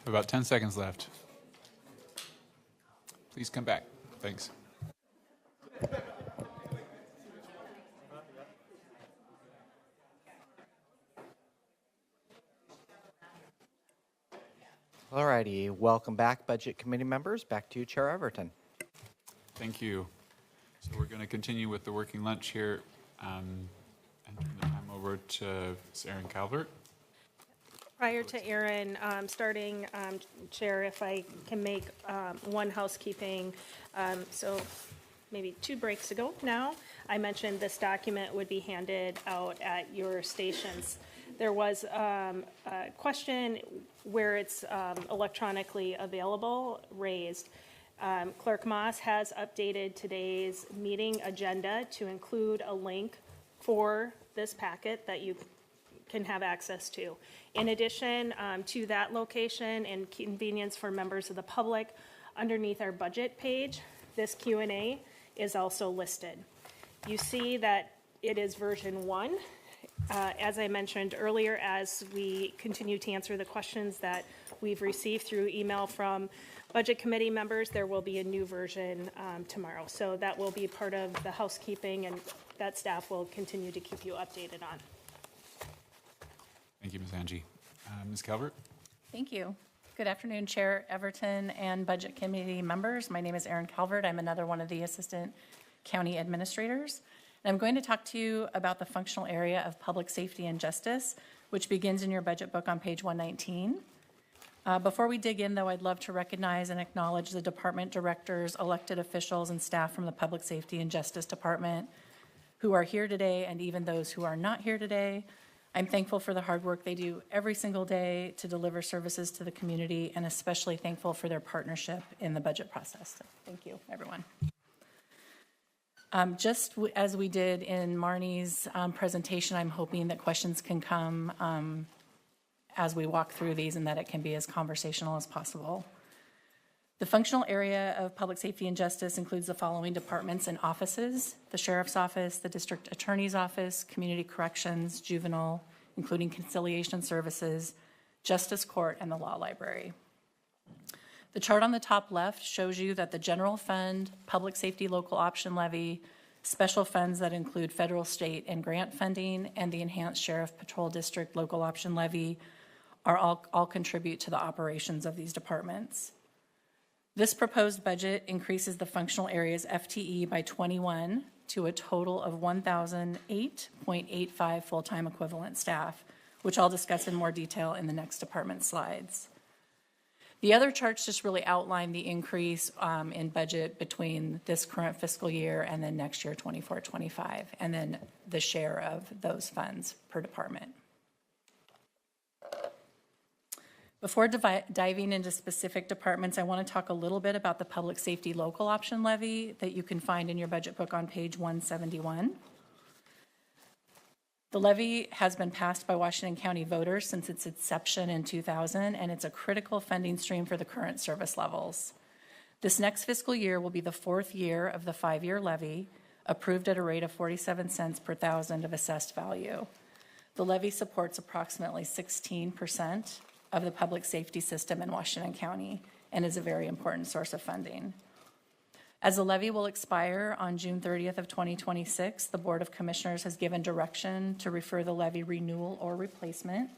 have about 10 seconds left. Please come back. Thanks. Alrighty, welcome back, Budget Committee members. Back to you, Chair Everton. Thank you. So we're going to continue with the working lunch here and turn the time over to Erin Calvert. Prior to Erin starting, Chair, if I can make one housekeeping, so maybe 2 breaks ago now, I mentioned this document would be handed out at your stations. There was a question where it's electronically available raised. Clerk Moss has updated today's meeting agenda to include a link for this packet that you can have access to. In addition to that location and convenience for members of the public, underneath our budget page, this Q&A is also listed. You see that it is version 1. As I mentioned earlier, as we continue to answer the questions that we've received through email from Budget Committee members, there will be a new version tomorrow. So that will be part of the housekeeping, and that staff will continue to keep you updated on. Thank you, Ms. Angie. Ms. Calvert? Thank you. Good afternoon, Chair Everton and Budget Committee members. My name is Erin Calvert. I'm another one of the Assistant County Administrators. And I'm going to talk to you about the functional area of public safety and justice, which begins in your budget book on page 119. Before we dig in, though, I'd love to recognize and acknowledge the department directors, elected officials, and staff from the Public Safety and Justice Department who are here today, and even those who are not here today. I'm thankful for the hard work they do every single day to deliver services to the community, and especially thankful for their partnership in the budget process. So thank you, everyone. Just as we did in Marnie's presentation, I'm hoping that questions can come as we walk through these and that it can be as conversational as possible. The functional area of public safety and justice includes the following departments and offices: the Sheriff's Office, the District Attorney's Office, Community Corrections, Juvenile, including Conciliation Services, Justice Court, and the Law Library. The chart on the top left shows you that the general fund, public safety local option levy, special funds that include federal, state, and grant funding, and the enhanced sheriff patrol district local option levy are all contribute to the operations of these departments. This proposed budget increases the functional area's FTE by 21 to a total of 1,008.85 full-time equivalent staff, which I'll discuss in more detail in the next department slides. The other charts just really outline the increase in budget between this current fiscal year and then next year, 24-25, and then the share of those funds per department. Before diving into specific departments, I want to talk a little bit about the public safety local option levy that you can find in your budget book on page 171. The levy has been passed by Washington County voters since its inception in 2000, and it's a critical funding stream for the current service levels. This next fiscal year will be the 4th year of the 5-year levy, approved at a rate of 47 cents per thousand of assessed value. The levy supports approximately 16% of the public safety system in Washington County and is a very important source of funding. As the levy will expire on June 30th of 2026, the Board of Commissioners has given direction to refer the levy renewal or replacement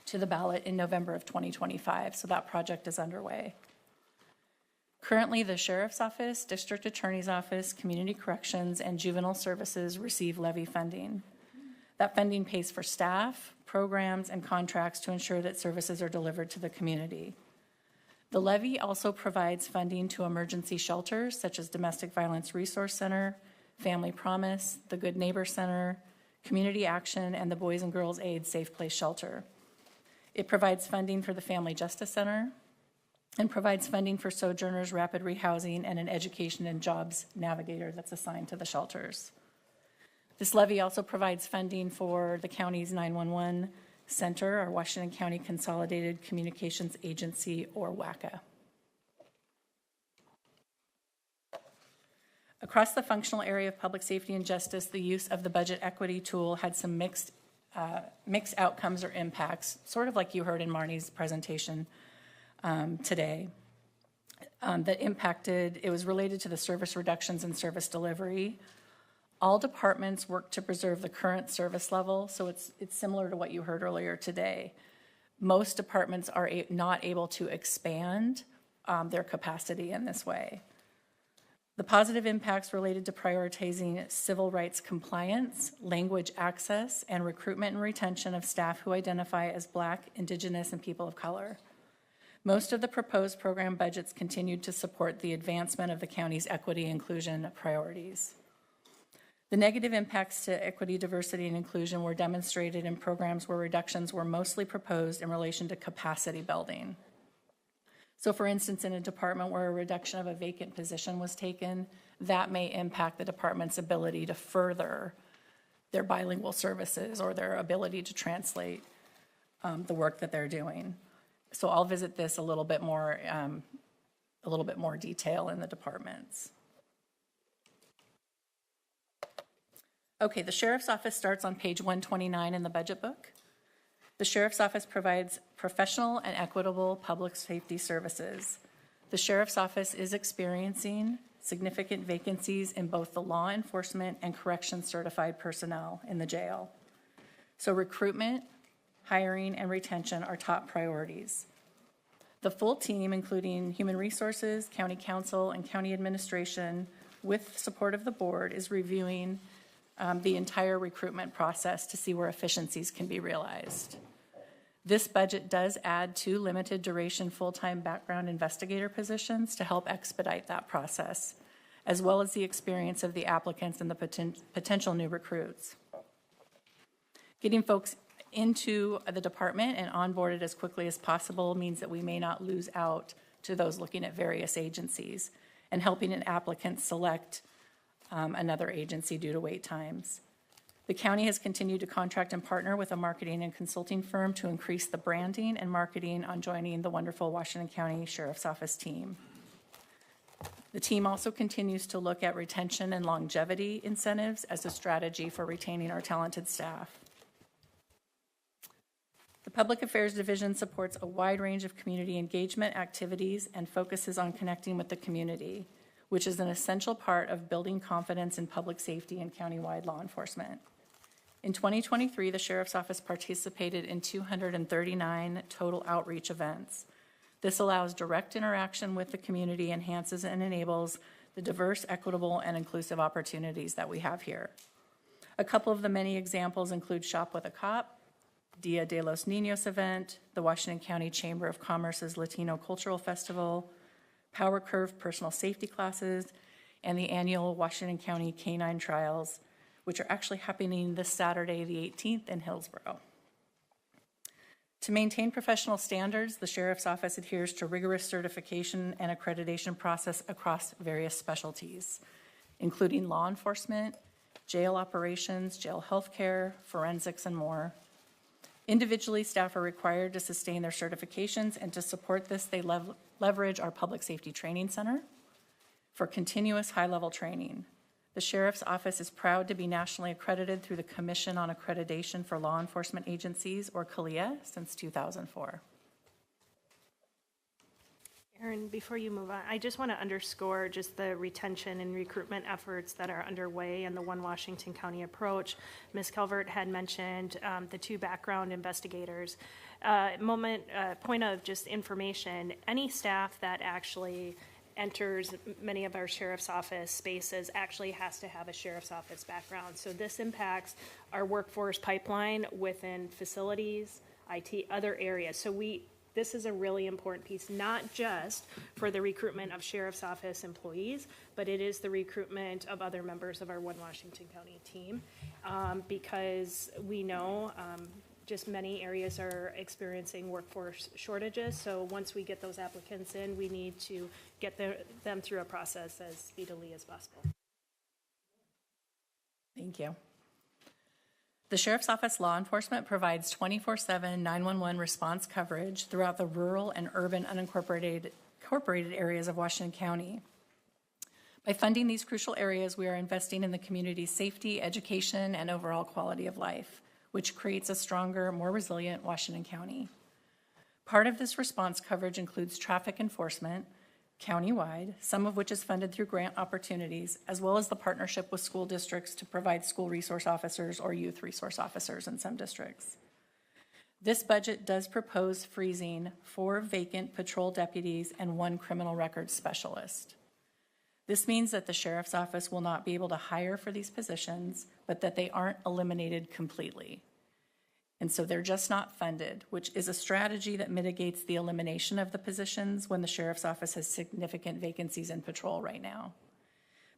to the ballot in November of 2025, so that project is underway. Currently, the Sheriff's Office, District Attorney's Office, Community Corrections, and Juvenile Services receive levy funding. That funding pays for staff, programs, and contracts to ensure that services are delivered to the community. The levy also provides funding to emergency shelters such as Domestic Violence Resource Center, Family Promise, the Good Neighbor Center, Community Action, and the Boys and Girls Aid Safe Place Shelter. It provides funding for the Family Justice Center and provides funding for Sojourners Rapid Rehousing and an Education and Jobs Navigator that's assigned to the shelters. This levy also provides funding for the county's 911 Center, our Washington County Consolidated Communications Agency, or WACA. Across the functional area of public safety and justice, the use of the budget equity tool had some mixed outcomes or impacts, sort of like you heard in Marnie's presentation. today that impacted, it was related to the service reductions in service delivery. All departments work to preserve the current service level, so it's similar to what you heard earlier today. Most departments are not able to expand their capacity in this way. The positive impacts related to prioritizing civil rights compliance, language access, and recruitment and retention of staff who identify as Black, Indigenous, and people of color. Most of the proposed program budgets continued to support the advancement of the county's equity inclusion priorities. The negative impacts to equity, diversity, and inclusion were demonstrated in programs where reductions were mostly proposed in relation to capacity building. So for instance, in a department where a reduction of a vacant position was taken, that may impact the department's ability to further their bilingual services or their ability to translate the work that they're doing. So I'll visit this a little bit more detail in the departments. Okay, the Sheriff's Office starts on page 129 in the budget book. The Sheriff's Office provides professional and equitable public safety services. The Sheriff's Office is experiencing significant vacancies in both the law enforcement and corrections certified personnel in the jail. So recruitment, hiring, and retention are top priorities. The full team, including Human Resources, County Counsel, and County Administration, with support of the board, is reviewing the entire recruitment process to see where efficiencies can be realized. This budget does add 2 limited duration full-time background investigator positions to help expedite that process, as well as the experience of the applicants and the potential new recruits. Getting folks into the department and onboarded as quickly as possible means that we may not lose out to those looking at various agencies, and helping an applicant select another agency due to wait times. The county has continued to contract and partner with a marketing and consulting firm to increase the branding and marketing on joining the wonderful Washington County Sheriff's Office team. The team also continues to look at retention and longevity incentives as a strategy for retaining our talented staff. The Public Affairs Division supports a wide range of community engagement activities and focuses on connecting with the community, which is an essential part of building confidence in public safety and countywide law enforcement. In 2023, the Sheriff's Office participated in 239 total outreach events. This allows direct interaction with the community, enhances and enables the diverse, equitable, and inclusive opportunities that we have here. A couple of the many examples include Shop with a Cop, Dia de los Niños event, the Washington County Chamber of Commerce's Latino Cultural Festival, Power Curve personal safety classes, and the annual Washington County Canine Trials, which are actually happening this Saturday, the 18th in Hillsborough. To maintain professional standards, the Sheriff's Office adheres to rigorous certification and accreditation process across various specialties, including law enforcement, jail operations, jail healthcare, forensics, and more. Individually, staff are required to sustain their certifications, and to support this, they leverage our Public Safety Training Center for continuous high-level training. The Sheriff's Office is proud to be nationally accredited through the Commission on Accreditation for Law Enforcement Agencies, or CALIA, since 2004. Erin, before you move on, I just want to underscore just the retention and recruitment efforts that are underway and the One Washington County approach. Ms. Calvert had mentioned the 2 background investigators. Point of just information, any staff that actually enters many of our Sheriff's Office spaces actually has to have a Sheriff's Office background. So this impacts our workforce pipeline within facilities, IT, other areas. So this is a really important piece, not just for the recruitment of Sheriff's Office employees, but it is the recruitment of other members of our One Washington County team, because we know just many areas are experiencing workforce shortages. So once we get those applicants in, we need to get them through a process as speedily as possible. Thank you. The Sheriff's Office Law Enforcement provides 24/7 911 response coverage throughout the rural and urban unincorporated areas of Washington County. By funding these crucial areas, we are investing in the community's safety, education, and overall quality of life, which creates a stronger, more resilient Washington County. Part of this response coverage includes traffic enforcement, countywide, some of which is funded through grant opportunities, as well as the partnership with school districts to provide school resource officers or youth resource officers in some districts. This budget does propose freezing 4 vacant patrol deputies and 1 criminal records specialist. This means that the sheriff's office will not be able to hire for these positions, but that they aren't eliminated completely. And so they're just not funded, which is a strategy that mitigates the elimination of the positions when the sheriff's office has significant vacancies in patrol right now.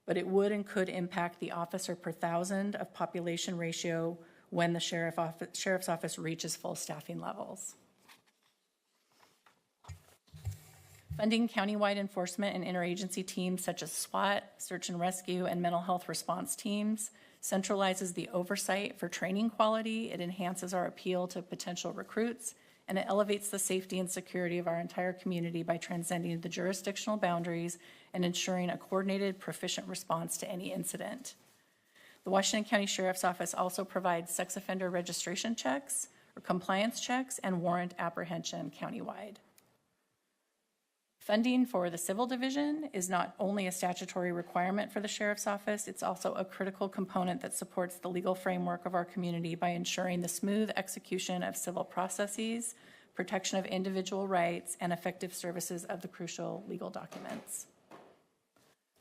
But it would and could impact the officer per thousand of population ratio when the sheriff's office reaches full staffing levels. Funding countywide enforcement and interagency teams such as SWAT, search and rescue, and mental health response teams centralizes the oversight for training quality, it enhances our appeal to potential recruits, and it elevates the safety and security of our entire community by transcending the jurisdictional boundaries and ensuring a coordinated, proficient response to any incident. The Washington County Sheriff's Office also provides sex offender registration checks or compliance checks and warrant apprehension countywide. Funding for the Civil Division is not only a statutory requirement for the Sheriff's Office, it's also a critical component that supports the legal framework of our community by ensuring the smooth execution of civil processes, protection of individual rights, and effective services of the crucial legal documents.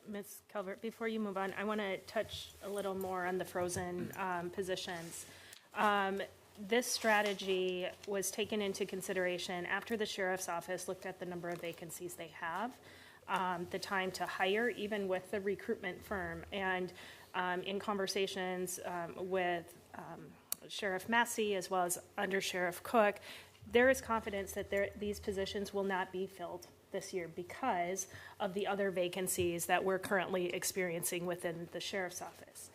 Ms. Calvert, before you move on, I want to touch a little more on the frozen positions. This strategy was taken into consideration after the sheriff's office looked at the number of vacancies they have, the time to hire, even with the recruitment firm, and in conversations with Sheriff Massey as well as Under Sheriff Cook, there is confidence that these positions will not be filled this year because of the other vacancies that we're currently experiencing within the sheriff's office.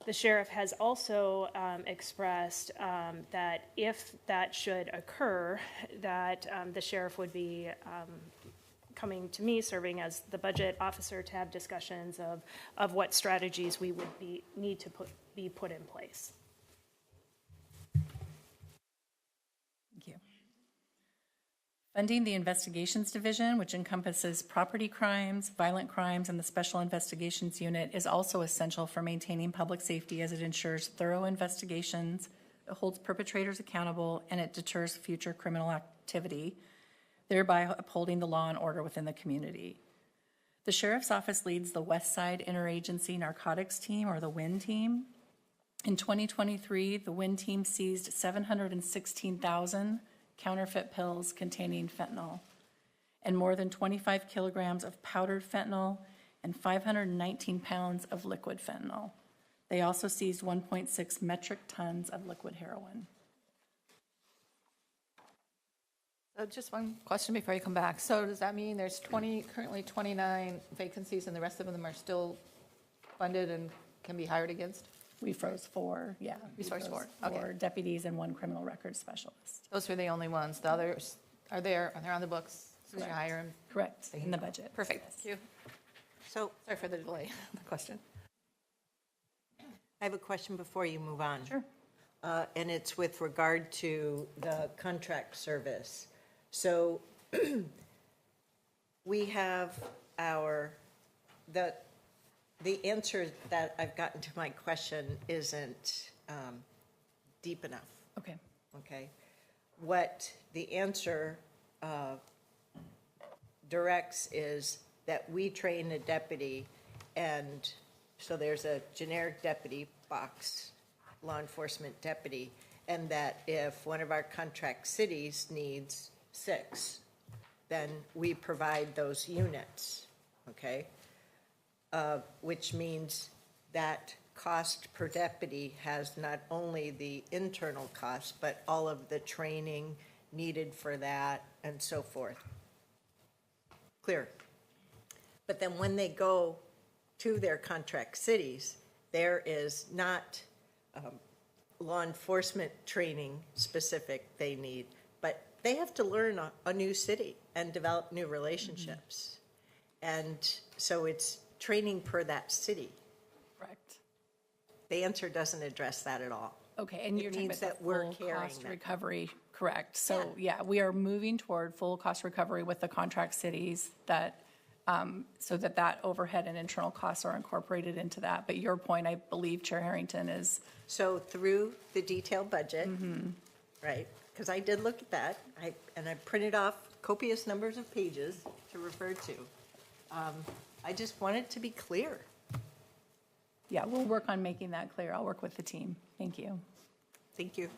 The sheriff has also expressed that if that should occur, that the sheriff would be coming to me, serving as the budget officer, to have discussions of what strategies we would need to be put in place. Thank you. Funding the Investigations Division, which encompasses property crimes, violent crimes, and the Special Investigations Unit, is also essential for maintaining public safety as it ensures thorough investigations, it holds perpetrators accountable, and it deters future criminal activity, thereby upholding the law and order within the community. The Sheriff's Office leads the West Side Interagency Narcotics Team, or the WIN team. In 2023, the WIN team seized 716,000 counterfeit pills containing fentanyl and more than 25 kilograms of powdered fentanyl and 519 pounds of liquid fentanyl. They also seized 1.6 metric tons of liquid heroin. So just one question before you come back. So does that mean there's currently 29 vacancies and the rest of them are still funded and can be hired against? We froze 4, yeah. We froze 4, okay. 4 okay. deputies and 1 criminal records specialist. Those are the only ones. The others are there, they're on the books. So you Correct. hire them. Correct, in the budget. Perfect, Yes. thank you. So Sorry for the delay, the question. I have a question before you move on. Sure. And it's with regard to the contract service. So we have the answer that I've gotten to my question isn't deep enough. Okay. Okay. What the answer directs is that we train a deputy, and so there's a generic deputy box, law enforcement deputy, and that if one of our contract cities needs 6, then we provide those units, okay? Which means that cost per deputy has not only the internal cost, but all of the training needed for that and so forth. Clear. But then when they go to their contract cities, there is not law enforcement training specific they need, but they have to learn a new city and develop new relationships. And so it's training per that city. Correct. The answer doesn't address that at all. Okay, and It you're talking means about the that we're full carrying cost that. recovery, correct? So, yeah, we are moving toward full cost recovery with the contract cities that, so that that overhead and internal costs are incorporated into that. But your point, I believe, Chair Harrington, is, So through the detailed budget, right, because I did look at that, and I printed off copious numbers of pages to refer to. I just want it to be clear. yeah, we'll work on making that clear. I'll work with the team. Thank you. Thank you.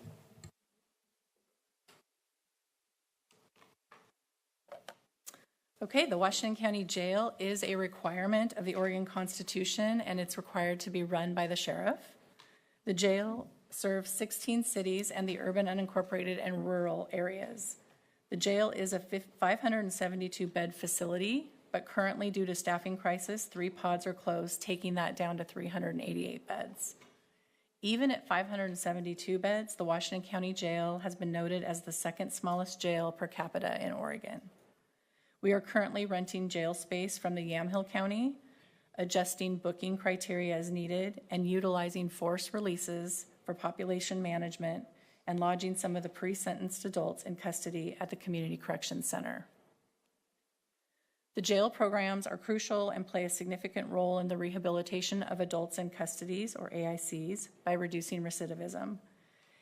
Okay, the Washington County Jail is a requirement of the Oregon Constitution, and it's required to be run by the sheriff. The jail serves 16 cities and the urban, unincorporated, and rural areas. The jail is a 572-bed facility, but currently, due to staffing crisis, 3 pods are closed, taking that down to 388 beds. Even at 572 beds, the Washington County Jail has been noted as the second smallest jail per capita in Oregon. We are currently renting jail space from the Yamhill County, adjusting booking criteria as needed, and utilizing forced releases for population management and lodging some of the pre-sentenced adults in custody at the Community Corrections Center. The jail programs are crucial and play a significant role in the rehabilitation of adults in custodies, or AICs, by reducing recidivism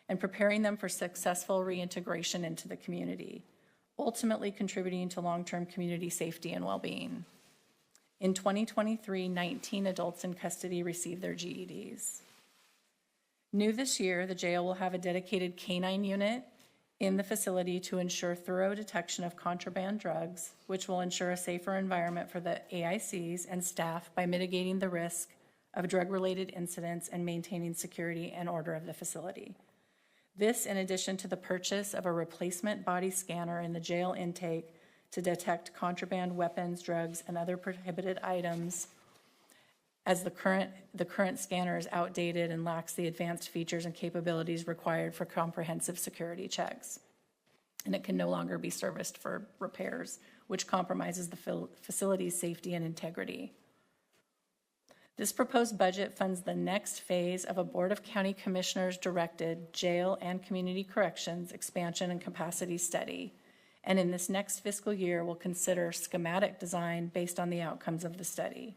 and preparing them for successful reintegration into the community, ultimately contributing to long-term community safety and well-being. In 2023, 19 adults in custody received their GEDs. New this year, the jail will have a dedicated canine unit in the facility to ensure thorough detection of contraband drugs, which will ensure a safer environment for the AICs and staff by mitigating the risk of drug-related incidents and maintaining security and order of the facility. This, in addition to the purchase of a replacement body scanner in the jail intake to detect contraband weapons, drugs, and other prohibited items, as the current scanner is outdated and lacks the advanced features and capabilities required for comprehensive security checks. And it can no longer be serviced for repairs, which compromises the facility's safety and integrity. This proposed budget funds the next phase of a Board of County Commissioners directed jail and community corrections expansion and capacity study. And in this next fiscal year, we'll consider schematic design based on the outcomes of the study.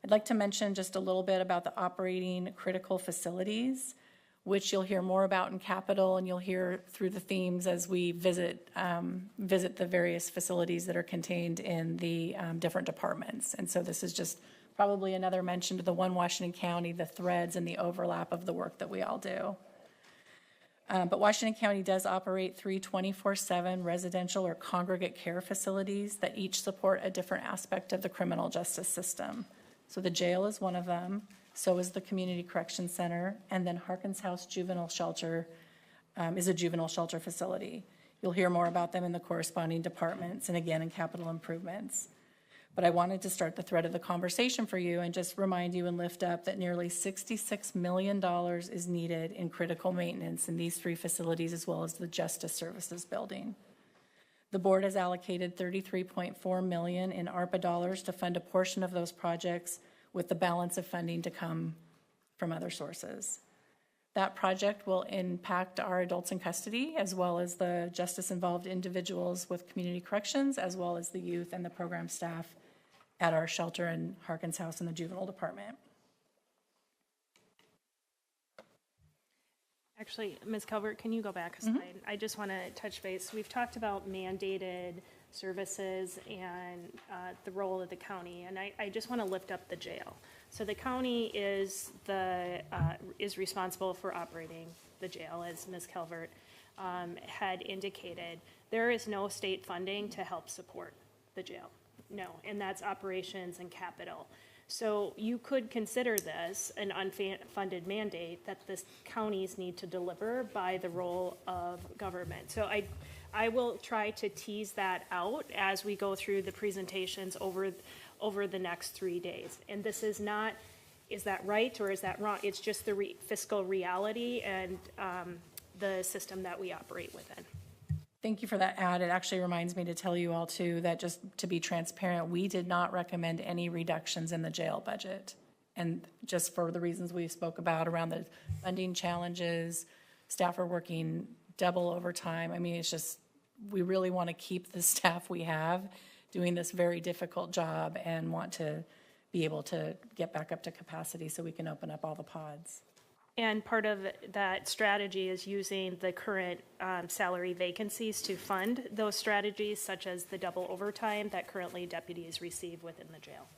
I'd like to mention just a little bit about the operating critical facilities, which you'll hear more about in Capitol, and you'll hear through the themes as we visit the various facilities that are contained in the different departments. And so this is just probably another mention to the One Washington County, the threads and the overlap of the work that we all do. But Washington County does operate 3 24/7 residential or congregate care facilities that each support a different aspect of the criminal justice system. So the jail is one of them, so is the Community Correction Center, and then Harkins House Juvenile Shelter is a juvenile shelter facility. You'll hear more about them in the corresponding departments and again in capital improvements. But I wanted to start the thread of the conversation for you and just remind you and lift up that nearly $66 million is needed in critical maintenance in these 3 facilities as well as the Justice Services Building. The board has allocated $33.4 million in ARPA dollars to fund a portion of those projects, with the balance of funding to come from other sources. That project will impact our adults in custody, as well as the justice-involved individuals with community corrections, as well as the youth and the program staff at our shelter in Harkins House in the juvenile department. Actually, Ms. Calvert, can you go back a slide? I just want to touch base. We've talked about mandated services and the role of the county, and I just want to lift up the jail. So the county is responsible for operating the jail, as Ms. Calvert had indicated. There is no state funding to help support the jail, no, and that's operations and capital. So you could consider this an unfunded mandate that the counties need to deliver by the role of government. So I will try to tease that out as we go through the presentations over the next 3 days. And this is not, is that right or is that wrong? It's just the fiscal reality and the system that we operate within. Thank you for that add. It actually reminds me to tell you all too that, just to be transparent, we did not recommend any reductions in the jail budget. And just for the reasons we spoke about around the funding challenges, staff are working double overtime. I mean, it's just, we really want to keep the staff we have doing this very difficult job and want to be able to get back up to capacity so we can open up all the pods. And part of that strategy is using the current salary vacancies to fund those strategies, such as the double overtime that currently deputies receive within the jail.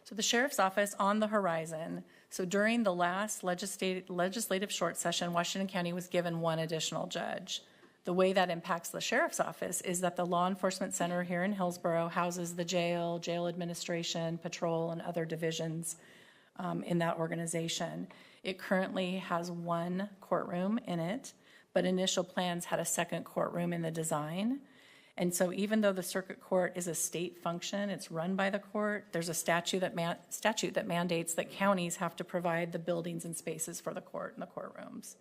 So the sheriff's office on the horizon. So during the last legislative short session, Washington County was given one additional judge. The way that impacts the sheriff's office is that the law enforcement center here in Hillsborough houses the jail, jail administration, patrol, and other divisions in that organization. It currently has one courtroom in it, but initial plans had a second courtroom in the design. And so even though the circuit court is a state function, it's run by the court, there's a statute that mandates that counties have to provide the buildings and spaces for the court and the courtrooms.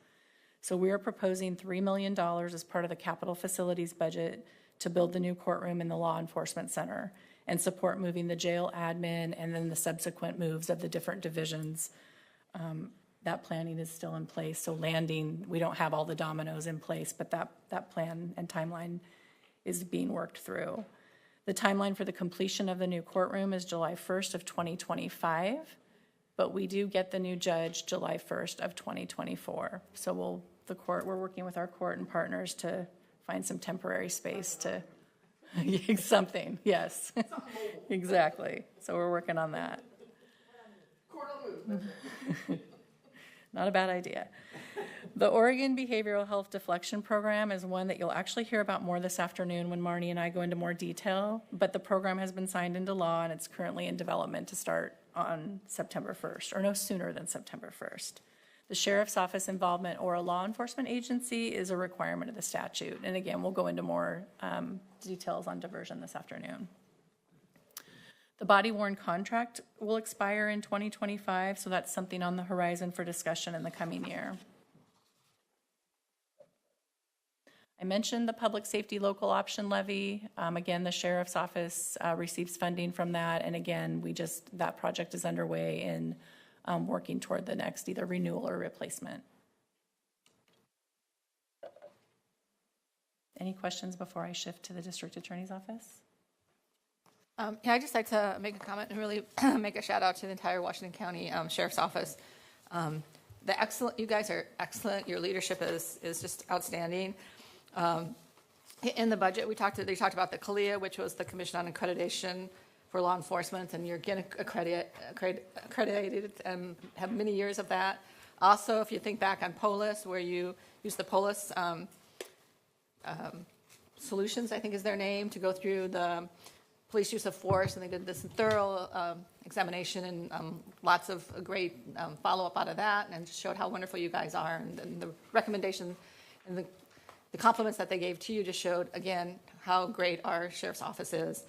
So we are proposing $3 million as part of the capital facilities budget to build the new courtroom in the law enforcement center and support moving the jail admin and then the subsequent moves of the different divisions. That planning is still in place. So landing, we don't have all the dominoes in place, but that plan and timeline is being worked through. The timeline for the completion of the new courtroom is July 1st of 2025, but we do get the new judge July 1st of 2024. So we're working with our court and partners to find some temporary space to, something, yes. Exactly. So we're working on that. Not a bad idea. The Oregon Behavioral Health Deflection Program is one that you'll actually hear about more this afternoon when Marnie and I go into more detail, but the program has been signed into law and it's currently in development to start on September 1st, or no sooner than September 1st. The sheriff's office involvement or a law enforcement agency is a requirement of the statute. And again, we'll go into more details on diversion this afternoon. The body-worn contract will expire in 2025, so that's something on the horizon for discussion in the coming year. I mentioned the public safety local option levy. Again, the sheriff's office receives funding from that, and again, that project is underway in working toward the next either renewal or replacement. Any questions before I shift to the district attorney's office? I'd just like to make a comment and really make a shout out to the entire Washington County Sheriff's Office. You guys are excellent. Your leadership is just outstanding. In the budget, they talked about the CALIA, which was the Commission on Accreditation for Law Enforcement, and you're getting accredited and have many years of that. Also, if you think back on POLIS, where you use the POLIS Solutions, I think is their name, to go through the police use of force, and they did this thorough examination and lots of great follow-up out of that, and just showed how wonderful you guys are, and the recommendation and the compliments that they gave to you just showed, again, how great our sheriff's office is.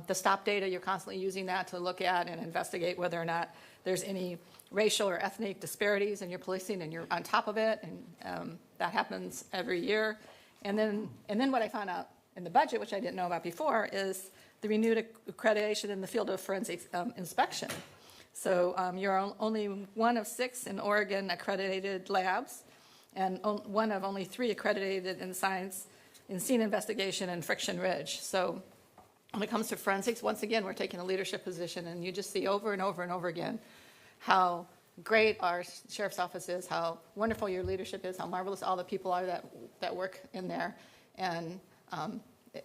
The stop data, you're constantly using that to look at and investigate whether or not there's any racial or ethnic disparities in your policing, and you're on top of it, and that happens every year. And then what I found out in the budget, which I didn't know about before, is the renewed accreditation in the field of forensic inspection. So you're only one of 6 in Oregon accredited labs, and one of only 3 accredited in science, in scene investigation, and friction ridge. So when it comes to forensics, once again, we're taking a leadership position, and you just see over and over and over again how great our sheriff's office is, how wonderful your leadership is, how marvelous all the people are that work in there. And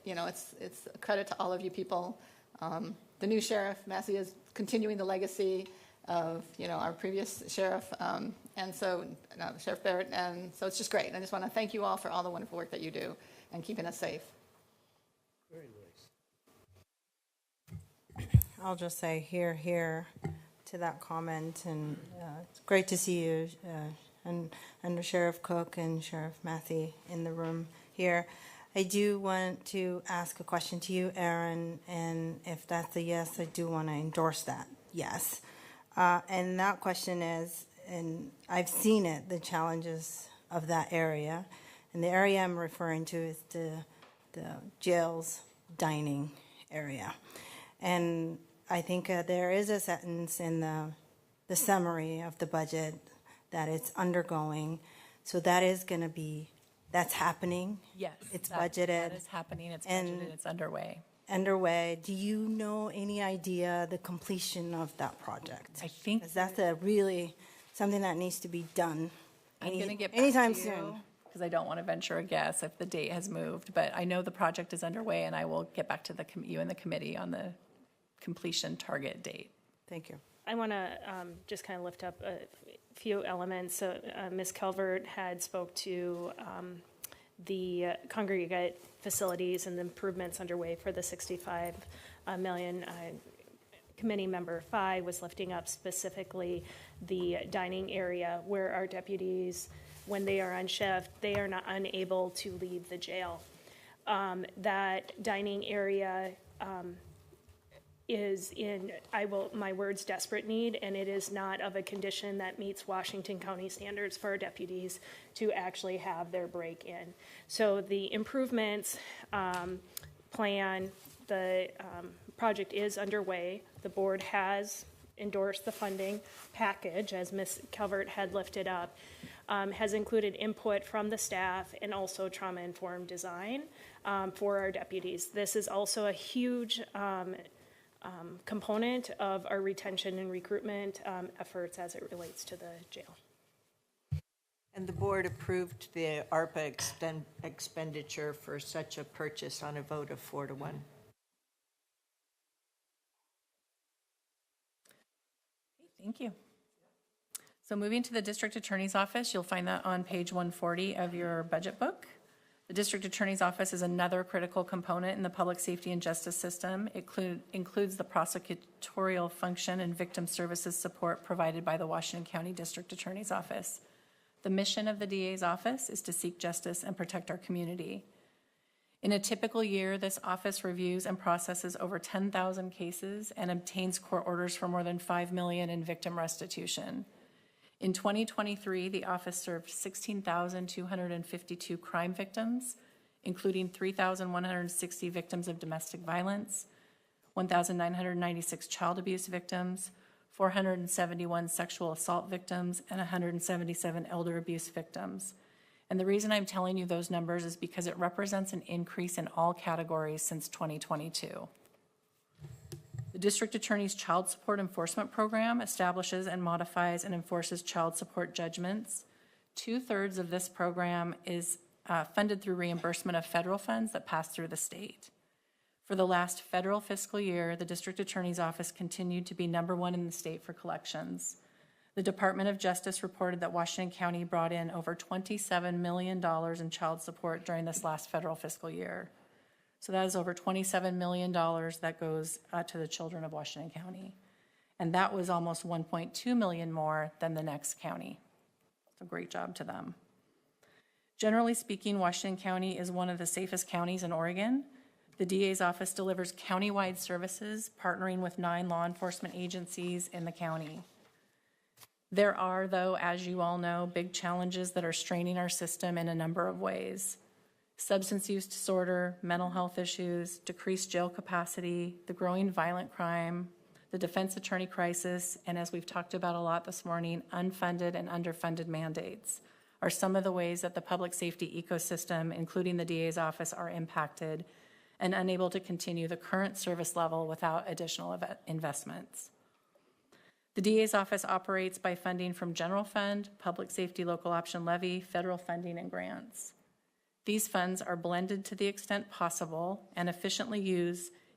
it's a credit to all of you people. The new sheriff, Massey, is continuing the legacy of our previous sheriff, and so Sheriff Barrett, and so it's just great. I just want to thank you all for all the wonderful work that you do and keeping us safe. Very nice. I'll just say here to that comment, and it's great to see you and Sheriff Cook and Sheriff Matthew in the room here. I do want to ask a question to you, Aaron, and if that's a yes, I do want to endorse that yes. And that question is, and I've seen it, the challenges of that area, and the area I'm referring to is the jail's dining area. And I think there is a sentence in the summary of the budget that it's undergoing. So that is going to be, that's happening. Yes. It's that- budgeted. That is happening. It's And- budgeted. It's underway. Underway. Do you know any idea the completion of that project? I think 'Cause that's a really, something that needs to be done I'm going to get back anytime to soon. because I don't want to venture a guess if the date has moved, but I know the project is underway, and I will get back to you and the committee on the completion target date. Thank you. I want to just kind of lift up a few elements. So Ms. Calvert had spoke to the congregate facilities and the improvements underway for the 65 million. Committee member 5 was lifting up specifically the dining area where our deputies, when they are on shift, they are not unable to leave the jail. That dining area is in, my words, desperate need, and it is not of a condition that meets Washington County standards for our deputies to actually have their break in. So the improvements plan, the project is underway. The board has endorsed the funding package, as Ms. Calvert had lifted up, has included input from the staff and also trauma-informed design for our deputies. This is also a huge component of our retention and recruitment efforts as it relates to the jail. And the board approved the ARPA expenditure for such a purchase on a vote of 4-1. Thank you. So moving to the district attorney's office, you'll find that on page 140 of your budget book. The district attorney's office is another critical component in the public safety and justice system. It includes the prosecutorial function and victim services support provided by the Washington County District Attorney's Office. The mission of the DA's office is to seek justice and protect our community. In a typical year, this office reviews and processes over 10,000 cases and obtains court orders for more than $5 million in victim restitution. In 2023, the office served 16,252 crime victims, including 3,160 victims of domestic violence, 1,996 child abuse victims, 471 sexual assault victims, and 177 elder abuse victims. And the reason I'm telling you those numbers is because it represents an increase in all categories since 2022. The District Attorney's Child Support Enforcement Program establishes and modifies and enforces child support judgments. 2/3 of this program is funded through reimbursement of federal funds that pass through the state. For the last federal fiscal year, the District Attorney's Office continued to be number 1 in the state for collections. The Department of Justice reported that Washington County brought in over $27 million in child support during this last federal fiscal year. So that is over $27 million that goes to the children of Washington County. And that was almost $1.2 million more than the next county. So great job to them. Generally speaking, Washington County is one of the safest counties in Oregon. The DA's office delivers county-wide services, partnering with 9 law enforcement agencies in the county. There are, though, as you all know, big challenges that are straining our system in a number of ways. Substance use disorder, mental health issues, decreased jail capacity, the growing violent crime, the defense attorney crisis, and as we've talked about a lot this morning, unfunded and underfunded mandates are some of the ways that the public safety ecosystem, including the DA's office, are impacted and unable to continue the current service level without additional investments. The DA's office operates by funding from general fund, public safety local option levy, federal funding, and grants. These funds are blended to the extent possible and efficiently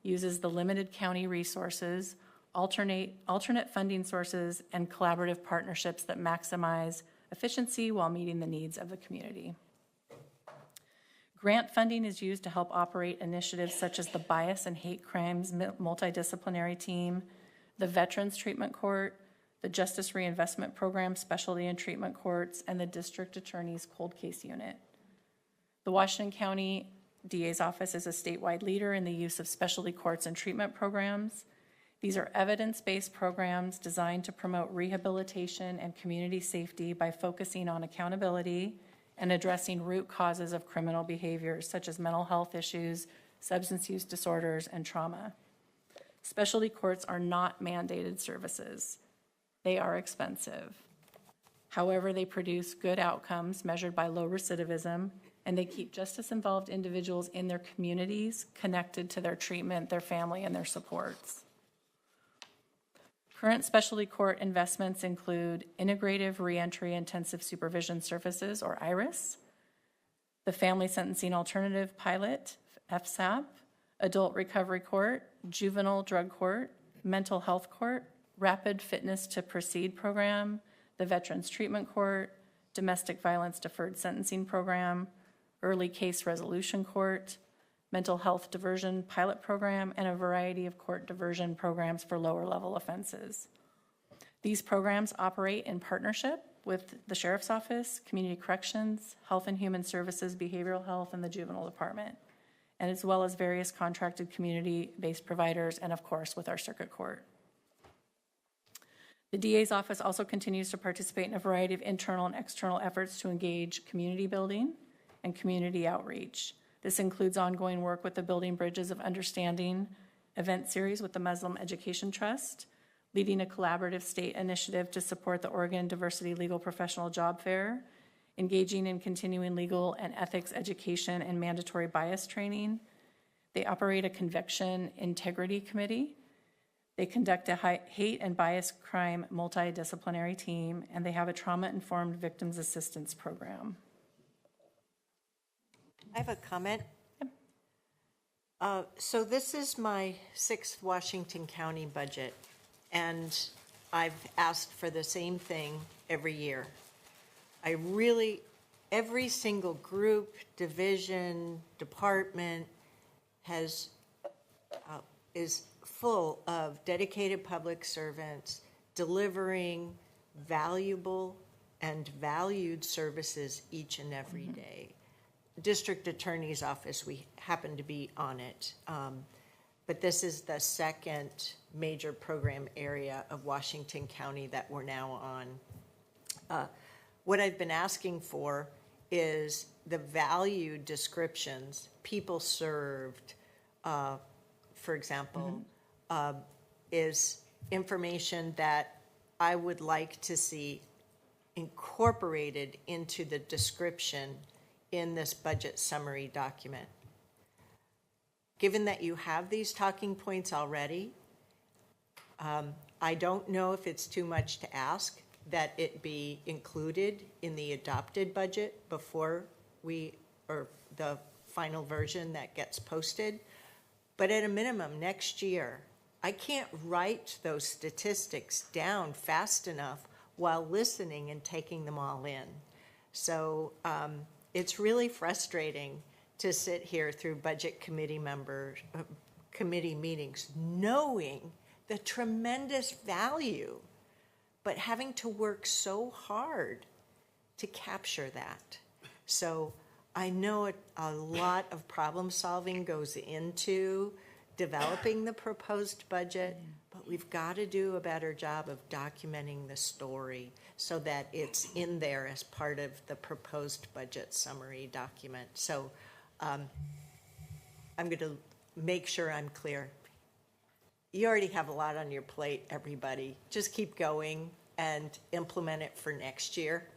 uses the limited county resources, alternate funding sources, and collaborative partnerships that maximize efficiency while meeting the needs of the community. Grant funding is used to help operate initiatives such as the Bias and Hate Crimes Multidisciplinary Team, the Veterans Treatment Court, the Justice Reinvestment Program Specialty and Treatment Courts, and the District Attorney's Cold Case Unit. The Washington County DA's office is a statewide leader in the use of specialty courts and treatment programs. These are evidence-based programs designed to promote rehabilitation and community safety by focusing on accountability and addressing root causes of criminal behaviors such as mental health issues, substance use disorders, and trauma. Specialty courts are not mandated services. They are expensive. However, they produce good outcomes measured by low recidivism, and they keep justice-involved individuals in their communities connected to their treatment, their family, and their supports. Current specialty court investments include Integrative Reentry Intensive Supervision Services, or IRIS, the Family Sentencing Alternative Pilot, FSAP, Adult Recovery Court, Juvenile Drug Court, Mental Health Court, Rapid Fitness to Proceed Program, the Veterans Treatment Court, Domestic Violence Deferred Sentencing Program, Early Case Resolution Court, Mental Health Diversion Pilot Program, and a variety of court diversion programs for lower level offenses. These programs operate in partnership with the Sheriff's Office, Community Corrections, Health and Human Services, Behavioral Health, and the Juvenile Department, and as well as various contracted community-based providers, and of course with our circuit court. The DA's office also continues to participate in a variety of internal and external efforts to engage community building and community outreach. This includes ongoing work with the Building Bridges of Understanding event series with the Muslim Education Trust, leading a collaborative state initiative to support the Oregon Diversity Legal Professional Job Fair, engaging in continuing legal and ethics education and mandatory bias training. They operate a conviction integrity committee. They conduct a hate and bias crime multidisciplinary team, and they have a trauma-informed victims assistance program. I have a comment. So this is my 6th Washington County budget, and I've asked for the same thing every year. Every single group, division, department is full of dedicated public servants delivering valuable and valued services each and every day. District Attorney's Office, we happen to be on it. But this is the second major program area of Washington County that we're now on. What I've been asking for is the value descriptions, people served, for example, is information that I would like to see incorporated into the description in this budget summary document. Given that you have these talking points already, I don't know if it's too much to ask that it be included in the adopted budget before or the final version that gets posted. But at a minimum, next year, I can't write those statistics down fast enough while listening and taking them all in. So it's really frustrating to sit here through budget committee meetings knowing the tremendous value, but having to work so hard to capture that. So I know a lot of problem solving goes into developing the proposed budget, but we've got to do a better job of documenting the story so that it's in there as part of the proposed budget summary document. So I'm going to make sure I'm clear. You already have a lot on your plate, everybody. Just keep going and implement it for next year.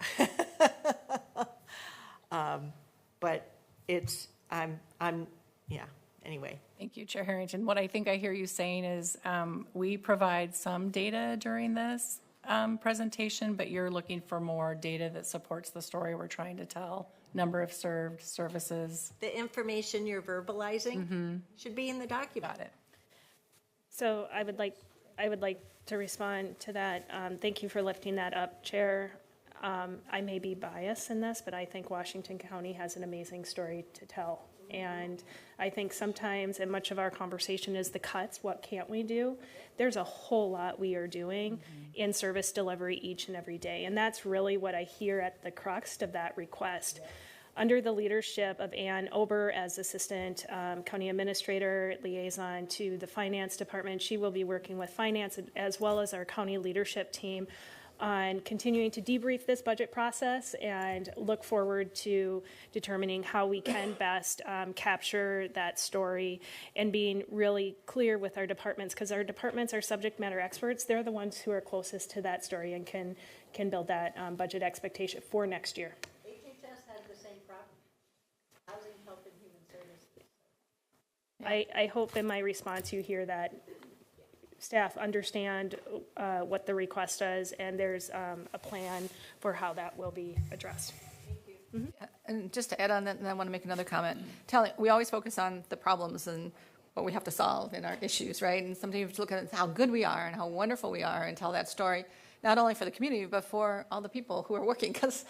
But anyway. Thank you, Chair Harrington. What I think I hear you saying is we provide some data during this presentation, but you're looking for more data that supports the story we're trying to tell. Number of served, services. The information you're verbalizing should be in the document. Got it. So I would like to respond to that. Thank you for lifting that up, Chair. I may be biased in this, but I think Washington County has an amazing story to tell. And I think sometimes, and much of our conversation is the cuts, what can't we do? There's a whole lot we are doing in service delivery each and every day. And that's really what I hear at the crux of that request. Under the leadership of Ann Ober as Assistant County Administrator, liaison to the Finance Department, she will be working with Finance as well as our county leadership team on continuing to debrief this budget process and look forward to determining how we can best capture that story and being really clear with our departments, because our departments are subject matter experts. They're the ones who are closest to that story and can build that budget expectation for next year. HHS had the same problem. Housing, Health, and Human Services. I hope in my response you hear that staff understand what the request does, and there's a plan for how that will be addressed. And just to add on that, and I want to make another comment. We always focus on the problems and what we have to solve in our issues, right? And sometimes you have to look at how good we are and how wonderful we are and tell that story, not only for the community, but for all the people who are working. Because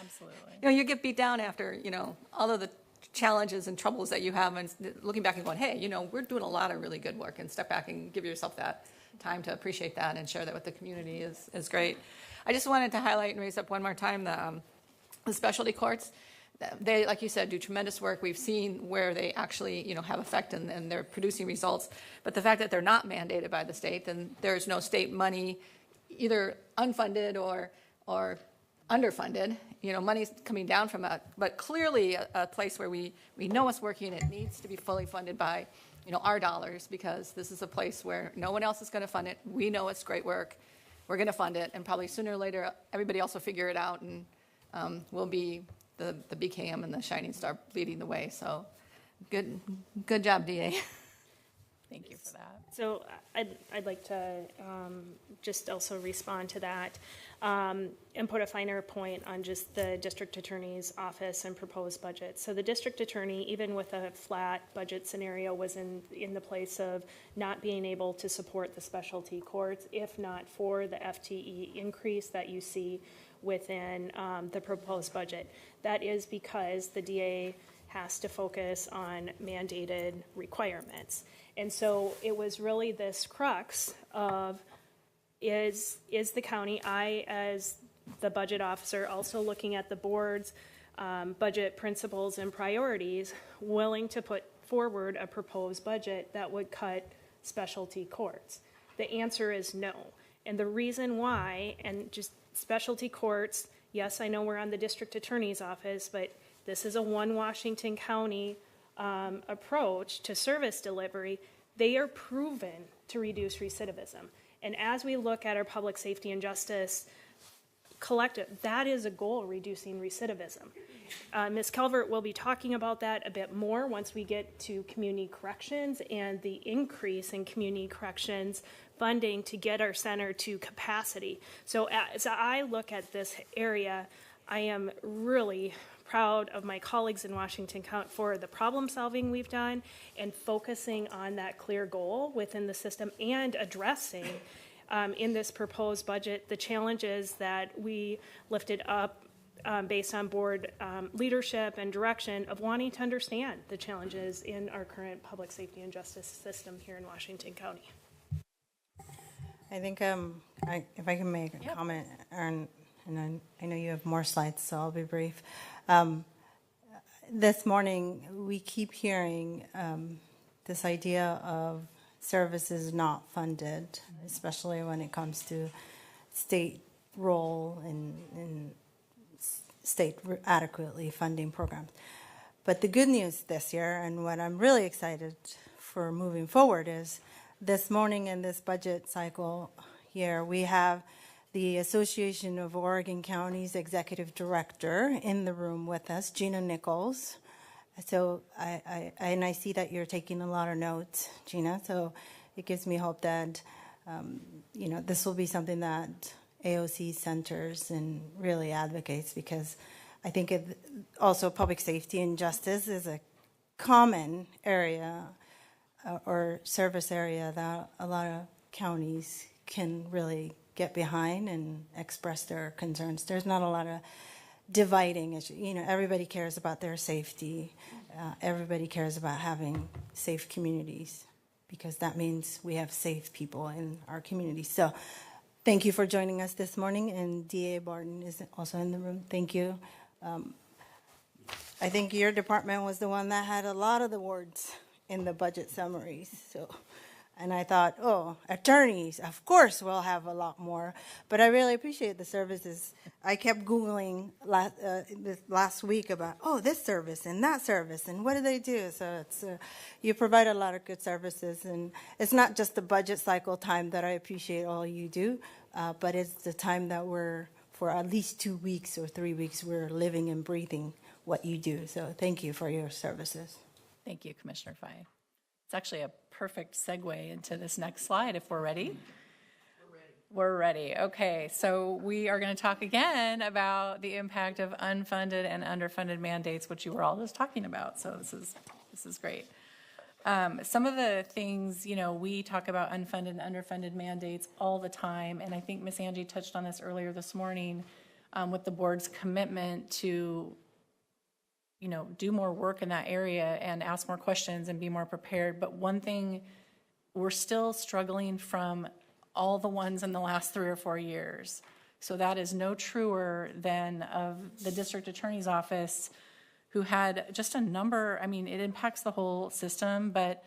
you get beat down after, all of the challenges and troubles that you have, and looking back and going, hey, we're doing a lot of really good work, and step back and give yourself that time to appreciate that and share that with the community is great. I just wanted to highlight and raise up one more time the specialty courts. They, like you said, do tremendous work. We've seen where they actually, have effect and they're producing results. But the fact that they're not mandated by the state, then there's no state money, either unfunded or underfunded. Money's coming down from that. But clearly a place where we know it's working. It needs to be fully funded by our dollars, because this is a place where no one else is going to fund it. We know it's great work. We're going to fund it, and probably sooner or later, everybody else will figure it out, and we'll be the BKM and the shining star leading the way. So good job, DA. Thank you for that. So I'd like to just also respond to that and put a finer point on just the district attorney's office and proposed budget. So the district attorney, even with a flat budget scenario, was in the place of not being able to support the specialty courts, if not for the FTE increase that you see within the proposed budget. That is because the DA has to focus on mandated requirements. And so it was really this crux of, is the county, I as the budget officer, also looking at the board's budget principles and priorities, willing to put forward a proposed budget that would cut specialty courts? The answer is no. And the reason why, and just specialty courts, yes, I know we're on the district attorney's office, but this is a one Washington County approach to service delivery. They are proven to reduce recidivism. And as we look at our public safety and justice collective, that is a goal, reducing recidivism. Ms. Calvert will be talking about that a bit more once we get to community corrections and the increase in community corrections funding to get our center to capacity. So as I look at this area, I am really proud of my colleagues in Washington County for the problem solving we've done and focusing on that clear goal within the system and addressing in this proposed budget the challenges that we lifted up based on board leadership and direction of wanting to understand the challenges in our current public safety and justice system here in Washington County. I think if I can make a comment, and I know you have more slides, so I'll be brief. This morning, we keep hearing this idea of services not funded, especially when it comes to state role in state adequately funding programs. But the good news this year, and what I'm really excited for moving forward, is this morning in this budget cycle year, we have the Association of Oregon Counties Executive Director in the room with us, Gina Nichols. So I see that you're taking a lot of notes, Gina. So it gives me hope that this will be something that AOC centers and really advocates, because I think also public safety and justice is a common area or service area that a lot of counties can really get behind and express their concerns. There's not a lot of dividing issues. Everybody cares about their safety. Everybody cares about having safe communities, because that means we have safe people in our communities. So thank you for joining us this morning, and DA Barton is also in the room. Thank you. I think your department was the one that had a lot of the words in the budget summaries. So And I thought, oh, attorneys, of course we'll have a lot more. But I really appreciate the services. I kept Googling this last week about, this service and that service, and what do they do? So it's you provide a lot of good services. And it's not just the budget cycle time that I appreciate all you do, but it's the time that we're, for at least 2 weeks or 3 weeks, we're living and breathing what you do. So thank you for your services. Thank you, Commissioner Fye. It's actually a perfect segue into this next slide if we're ready. We're ready. Okay, so we are going to talk again about the impact of unfunded and underfunded mandates, which you were all just talking about. So this is great. Some of the things, we talk about unfunded and underfunded mandates all the time, and I think Ms. Angie touched on this earlier this morning with the board's commitment to do more work in that area and ask more questions and be more prepared. But one thing, we're still struggling from all the ones in the last 3 or 4 years. So that is no truer than of the district attorney's office, who had just a number. I mean, it impacts the whole system, but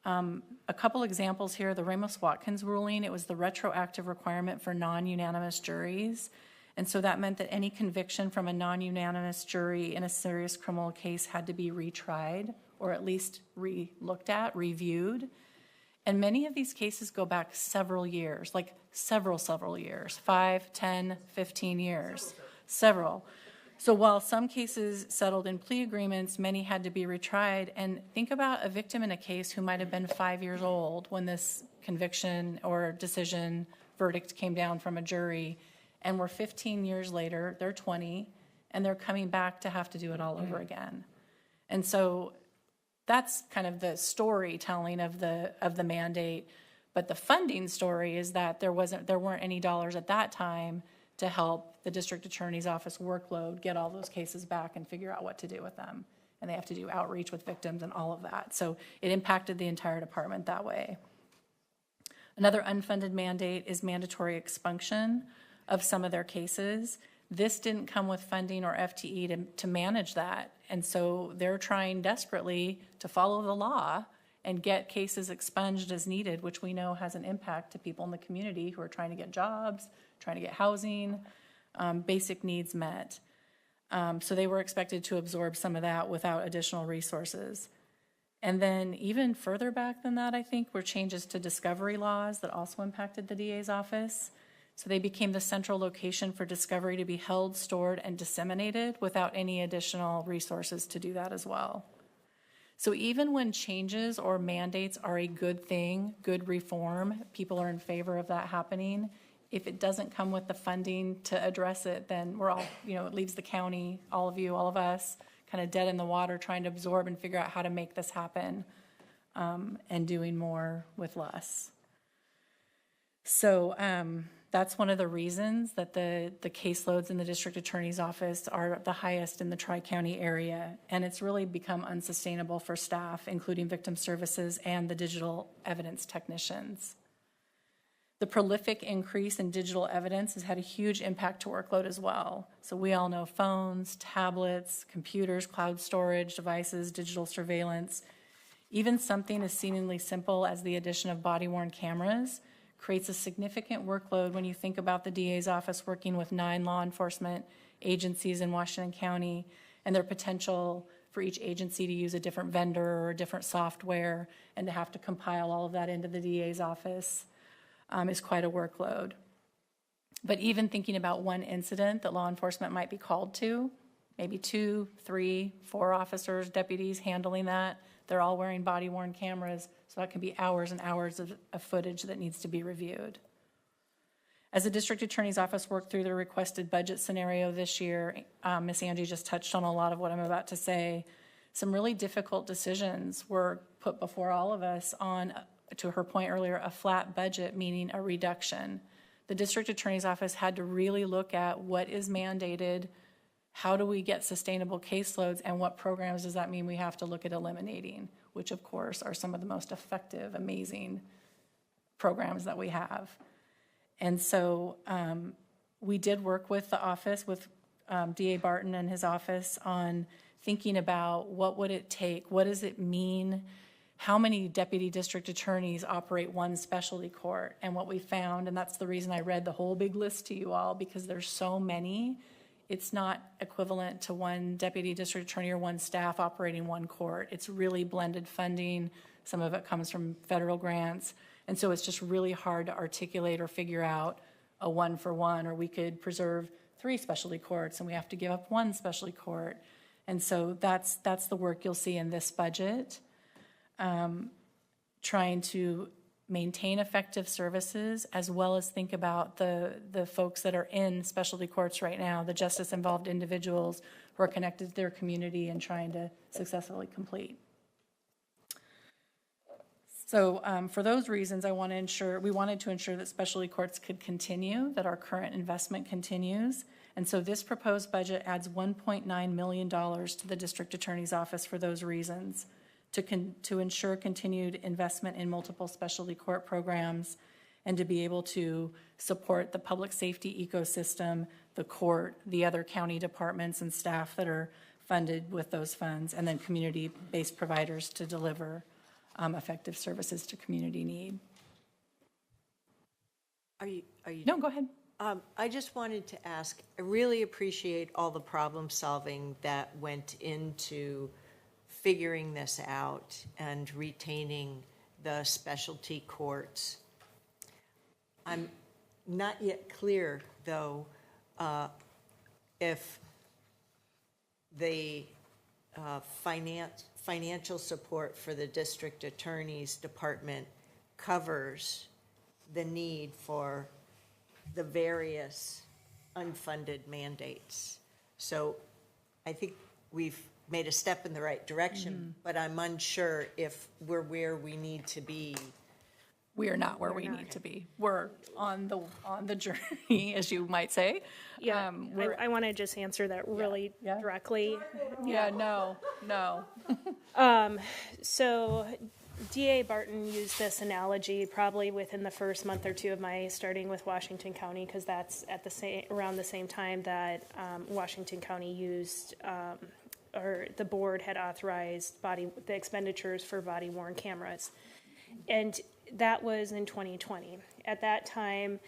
a couple examples here. The Ramos-Watkins ruling, it was the retroactive requirement for non-unanimous juries. And so that meant that any conviction from a non-unanimous jury in a serious criminal case had to be retried, or at least re-looked at, reviewed. And many of these cases go back several years, like several years, 5, 10, 15 years, several. So while some cases settled in plea agreements, many had to be retried. And think about a victim in a case who might have been 5 years old when this conviction or decision verdict came down from a jury. And we're 15 years later, they're 20, and they're coming back to have to do it all over again. And so that's kind of the storytelling of the mandate. But the funding story is that there weren't any dollars at that time to help the district attorney's office workload get all those cases back and figure out what to do with them. And they have to do outreach with victims and all of that. So it impacted the entire department that way. Another unfunded mandate is mandatory expunction of some of their cases. This didn't come with funding or FTE to manage that. And so they're trying desperately to follow the law and get cases expunged as needed, which we know has an impact to people in the community who are trying to get jobs, trying to get housing, basic needs met. So they were expected to absorb some of that without additional resources. And then even further back than that, I think, were changes to discovery laws that also impacted the DA's office. So they became the central location for discovery to be held, stored, and disseminated without any additional resources to do that as well. So even when changes or mandates are a good thing, good reform, people are in favor of that happening, if it doesn't come with the funding to address it, then we're all, it leaves the county, all of you, all of us, kind of dead in the water trying to absorb and figure out how to make this happen and doing more with less. So that's one of the reasons that the caseloads in the district attorney's office are the highest in the Tri-County area. And it's really become unsustainable for staff, including victim services and the digital evidence technicians. The prolific increase in digital evidence has had a huge impact to workload as well. So we all know phones, tablets, computers, cloud storage devices, digital surveillance, even something as seemingly simple as the addition of body-worn cameras creates a significant workload when you think about the DA's office working with 9 law enforcement agencies in Washington County and their potential for each agency to use a different vendor or a different software and to have to compile all of that into the DA's office is quite a workload. But even thinking about one incident that law enforcement might be called to, maybe 2, 3, 4 officers, deputies handling that, they're all wearing body-worn cameras, so that can be hours and hours of footage that needs to be reviewed. As the district attorney's office worked through the requested budget scenario this year, Ms. Angie just touched on a lot of what I'm about to say. Some really difficult decisions were put before all of us on, to her point earlier, a flat budget, meaning a reduction. The district attorney's office had to really look at what is mandated, how do we get sustainable caseloads, and what programs does that mean we have to look at eliminating, which of course are some of the most effective, amazing programs that we have. And so we did work with the office, with DA Barton and his office on thinking about what would it take, what does it mean how many deputy district attorneys operate one specialty court? And what we found, and that's the reason I read the whole big list to you all, because there's so many, it's not equivalent to one deputy district attorney or one staff operating one court. It's really blended funding. Some of it comes from federal grants. And so it's just really hard to articulate or figure out a one for one, or we could preserve 3 specialty courts and we have to give up 1 specialty court. And so that's the work you'll see in this budget. Trying to maintain effective services, as well as think about the folks that are in specialty courts right now, the justice-involved individuals who are connected to their community and trying to successfully complete. So for those reasons, we wanted to ensure that specialty courts could continue, that our current investment continues. And so this proposed budget adds $1.9 million to the district attorney's office for those reasons, to ensure continued investment in multiple specialty court programs, and to be able to support the public safety ecosystem, the court, the other county departments and staff that are funded with those funds, and then community-based providers to deliver effective services to community need. Are you? No, go ahead. I just wanted to ask, I really appreciate all the problem solving that went into figuring this out and retaining the specialty courts. I'm not yet clear, though, if the financial support for the district attorney's department covers the need for the various unfunded mandates. So I think we've made a step in the right direction, but I'm unsure if we're where we need to be. We are not where we need to be. We're on the journey, as you might say. Yeah, I want to just answer that really directly. Yeah, no. So DA Barton used this analogy probably within the first month or 2 of my starting with Washington County, because that's at around the same time that Washington County used, or the board had authorized the expenditures for body-worn cameras. And that was in 2020. At that time,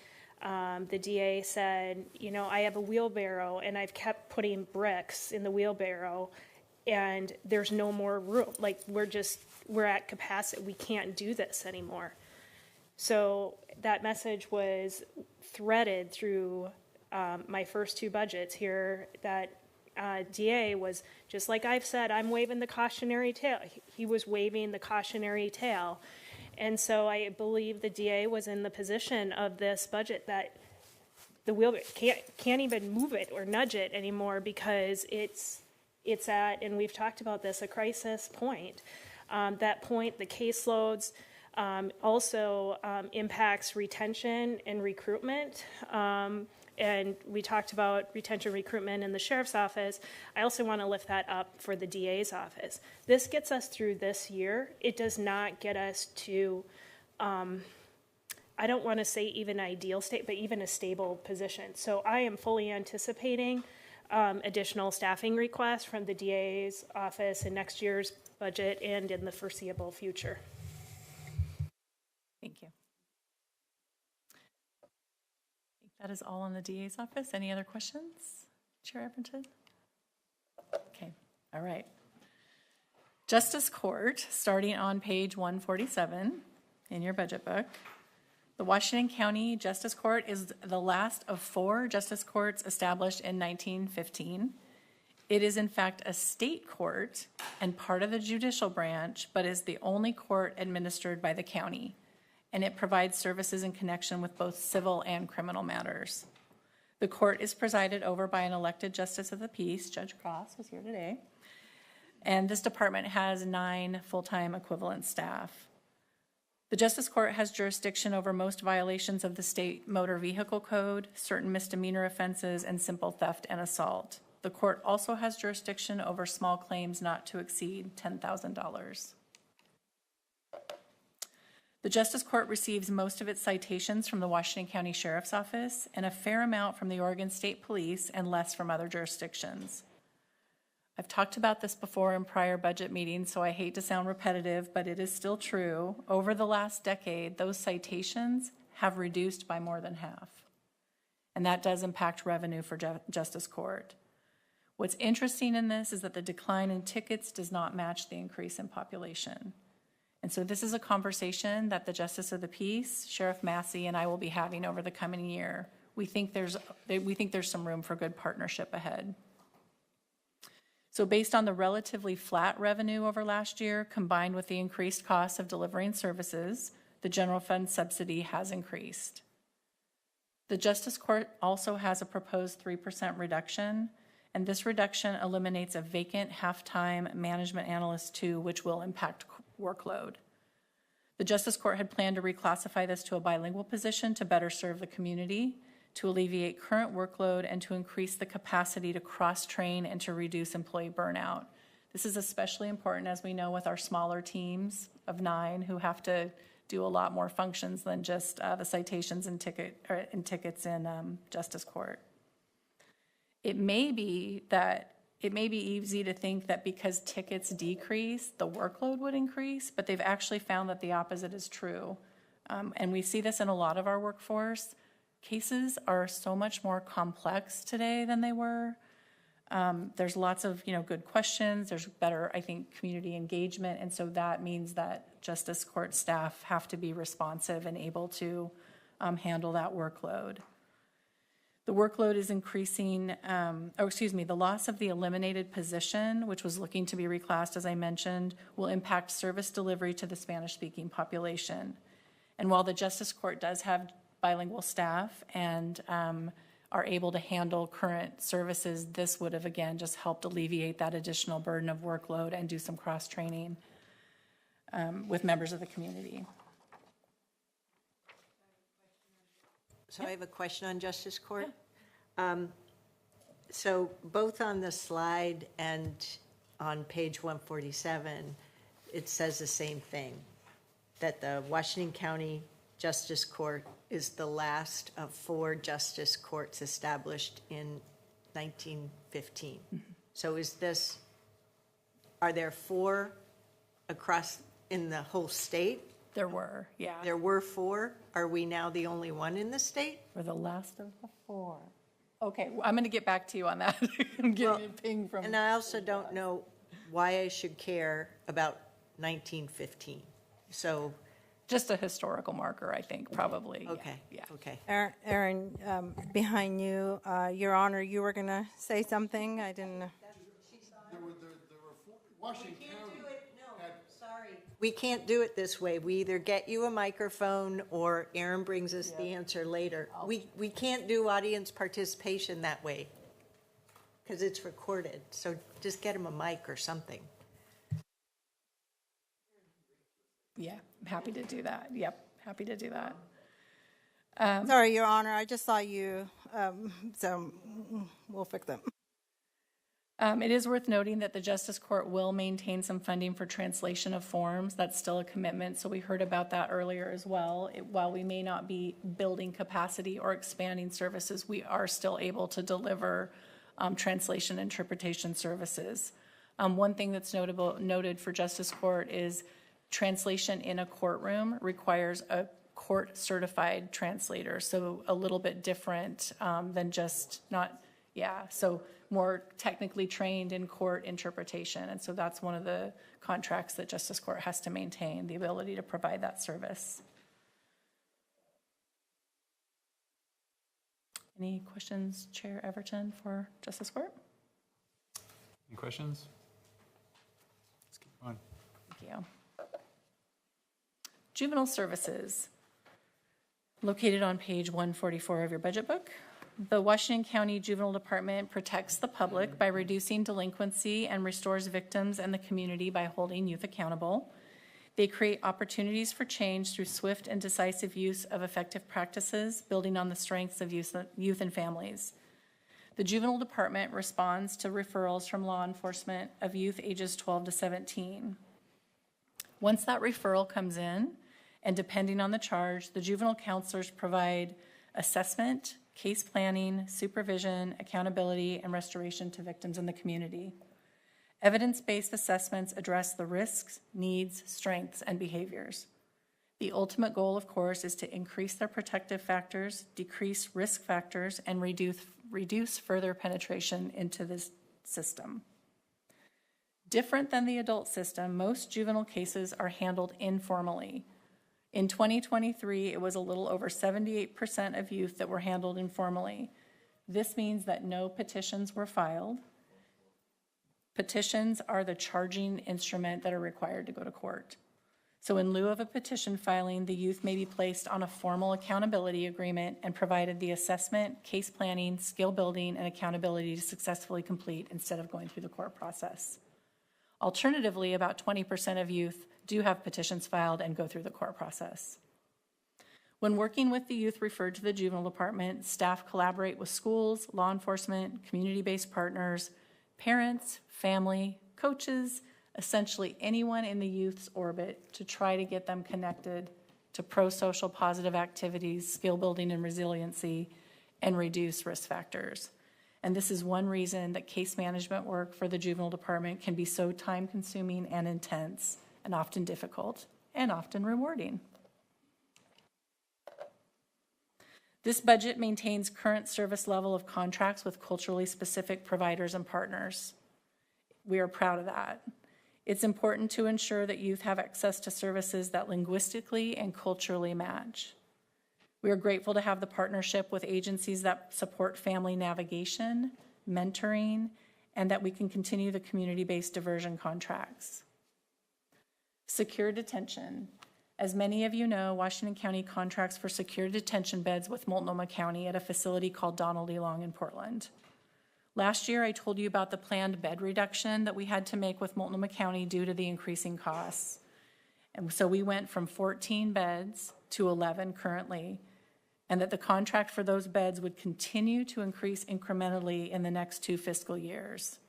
the DA said, I have a wheelbarrow and I've kept putting bricks in the wheelbarrow and there's no more room. Like, we're at capacity. We can't do this anymore. So that message was threaded through my first 2 budgets here, that DA was, just like I've said, I'm waving the cautionary tale. He was waving the cautionary tale. And so I believe the DA was in the position of this budget that the wheel can't even move it or nudge it anymore, because it's at, and we've talked about this, a crisis point. That point, the caseloads also impacts retention and recruitment. And we talked about retention recruitment in the sheriff's office. I also want to lift that up for the DA's office. This gets us through this year. It does not get us to, I don't want to say even ideal state, but even a stable position. So I am fully anticipating additional staffing requests from the DA's office in next year's budget and in the foreseeable future. Thank you. That is all on the DA's office. Any other questions, Chair Everton? Okay, all right. Justice Court, starting on page 147 in your budget book. The Washington County Justice Court is the last of 4 justice courts established in 1915. It is in fact a state court and part of the judicial branch, but is the only court administered by the county. And it provides services in connection with both civil and criminal matters. The court is presided over by an elected justice of the peace. Judge Cross was here today. And this department has 9 full-time equivalent staff. The Justice Court has jurisdiction over most violations of the state motor vehicle code, certain misdemeanor offenses, and simple theft and assault. The court also has jurisdiction over small claims not to exceed $10,000. The Justice Court receives most of its citations from the Washington County Sheriff's Office and a fair amount from the Oregon State Police and less from other jurisdictions. I've talked about this before in prior budget meetings, so I hate to sound repetitive, but it is still true. Over the last decade, those citations have reduced by more than half. And that does impact revenue for Justice Court. What's interesting in this is that the decline in tickets does not match the increase in population. And so this is a conversation that the Justice of the Peace, Sheriff Massey, and I will be having over the coming year. We think there's some room for good partnership ahead. So based on the relatively flat revenue over last year, combined with the increased costs of delivering services, the general fund subsidy has increased. The Justice Court also has a proposed 3% reduction, and this reduction eliminates a vacant half-time management analyst 2, which will impact workload. The Justice Court had planned to reclassify this to a bilingual position to better serve the community, to alleviate current workload, and to increase the capacity to cross-train and to reduce employee burnout. This is especially important, as we know, with our smaller teams of 9 who have to do a lot more functions than just the citations and tickets in Justice Court. It may be easy to think that because tickets decrease, the workload would increase, but they've actually found that the opposite is true. And we see this in a lot of our workforce. Cases are so much more complex today than they were. There's lots of good questions. There's better, I think, community engagement, and so that means that Justice Court staff have to be responsive and able to handle that workload. The workload is increasing, the loss of the eliminated position, which was looking to be reclassed, as I mentioned, will impact service delivery to the Spanish-speaking population. And while the Justice Court does have bilingual staff and are able to handle current services, this would have, again, just helped alleviate that additional burden of workload and do some cross-training with members of the community. So I have a question on Justice Court. So both on the slide and on page 147, it says the same thing, that the Washington County Justice Court is the last of 4 justice courts established in 1915. Mm-hmm. So are there 4 across in the whole state? There were, yeah. There were 4. Are we now the only one in the state? We're the last of the 4. Okay, well, I'm going to get back to you on that. I'm getting a ping from. And I also don't know why I should care about 1915. So. Just a historical marker, I think, probably. Okay. Yeah. Okay. Aaron, behind you, Your Honor, you were going to say something? I didn't know. There were 4, Washington County. We can't do it this way. We either get you a microphone or Aaron brings us the answer later. We can't do audience participation that way because it's recorded. So just get him a mic or something. Yeah, I'm happy to do that. Yep, happy to do that. Sorry, Your Honor, I just saw you, so we'll fix them. It is worth noting that the Justice Court will maintain some funding for translation of forms. That's still a commitment, so we heard about that earlier as well. While we may not be building capacity or expanding services, we are still able to deliver translation interpretation services. One thing that's noted for Justice Court is translation in a courtroom requires a court-certified translator, so a little bit different than just so more technically trained in court interpretation. And so that's one of the contracts that Justice Court has to maintain, the ability to provide that service. Any questions, Chair Everton, for Justice Court? Any questions? Let's keep going. Thank you. Juvenile services, located on page 144 of your budget book. The Washington County Juvenile Department protects the public by reducing delinquency and restores victims and the community by holding youth accountable. They create opportunities for change through swift and decisive use of effective practices, building on the strengths of youth and families. The Juvenile Department responds to referrals from law enforcement of youth ages 12 to 17. Once that referral comes in, and depending on the charge, the juvenile counselors provide assessment, case planning, supervision, accountability, and restoration to victims in the community. Evidence-based assessments address the risks, needs, strengths, and behaviors. The ultimate goal, of course, is to increase their protective factors, decrease risk factors, and reduce further penetration into this system. Different than the adult system, most juvenile cases are handled informally. In 2023, it was a little over 78% of youth that were handled informally. This means that no petitions were filed. Petitions are the charging instrument that are required to go to court. So in lieu of a petition filing, the youth may be placed on a formal accountability agreement and provided the assessment, case planning, skill building, and accountability to successfully complete instead of going through the court process. Alternatively, about 20% of youth do have petitions filed and go through the court process. When working with the youth referred to the juvenile department, staff collaborate with schools, law enforcement, community-based partners, parents, family, coaches, essentially anyone in the youth's orbit to try to get them connected to pro-social positive activities, skill building and resiliency, and reduce risk factors. And this is one reason that case management work for the juvenile department can be so time-consuming and intense, and often difficult, and often rewarding. This budget maintains current service level of contracts with culturally specific providers and partners. We are proud of that. It's important to ensure that youth have access to services that linguistically and culturally match. We are grateful to have the partnership with agencies that support family navigation, mentoring, and that we can continue the community-based diversion contracts. Secure detention. As many of you know, Washington County contracts for secure detention beds with Multnomah County at a facility called Donald E. Long in Portland. Last year, I told you about the planned bed reduction that we had to make with Multnomah County due to the increasing costs. And so we went from 14 beds to 11 currently, and that the contract for those beds would continue to increase incrementally in the next 2 fiscal years.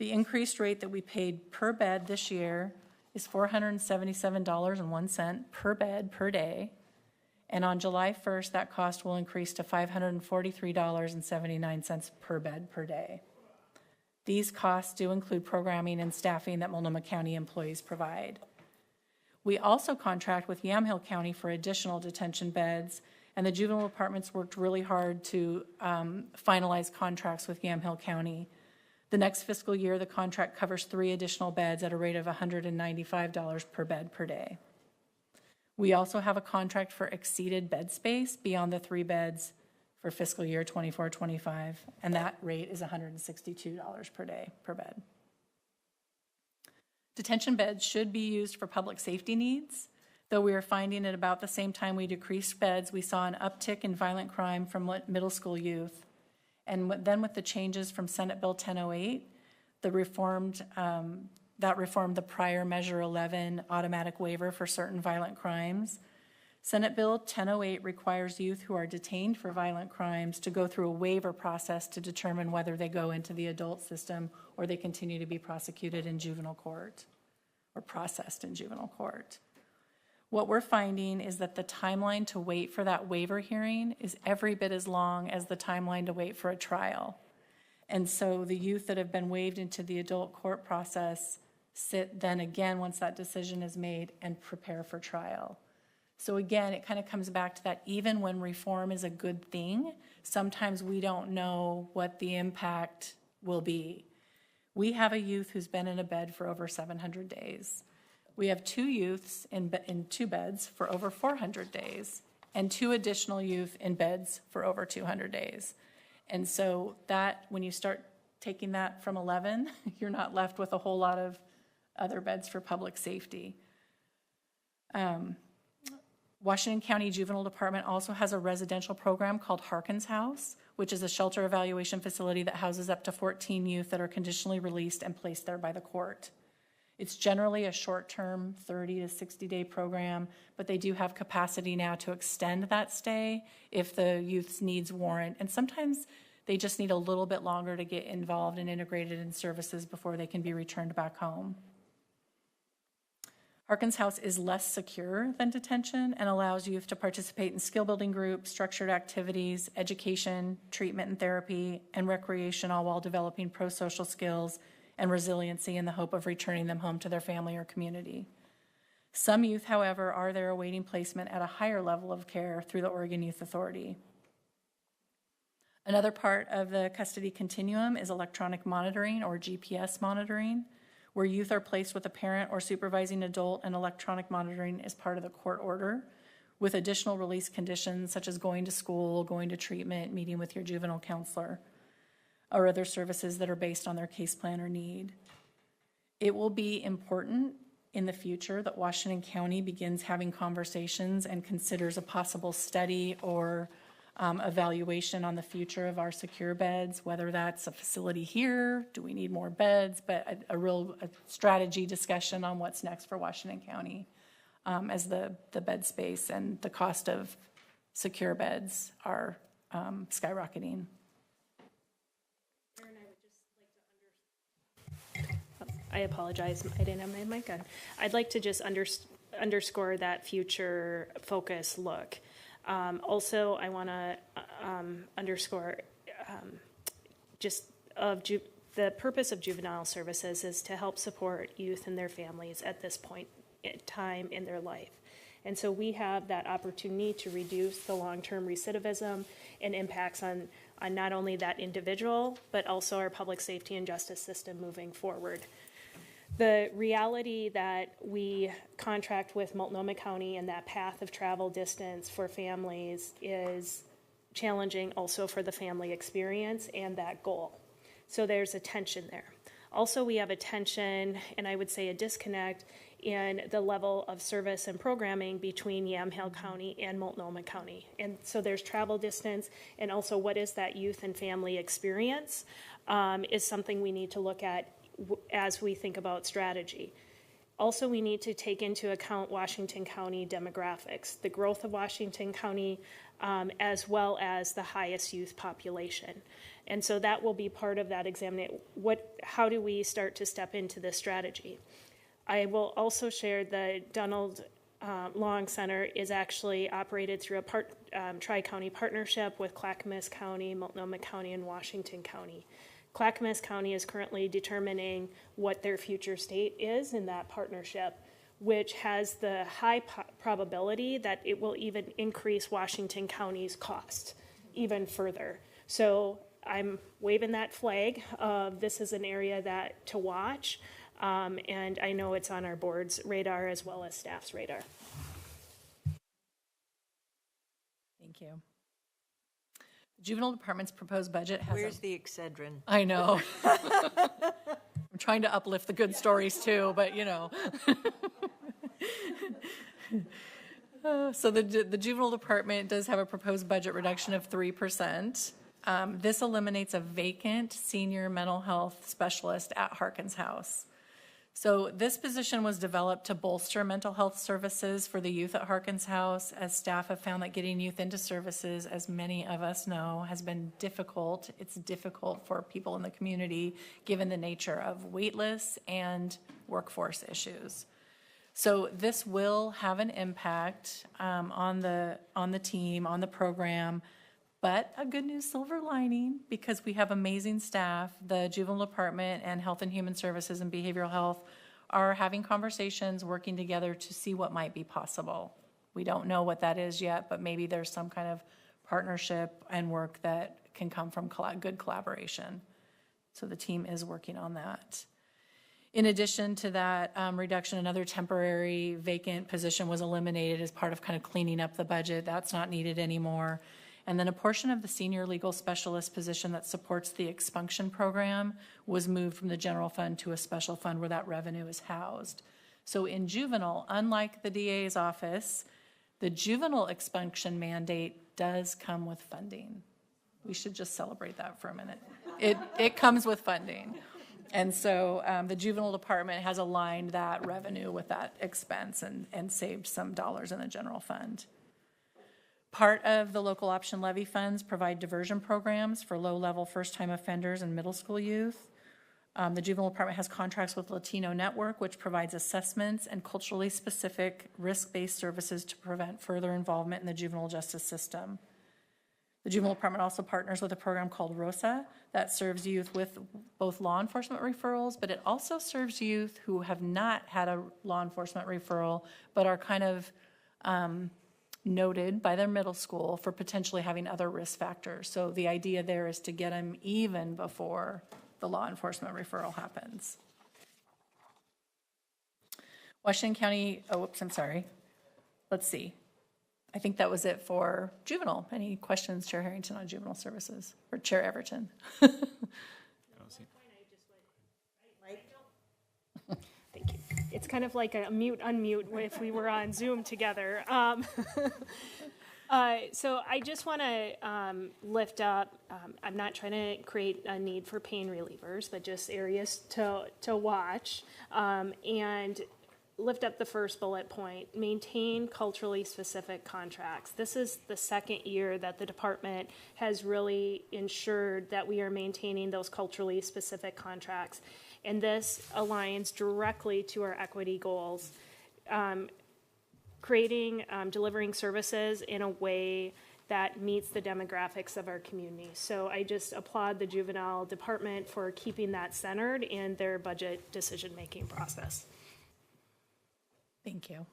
The increased rate that we paid per bed this year is $477.01 per bed per day, and on July 1st, that cost will increase to $543.79 per bed per day. These costs do include programming and staffing that Multnomah County employees provide. We also contract with Yamhill County for additional detention beds, and the juvenile departments worked really hard to finalize contracts with Yamhill County. The next fiscal year, the contract covers 3 additional beds at a rate of $195 per bed per day. We also have a contract for exceeded bed space beyond the 3 beds for fiscal year 24-25, and that rate is $162 per day per bed. Detention beds should be used for public safety needs, though we are finding at about the same time we decreased beds, we saw an uptick in violent crime from middle school youth. And then with the changes from Senate Bill 1008, that reformed the prior Measure 11 automatic waiver for certain violent crimes. Senate Bill 1008 requires youth who are detained for violent crimes to go through a waiver process to determine whether they go into the adult system or they continue to be prosecuted in juvenile court or processed in juvenile court. What we're finding is that the timeline to wait for that waiver hearing is every bit as long as the timeline to wait for a trial. And so the youth that have been waived into the adult court process sit then again once that decision is made and prepare for trial. So again, it kind of comes back to that even when reform is a good thing, sometimes we don't know what the impact will be. We have a youth who's been in a bed for over 700 days. We have 2 youths in 2 beds for over 400 days and 2 additional youth in beds for over 200 days. And so that, when you start taking that from 11, you're not left with a whole lot of other beds for public safety. Washington County Juvenile Department also has a residential program called Harkins House, which is a shelter evaluation facility that houses up to 14 youth that are conditionally released and placed there by the court. It's generally a short-term 30 to 60-day program, but they do have capacity now to extend that stay if the youth's needs warrant. And sometimes they just need a little bit longer to get involved and integrated in services before they can be returned back home. Harkins House is less secure than detention and allows youth to participate in skill building groups, structured activities, education, treatment and therapy, and recreation, all while developing pro-social skills and resiliency in the hope of returning them home to their family or community. Some youth, however, are there awaiting placement at a higher level of care through the Oregon Youth Authority. Another part of the custody continuum is electronic monitoring or GPS monitoring, where youth are placed with a parent or supervising adult, and electronic monitoring is part of the court order, with additional release conditions such as going to school, going to treatment, meeting with your juvenile counselor, or other services that are based on their case plan or need. It will be important in the future that Washington County begins having conversations and considers a possible study or evaluation on the future of our secure beds, whether that's a facility here, do we need more beds, but a real strategy discussion on what's next for Washington County as the bed space and the cost of secure beds are skyrocketing. I apologize, I didn't have my mic on. I'd like to just underscore that future focus look. Also, I want to underscore the purpose of juvenile services is to help support youth and their families at this point in time in their life. And so we have that opportunity to reduce the long-term recidivism and impacts on not only that individual, but also our public safety and justice system moving forward. The reality that we contract with Multnomah County and that path of travel distance for families is challenging also for the family experience and that goal. So there's a tension there. Also, we have a tension, and I would say a disconnect, in the level of service and programming between Yamhill County and Multnomah County. And so there's travel distance, and also what is that youth and family experience is something we need to look at as we think about strategy. Also, we need to take into account Washington County demographics, the growth of Washington County, as well as the highest youth population. And so that will be part of that examination. How do we start to step into this strategy? I will also share the Donald Long Center is actually operated through a tri-county partnership with Clackamas County, Multnomah County, and Washington County. Clackamas County is currently determining what their future state is in that partnership, which has the high probability that it will even increase Washington County's cost even further. So I'm waving that flag. This is an area to watch, and I know it's on our board's radar as well as staff's radar. Thank you. The Juvenile Department's proposed budget has Where's the Excedrin? I know. I'm trying to uplift the good stories too, but you know. So the Juvenile Department does have a proposed budget reduction of 3%. This eliminates a vacant senior mental health specialist at Harkins House. So this position was developed to bolster mental health services for the youth at Harkins House, as staff have found that getting youth into services, as many of us know, has been difficult. It's difficult for people in the community given the nature of wait lists and workforce issues. So this will have an impact on the team, on the program, but a good news silver lining, because we have amazing staff. The Juvenile Department and Health and Human Services and Behavioral Health are having conversations, working together to see what might be possible. We don't know what that is yet, but maybe there's some kind of partnership and work that can come from good collaboration. So the team is working on that. In addition to that reduction, another temporary vacant position was eliminated as part of kind of cleaning up the budget. That's not needed anymore. And then a portion of the senior legal specialist position that supports the expunction program was moved from the general fund to a special fund where that revenue is housed. So in juvenile, unlike the DA's office, the juvenile expunction mandate does come with funding. We should just celebrate that for a minute. It comes with funding. And so the Juvenile Department has aligned that revenue with that expense and saved some dollars in the general fund. Part of the local option levy funds provide diversion programs for low-level first-time offenders and middle school youth. The Juvenile Department has contracts with Latino Network, which provides assessments and culturally specific risk-based services to prevent further involvement in the juvenile justice system. The Juvenile Department also partners with a program called ROSA that serves youth with both law enforcement referrals, but it also serves youth who have not had a law enforcement referral, but are kind of noted by their middle school for potentially having other risk factors. So the idea there is to get them even before the law enforcement referral happens. Washington County, oh, whoops, I'm sorry. Let's see. I think that was it for juvenile. Any questions, Chair Harrington, on juvenile services? Or Chair Everton? I don't see- Thank you. It's kind of like a mute, unmute if we were on Zoom together. So I just want to lift up, I'm not trying to create a need for pain relievers, but just areas to watch. And lift up the first bullet point, maintain culturally specific contracts. This is the second year that the department has really ensured that we are maintaining those culturally specific contracts. And this aligns directly to our equity goals. Delivering services in a way that meets the demographics of our community. So I just applaud the juvenile department for keeping that centered in their budget decision-making process. Thank you.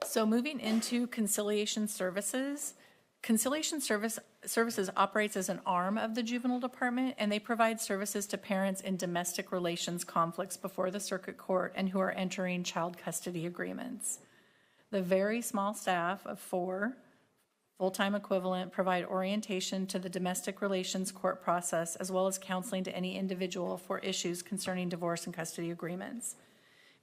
So moving into conciliation services. Conciliation services operates as an arm of the juvenile department, and they provide services to parents in domestic relations conflicts before the circuit court and who are entering child custody agreements. The very small staff of 4 full-time equivalent provide orientation to the domestic relations court process as well as counseling to any individual for issues concerning divorce and custody agreements.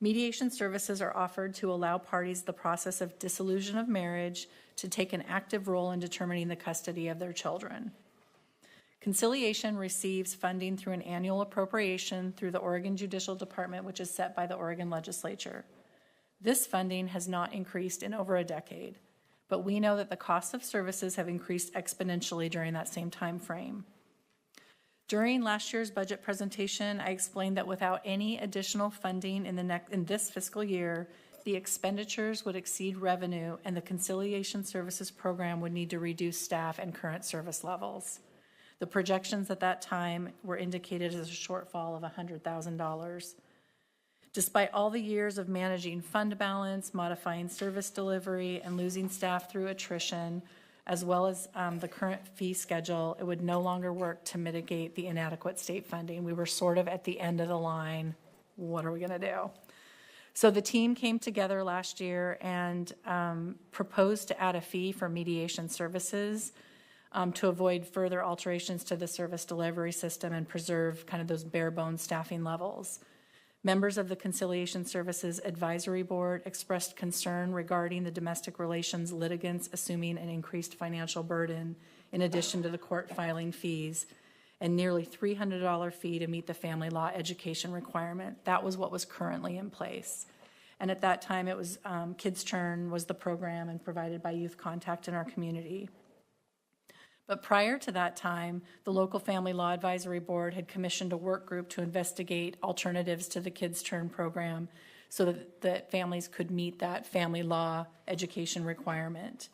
Mediation services are offered to allow parties the process of dissolution of marriage to take an active role in determining the custody of their children. Conciliation receives funding through an annual appropriation through the Oregon Judicial Department, which is set by the Oregon Legislature. This funding has not increased in over a decade, but we know that the costs of services have increased exponentially during that same time frame. During last year's budget presentation, I explained that without any additional funding in this fiscal year, the expenditures would exceed revenue and the conciliation services program would need to reduce staff and current service levels. The projections at that time were indicated as a shortfall of $100,000. Despite all the years of managing fund balance, modifying service delivery, and losing staff through attrition, as well as the current fee schedule, it would no longer work to mitigate the inadequate state funding. We were sort of at the end of the line. What are we going to do? So the team came together last year and proposed to add a fee for mediation services to avoid further alterations to the service delivery system and preserve kind of those bare bones staffing levels. Members of the Conciliation Services Advisory Board expressed concern regarding the domestic relations litigants assuming an increased financial burden in addition to the court filing fees and nearly $300 fee to meet the family law education requirement. That was what was currently in place. And at that time, it was Kids Turn was the program and provided by Youth Contact in our community. But prior to that time, the local Family Law Advisory Board had commissioned a work group to investigate alternatives to the Kids Turn program so that families could meet that family law education requirement.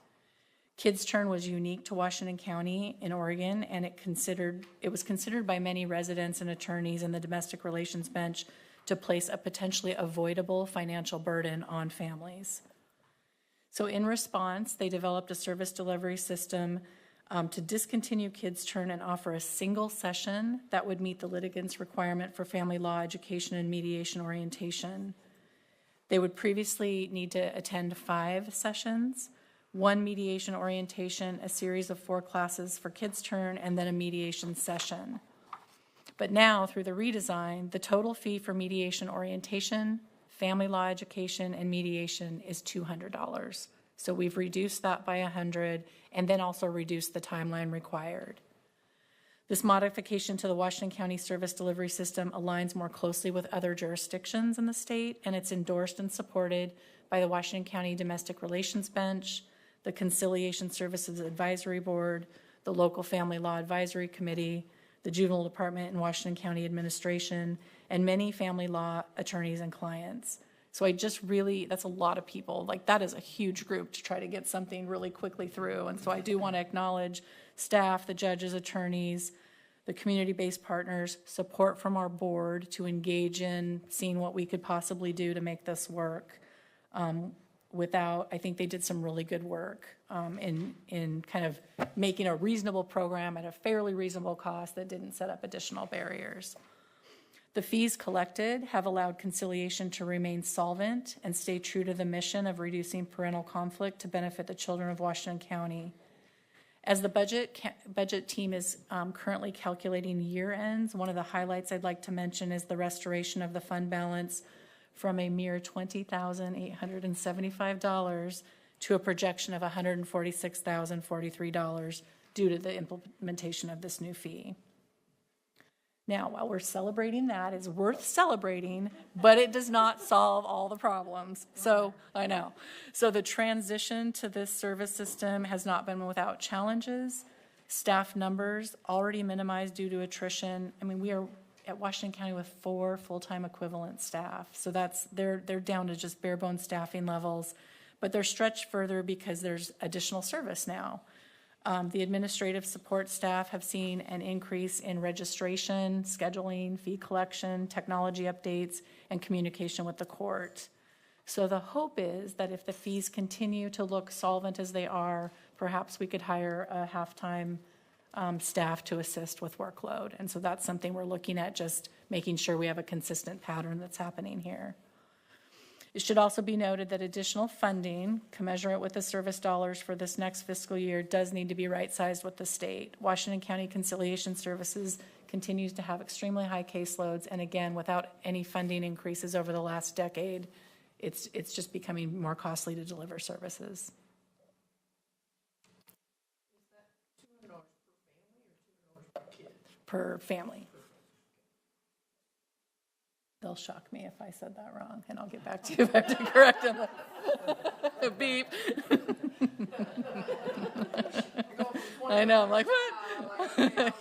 Kids Turn was unique to Washington County in Oregon, and it was considered by many residents and attorneys in the domestic relations bench to place a potentially avoidable financial burden on families. So in response, they developed a service delivery system to discontinue Kids Turn and offer a single session that would meet the litigants' requirement for family law education and mediation orientation. They would previously need to attend 5 sessions, 1 mediation orientation, a series of 4 classes for Kids Turn, and then a mediation session. But now, through the redesign, the total fee for mediation orientation, family law education, and mediation is $200. So we've reduced that by $100 and then also reduced the timeline required. This modification to the Washington County service delivery system aligns more closely with other jurisdictions in the state, and it's endorsed and supported by the Washington County Domestic Relations Bench, the Conciliation Services Advisory Board, the local Family Law Advisory Committee, the Juvenile Department and Washington County Administration, and many family law attorneys and clients. So I just really, that's a lot of people. Like, that is a huge group to try to get something really quickly through. And so I do want to acknowledge staff, the judges, attorneys, the community-based partners, support from our board to engage in seeing what we could possibly do to make this work. I think they did some really good work in kind of making a reasonable program at a fairly reasonable cost that didn't set up additional barriers. The fees collected have allowed Conciliation to remain solvent and stay true to the mission of reducing parental conflict to benefit the children of Washington County. As the budget team is currently calculating year ends, one of the highlights I'd like to mention is the restoration of the fund balance from a mere $20,875 to a projection of $146,043 due to the implementation of this new fee. Now, while we're celebrating that, it's worth celebrating, but it does not solve all the problems. So, I know. So the transition to this service system has not been without challenges. Staff numbers already minimized due to attrition. I mean, we are at Washington County with 4 full-time equivalent staff. So they're down to just bare bones staffing levels, but they're stretched further because there's additional service now. The administrative support staff have seen an increase in registration, scheduling, fee collection, technology updates, and communication with the court. So the hope is that if the fees continue to look solvent as they are, perhaps we could hire a half-time staff to assist with workload. And so that's something we're looking at, just making sure we have a consistent pattern that's happening here. It should also be noted that additional funding, commensurate with the service dollars for this next fiscal year, does need to be right-sized with the state. Washington County Conciliation Services continues to have extremely high caseloads, and again, without any funding increases over the last decade, it's just becoming more costly to deliver services. Is that $200 per family or $200 per kid? Per family. They'll shock me if I said that wrong, and I'll get back to you if I have to correct them. Beep. I know, I'm like, what?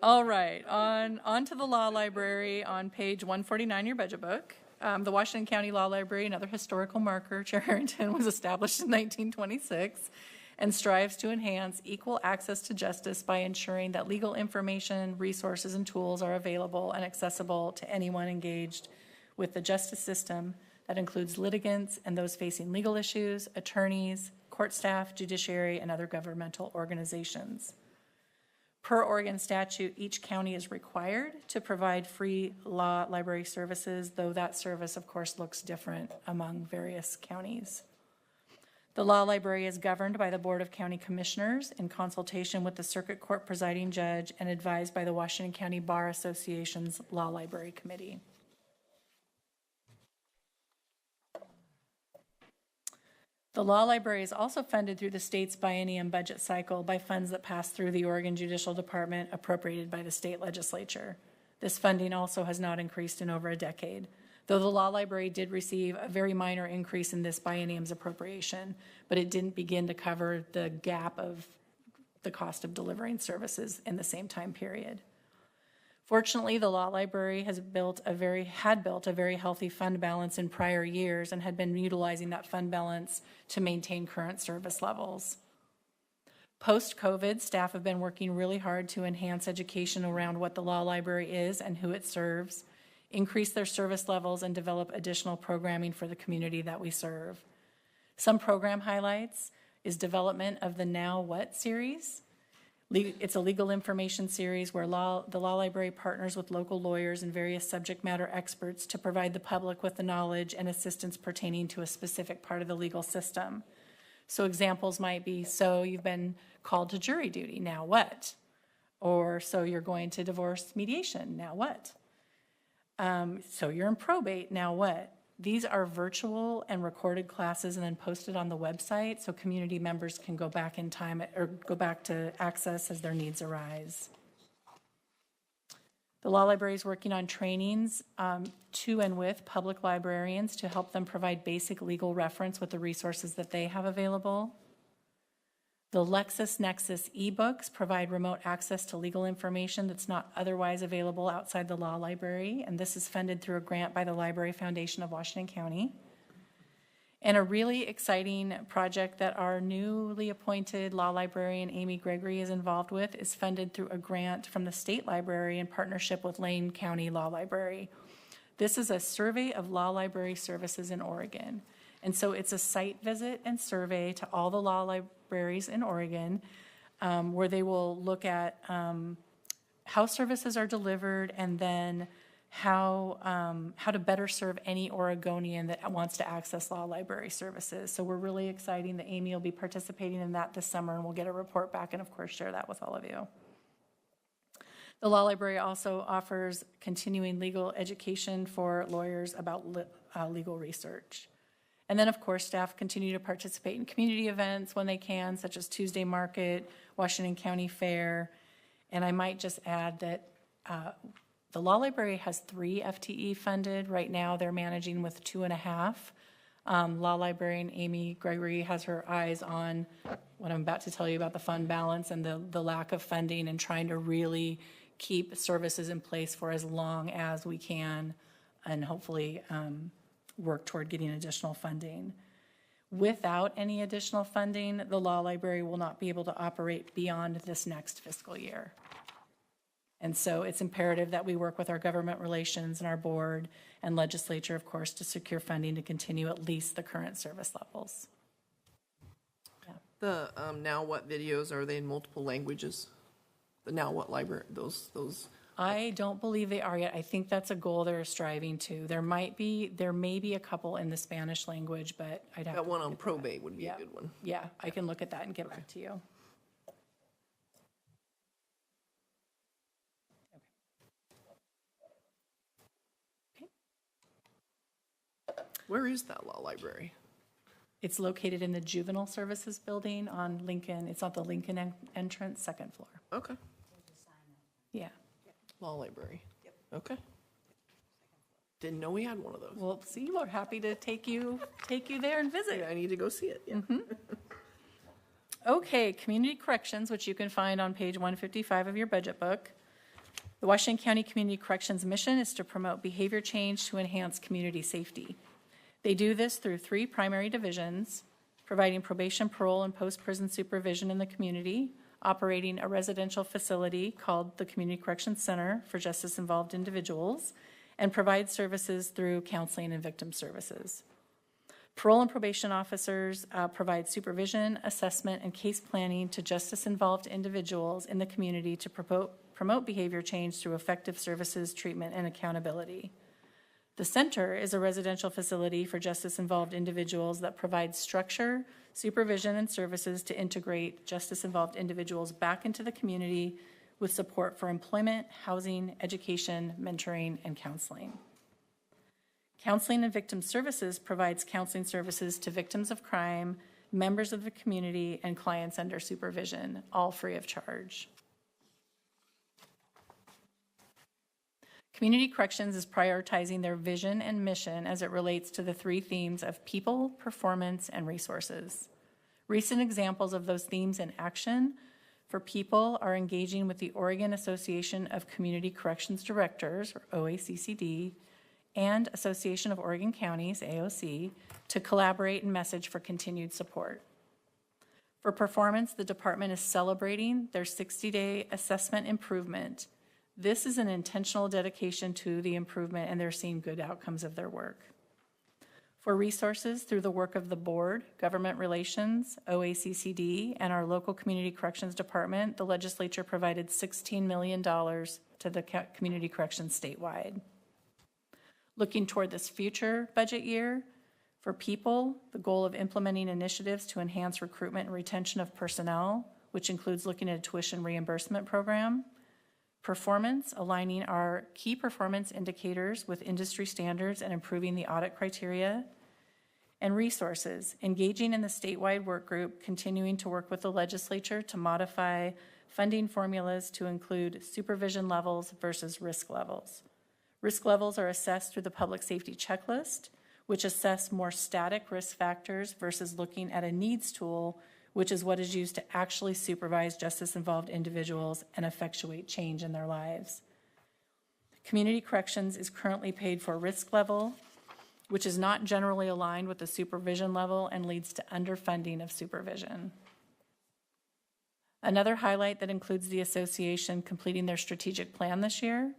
All right, on to the law library on page 149 of your budget book. The Washington County Law Library, another historical marker, Chair Harrington, was established in 1926 and strives to enhance equal access to justice by ensuring that legal information, resources, and tools are available and accessible to anyone engaged with the justice system. That includes litigants and those facing legal issues, attorneys, court staff, judiciary, and other governmental organizations. Per Oregon statute, each county is required to provide free law library services, though that service, of course, looks different among various counties. The law library is governed by the Board of County Commissioners in consultation with the Circuit Court presiding judge and advised by the Washington County Bar Association's Law Library Committee. The law library is also funded through the state's biennium budget cycle by funds that pass through the Oregon Judicial Department appropriated by the state legislature. This funding also has not increased in over a decade, though the law library did receive a very minor increase in this biennium's appropriation, but it didn't begin to cover the gap of the cost of delivering services in the same time period. Fortunately, the law library had built a very healthy fund balance in prior years and had been utilizing that fund balance to maintain current service levels. Post-COVID, staff have been working really hard to enhance education around what the law library is and who it serves, increase their service levels, and develop additional programming for the community that we serve. Some program highlights is development of the Now What series. It's a legal information series where the law library partners with local lawyers and various subject matter experts to provide the public with the knowledge and assistance pertaining to a specific part of the legal system. So examples might be, so you've been called to jury duty, now what? Or so you're going to divorce mediation, now what? So you're in probate, now what? These are virtual and recorded classes and then posted on the website so community members can go back in time or go back to access as their needs arise. The law library is working on trainings to and with public librarians to help them provide basic legal reference with the resources that they have available. The LexisNexis ebooks provide remote access to legal information that's not otherwise available outside the law library, and this is funded through a grant by the Library Foundation of Washington County. And a really exciting project that our newly appointed law librarian, Amy Gregory, is involved with is funded through a grant from the state library in partnership with Lane County Law Library. This is a survey of law library services in Oregon. And so it's a site visit and survey to all the law libraries in Oregon, where they will look at how services are delivered and then how to better serve any Oregonian that wants to access law library services. So we're really excited that Amy will be participating in that this summer, and we'll get a report back and, of course, share that with all of you. The law library also offers continuing legal education for lawyers about legal research. And then, of course, staff continue to participate in community events when they can, such as Tuesday Market, Washington County Fair. And I might just add that the law library has 3 FTE funded. Right now, they're managing with 2.5. Law librarian Amy Gregory has her eyes on what I'm about to tell you about the fund balance and the lack of funding, and trying to really keep services in place for as long as we can, and hopefully work toward getting additional funding. Without any additional funding, the law library will not be able to operate beyond this next fiscal year. And so it's imperative that we work with our government relations and our board and legislature, of course, to secure funding to continue at least the current service levels. Yeah. The Now What videos, are they in multiple languages? The Now What library, those. I don't believe they are yet. I think that's a goal they're striving to. There may be a couple in the Spanish language, but I'd have That to one look on at probate would be a good one. Yeah, I can look at that and get back to you. Where is that law library? It's located in the Juvenile Services Building on Lincoln. It's at the Lincoln entrance, second floor. Okay. Yeah. Law library. Yep. Okay. Didn't know we had one of those. Well, see, we're happy to take you there and visit. I need to go see it. Yeah. Okay, community corrections, which you can find on page 155 of your budget book. The Washington County Community Corrections mission is to promote behavior change to enhance community safety. They do this through 3 primary divisions: providing probation, parole, and post-prison supervision in the community, operating a residential facility called the Community Corrections Center for justice-involved individuals, and provide services through counseling and victim services. Parole and probation officers provide supervision, assessment, and case planning to justice-involved individuals in the community to promote behavior change through effective services, treatment, and accountability. The center is a residential facility for justice-involved individuals that provides structure, supervision, and services to integrate justice-involved individuals back into the community with support for employment, housing, education, mentoring, and counseling. Counseling and Victim Services provides counseling services to victims of crime, members of the community, and clients under supervision, all free of charge. Community Corrections is prioritizing their vision and mission as it relates to the 3 themes of people, performance, and resources. Recent examples of those themes in action for people are engaging with the Oregon Association of Community Corrections Directors, or OACCD, and Association of Oregon Counties, AOC, to collaborate and message for continued support. For performance, the department is celebrating their 60-day assessment improvement. This is an intentional dedication to the improvement, and they're seeing good outcomes of their work. For resources, through the work of the board, government relations, OACCD, and our local community corrections department, the legislature provided $16 million to the community corrections statewide. Looking toward this future budget year, for people, the goal of implementing initiatives to enhance recruitment and retention of personnel, which includes looking at a tuition reimbursement program. Performance, aligning our key performance indicators with industry standards and improving the audit criteria. And resources, engaging in the statewide work group, continuing to work with the legislature to modify funding formulas to include supervision levels versus risk levels. Risk levels are assessed through the public safety checklist, which assess more static risk factors versus looking at a needs tool, which is what is used to actually supervise justice-involved individuals and effectuate change in their lives. Community corrections is currently paid for risk level, which is not generally aligned with the supervision level and leads to underfunding of supervision. Another highlight that includes the association completing their strategic plan this year.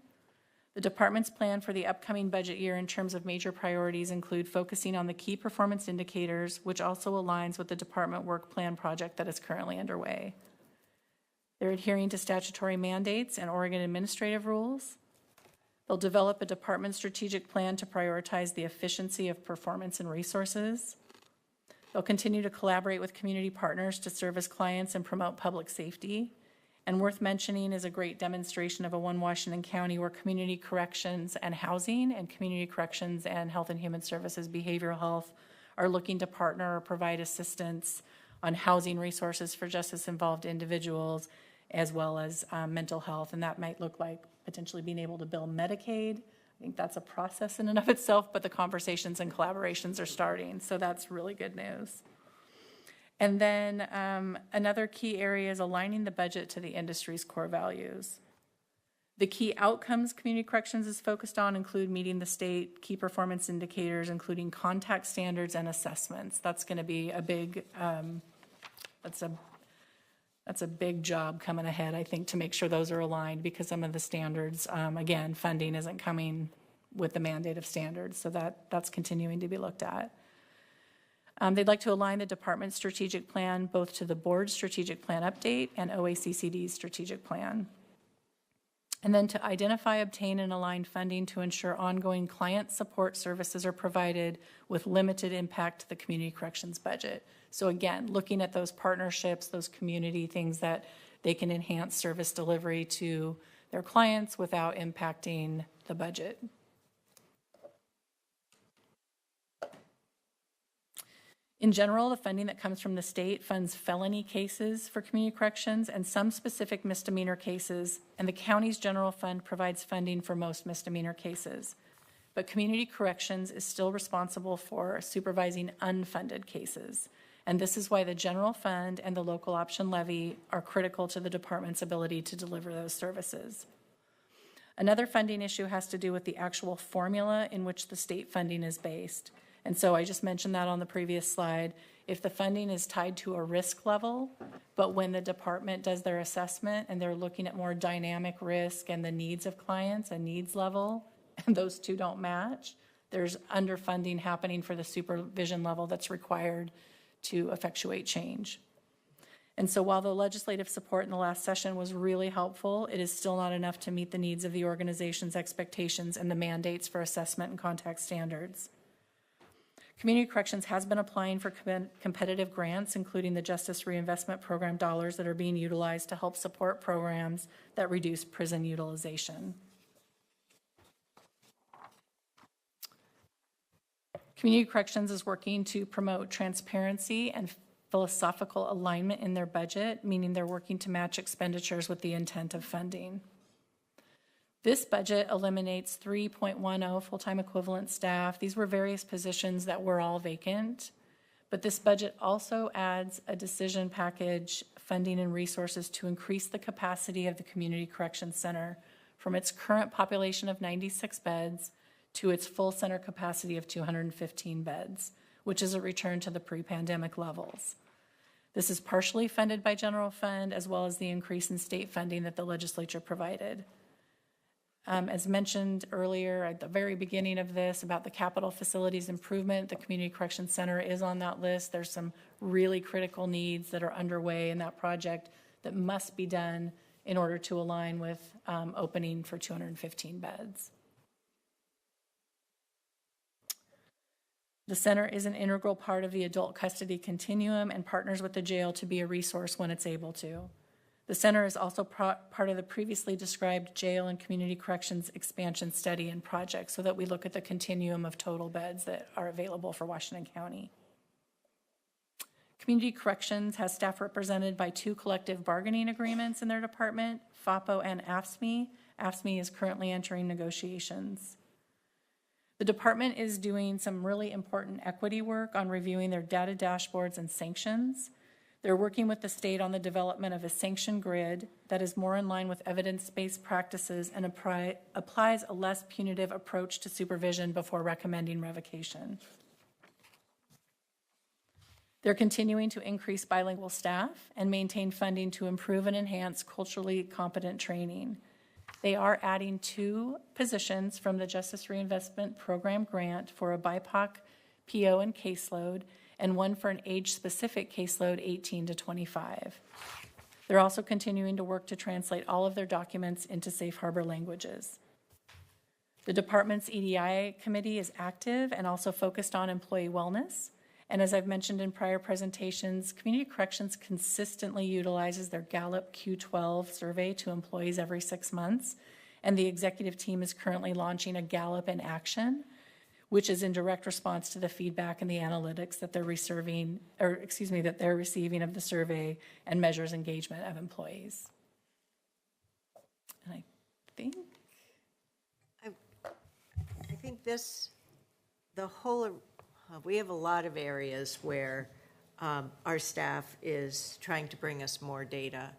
The department's plan for the upcoming budget year in terms of major priorities include focusing on the key performance indicators, which also aligns with the department work plan project that is currently underway. They're adhering to statutory mandates and Oregon administrative rules. They'll develop a department strategic plan to prioritize the efficiency of performance and resources. They'll continue to collaborate with community partners to serve as clients and promote public safety. And worth mentioning is a great demonstration of a One Washington County where community corrections and housing and community corrections and health and human services, behavioral health are looking to partner or provide assistance on housing resources for justice-involved individuals as well as mental health. And that might look like potentially being able to bill Medicaid. I think that's a process in and of itself, but the conversations and collaborations are starting. So that's really good news. And then another key area is aligning the budget to the industry's core values. The key outcomes community corrections is focused on include meeting the state key performance indicators, including contact standards and assessments. That's going to be a big, that's a big job coming ahead, I think, to make sure those are aligned because some of the standards, again, funding isn't coming with the mandate of standards. So that's continuing to be looked at. They'd like to align the department's strategic plan both to the board's strategic plan update and OACCD's strategic plan. And then to identify, obtain, and align funding to ensure ongoing client support services are provided with limited impact to the community corrections budget. So again, looking at those partnerships, those community things that they can enhance service delivery to their clients without impacting the budget. In general, the funding that comes from the state funds felony cases for community corrections and some specific misdemeanor cases, and the county's general fund provides funding for most misdemeanor cases. But community corrections is still responsible for supervising unfunded cases. And this is why the general fund and the local option levy are critical to the department's ability to deliver those services. Another funding issue has to do with the actual formula in which the state funding is based. And so I just mentioned that on the previous slide. If the funding is tied to a risk level, but when the department does their assessment and they're looking at more dynamic risk and the needs of clients, a needs level, and those two don't match, there's underfunding happening for the supervision level that's required to effectuate change. And so while the legislative support in the last session was really helpful, it is still not enough to meet the needs of the organization's expectations and the mandates for assessment and contact standards. Community Corrections has been applying for competitive grants, including the Justice Reinvestment Program dollars that are being utilized to help support programs that reduce prison utilization. Community Corrections is working to promote transparency and philosophical alignment in their budget, meaning they're working to match expenditures with the intent of funding. This budget eliminates 3.10 full-time equivalent staff. These were various positions that were all vacant, but this budget also adds a decision package, funding and resources to increase the capacity of the Community Corrections Center from its current population of 96 beds to its full center capacity of 215 beds, which is a return to the pre-pandemic levels. This is partially funded by general fund as well as the increase in state funding that the legislature provided. As mentioned earlier at the very beginning of this about the capital facilities improvement, the Community Corrections Center is on that list. There's some really critical needs that are underway in that project that must be done in order to align with opening for 215 beds. The center is an integral part of the adult custody continuum and partners with the jail to be a resource when it's able to. The center is also part of the previously described jail and community corrections expansion study and project so that we look at the continuum of total beds that are available for Washington County. Community Corrections has staff represented by 2 collective bargaining agreements in their department, FAPO and AFSCME. AFSCME is currently entering negotiations. The department is doing some really important equity work on reviewing their data dashboards and sanctions. They're working with the state on the development of a sanction grid that is more in line with evidence-based practices and applies a less punitive approach to supervision before recommending revocation. They're continuing to increase bilingual staff and maintain funding to improve and enhance culturally competent training. They are adding 2 positions from the Justice Reinvestment Program grant for a BIPOC PO and caseload, and 1 for an age-specific caseload 18 to 25. They're also continuing to work to translate all of their documents into safe harbor languages. The department's EDI committee is active and also focused on employee wellness. And as I've mentioned in prior presentations, Community Corrections consistently utilizes their Gallup Q12 survey to employees every 6 months. And the executive team is currently launching a Gallup in Action, which is in direct response to the feedback and the analytics that they're receiving of the survey and measures engagement of employees. And I think we have a lot of areas where our staff is trying to bring us more data.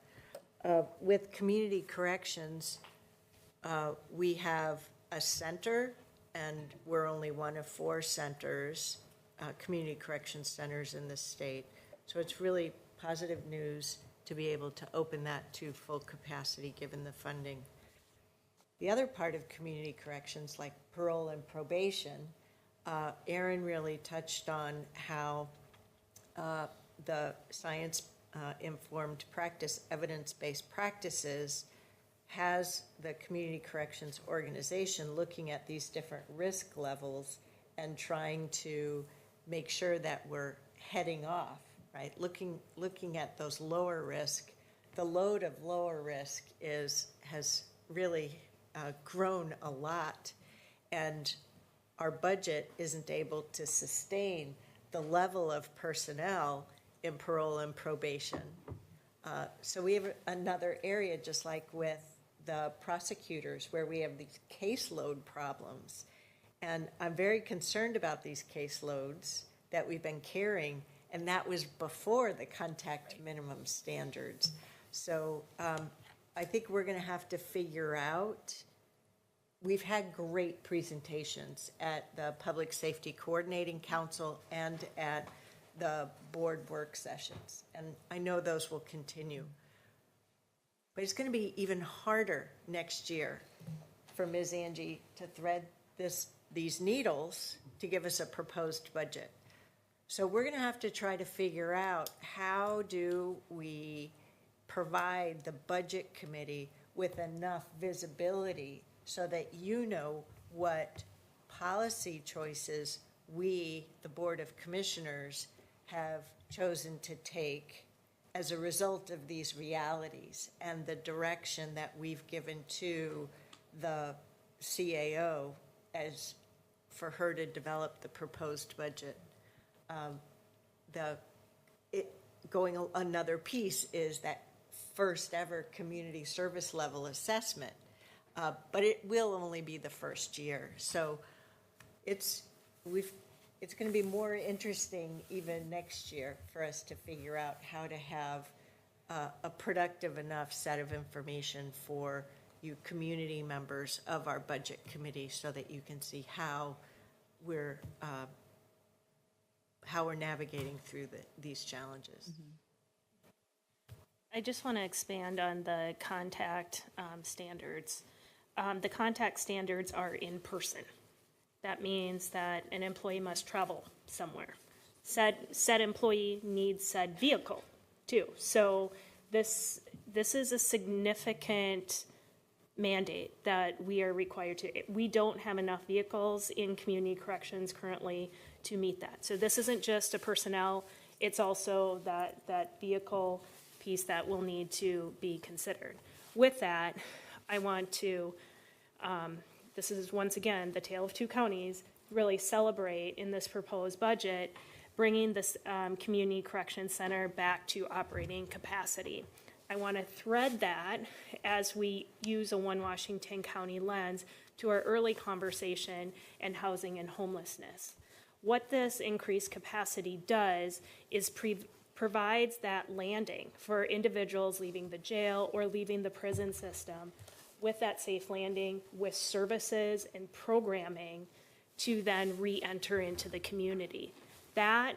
With community corrections, we have a center, and we're only one of 4 centers, community corrections centers in the state. So it's really positive news to be able to open that to full capacity given the funding. The other part of community corrections, like parole and probation, Erin really touched on how the science-informed practice, evidence-based practices, has the community corrections organization looking at these different risk levels and trying to make sure that we're heading off, right? Looking at those lower risk. The load of lower risk has really grown a lot, and our budget isn't able to sustain the level of personnel in parole and probation. So we have another area, just like with the prosecutors, where we have these caseload problems. And I'm very concerned about these caseloads that we've been carrying, and that was before the contact minimum standards. So I think we're going to have to figure out. We've had great presentations at the Public Safety Coordinating Council and at the board work sessions, and I know those will continue. But it's going to be even harder next year for Ms. Angie to thread these needles to give us a proposed budget. So we're going to have to try to figure out, how do we provide the budget committee with enough visibility so that you know what policy choices we, the Board of Commissioners, have chosen to take as a result of these realities and the direction that we've given to the CAO as for her to develop the proposed budget. Another piece is that first ever community service level assessment, but it will only be the first year. So it's going to be more interesting even next year for us to figure out how to have a productive enough set of information for you community members of our budget committee, so that you can see how we're navigating through these challenges. Mm-hmm. I just want to expand on the contact standards. The contact standards are in person. That means that an employee must travel somewhere. Said employee needs said vehicle too. So this is a significant mandate that we are required to. We don't have enough vehicles in community corrections currently to meet that. So this isn't just a personnel, it's also that vehicle piece that will need to be considered. With that, I want to, this is once again the tale of two counties, really celebrate in this proposed budget, bringing this community correction center back to operating capacity. I want to thread that as we use a One Washington County lens to our early conversation in housing and homelessness. What this increased capacity does is provides that landing for individuals leaving the jail or leaving the prison system with that safe landing, with services and programming to then re-enter into the community. That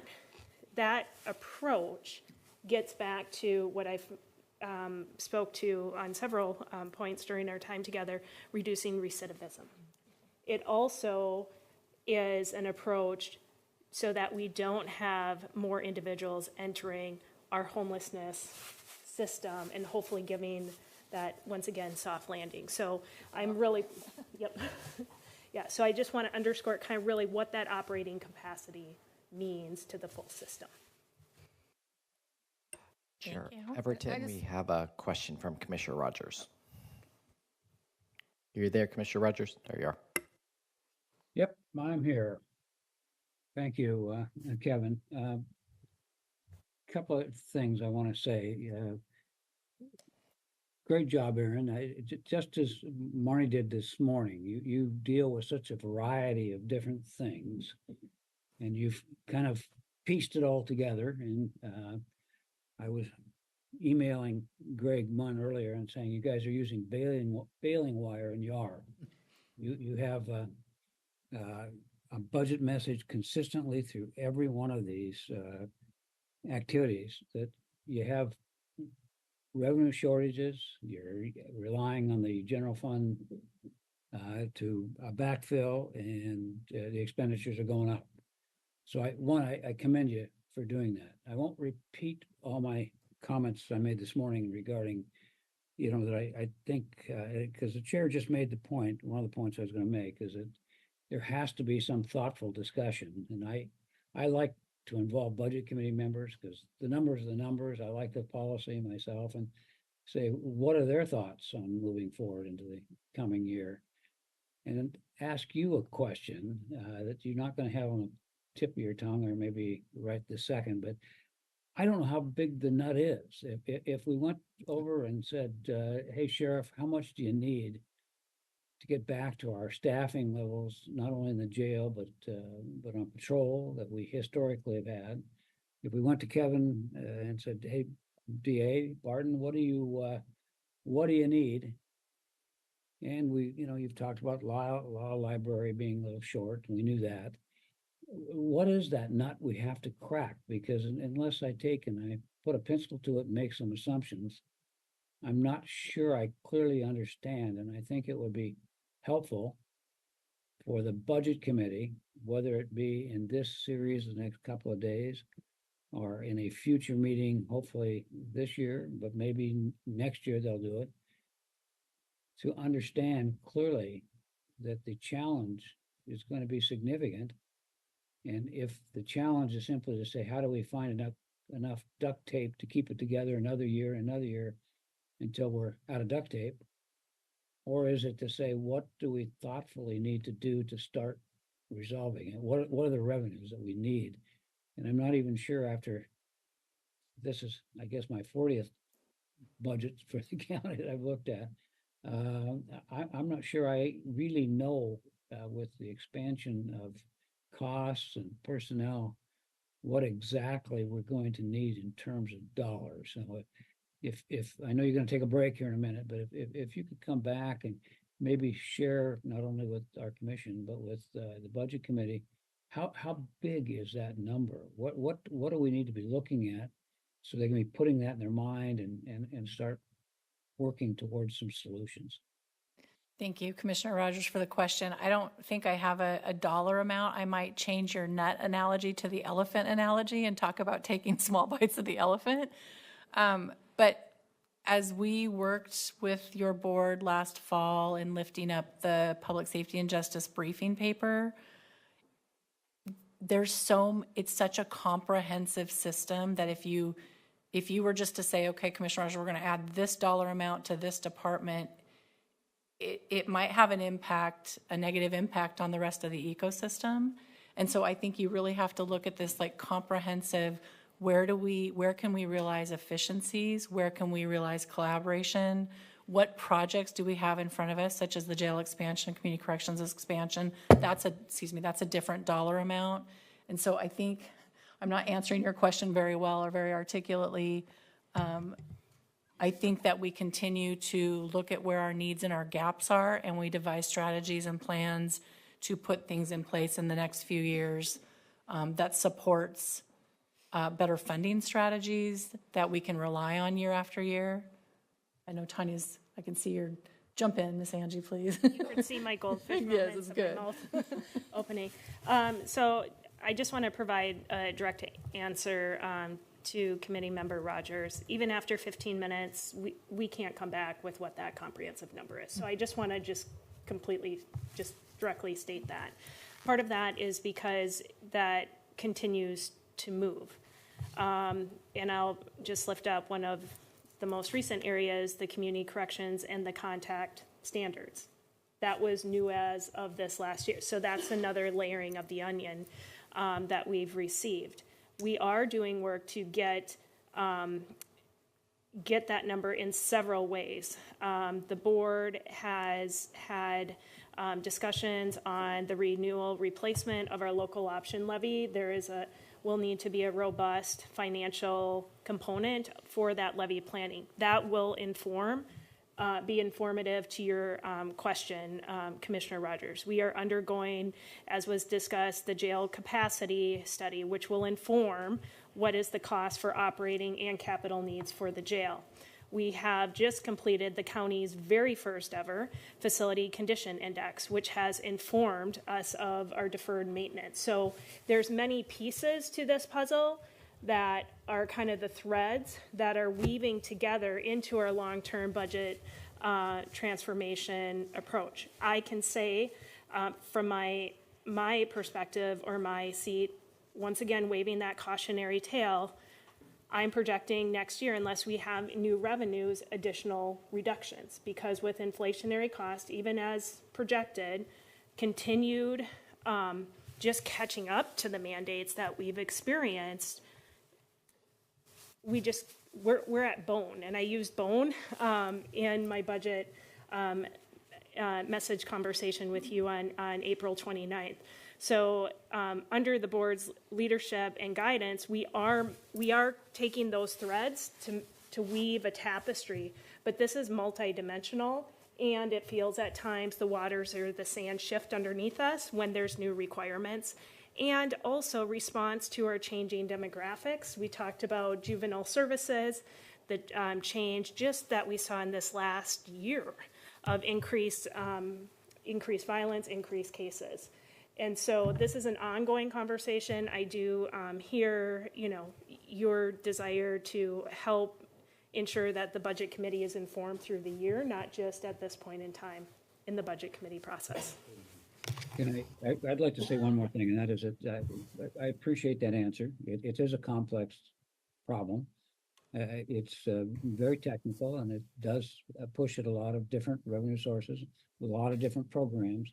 approach gets back to what I've spoke to on several points during our time together, reducing recidivism. It also is an approach so that we don't have more individuals entering our homelessness system and hopefully giving that, once again, soft landing. So I'm really, yep. Yeah, so I just want to underscore kind of really what that operating capacity means to the full system. Chair you. Everton, we have a question from Commissioner Rogers. You're there, Commissioner Rogers? There you are. Yep, I'm here. Thank you, Kevin. Couple of things I want to say. Great job, Aaron. Just as Marnie did this morning, you deal with such a variety of different things, and you've kind of pieced it all together. And I was emailing Greg Munn earlier and saying you guys are using baling wire in YAR. You have a budget message consistently through every one of these activities that you have revenue shortages, you're relying on the general fund to backfill, and the expenditures are going up. So I commend you for doing that. I won't repeat all my comments I made this morning regarding, that I think, because the chair just made the point, one of the points I was going to make is that there has to be some thoughtful discussion. And I like to involve budget committee members because the numbers are the numbers. I like the policy myself and say, what are their thoughts on moving forward into the coming year? And ask you a question that you're not going to have on the tip of your tongue or maybe right this second, but I don't know how big the nut is. If we went over and said, hey, Sheriff, how much do you need to get back to our staffing levels, not only in the jail, but on patrol that we historically have had? If we went to Kevin and said, hey, DA Barton, what do you need? And you've talked about law library being a little short, and we knew that. What is that nut we have to crack? Because unless I take and I put a pencil to it and make some assumptions, I'm not sure I clearly understand. And I think it would be helpful for the budget committee, whether it be in this series the next couple of days or in a future meeting, hopefully this year, but maybe next year they'll do it, to understand clearly that the challenge is going to be significant. And if the challenge is simply to say, how do we find enough duct tape to keep it together another year until we're out of duct tape? Or is it to say, what do we thoughtfully need to do to start resolving it? What are the revenues that we need? And I'm not even sure after this is, I guess, my 40th budget for the county that I've looked at. I'm not sure I really know with the expansion of costs and personnel what exactly we're going to need in terms of dollars. So if I know you're going to take a break here in a minute, but if you could come back and maybe share not only with our commission but with the budget committee, how big is that number? What do we need to be looking at so they can be putting that in their mind and start working towards some solutions? Thank you, Commissioner Rogers, for the question. I don't think I have a dollar amount. I might change your nut analogy to the elephant analogy and talk about taking small bites of the elephant. But as we worked with your board last fall in lifting up the Public Safety and Justice briefing paper, it's such a comprehensive system that if you were just to say, okay, Commissioner Rogers, we're going to add this dollar amount to this department, it might have a negative impact on the rest of the ecosystem. And so I think you really have to look at this like comprehensive, where can we realize efficiencies? Where can we realize collaboration? What projects do we have in front of us, such as the jail expansion, community corrections expansion? That's a different dollar amount. And so I think I'm not answering your question very well or very articulately. I think that we continue to look at where our needs and our gaps are, and we devise strategies and plans to put things in place in the next few years that supports better funding strategies that we can rely on year after year. I know Tanya's, I can see your, jump in, Miss Angie, please. You can see my goldfish Yes, moments it's of good. my mouth opening. So I just want to provide a direct answer to Committee Member Rogers. Even after 15 minutes, we can't come back with what that comprehensive number is. So I just want to just directly state that. Part of that is because that continues to move. And I'll just lift up one of the most recent areas, the community corrections and the contact standards. That was new as of this last year. So that's another layering of the onion that we've received. We are doing work to get that number in several ways. The board has had discussions on the renewal replacement of our local option levy. Will need to be a robust financial component for that levy planning. That will be informative to your question, Commissioner Rogers. We are undergoing, as was discussed, the jail capacity study, which will inform what is the cost for operating and capital needs for the jail. We have just completed the county's very first ever facility condition index, which has informed us of our deferred maintenance. So there's many pieces to this puzzle that are kind of the threads that are weaving together into our long-term budget transformation approach. I can say from my perspective or my seat, once again waving that cautionary tale, I'm projecting next year, unless we have new revenues, additional reductions, because with inflationary cost, even as projected, continued just catching up to the mandates that we've experienced, we're at bone, and I used bone in my budget message conversation with you on April 29th. So under the board's leadership and guidance, we are taking those threads to weave a tapestry, but this is multidimensional, and it feels at times the waters or the sand shift underneath us when there's new requirements, and also response to our changing demographics. We talked about juvenile services, the change just that we saw in this last year of increased violence, increased cases. And so this is an ongoing conversation. I do hear, your desire to help ensure that the budget committee is informed through the year, not just at this point in time in the budget committee process. I'd like to say one more thing, and that is that I appreciate that answer. It is a complex problem. It's very technical, and it does push at a lot of different revenue sources with a lot of different programs.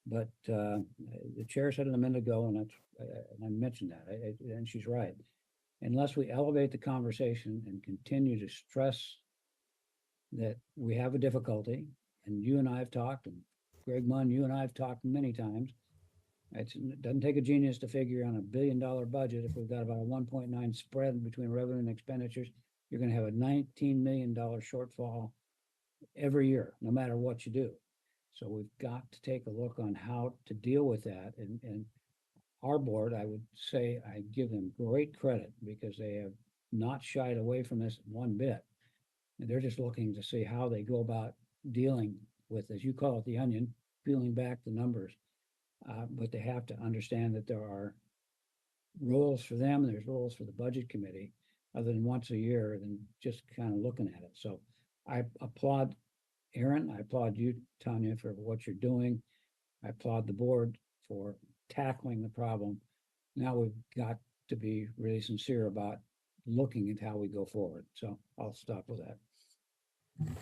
But the chair said it a minute ago, and I mentioned that, and she's right. Unless we elevate the conversation and continue to stress that we have a difficulty, and you and I have talked, and Greg Munn, you and I have talked many times. It doesn't take a genius to figure on $1 billion budget. If we've got about a 1.9 spread between revenue and expenditures, you're going to have a $19 million shortfall every year, no matter what you do. So we've got to take a look on how to deal with that. And our board, I would say, I give them great credit because they have not shied away from this one bit. And they're just looking to see how they go about dealing with, as you call it, the onion, peeling back the numbers. But they have to understand that there are roles for them, and there's roles for the budget committee, other than once a year, than just kind of looking at it. So I applaud Aaron, I applaud you, Tanya, for what you're doing. I applaud the board for tackling the problem. Now we've got to be really sincere about looking at how we go forward. So I'll stop with that.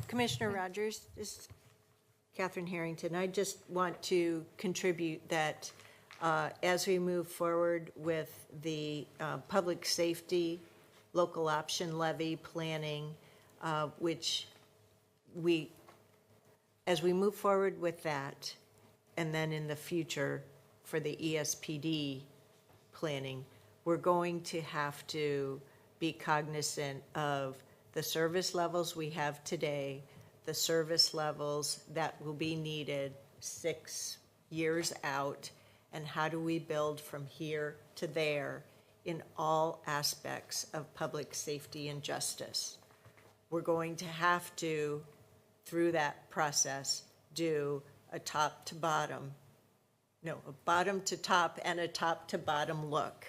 Commissioner Rogers, this is Catherine Harrington. I just want to contribute that as we move forward with the public safety local option levy planning, as we move forward with that, and then in the future for the ESPD planning, we're going to have to be cognizant of the service levels we have today, the service levels that will be needed 6 years out, and how do we build from here to there in all aspects of public safety and justice. We're going to have to, through that process, do a top to bottom, no, a bottom to top and a top to bottom look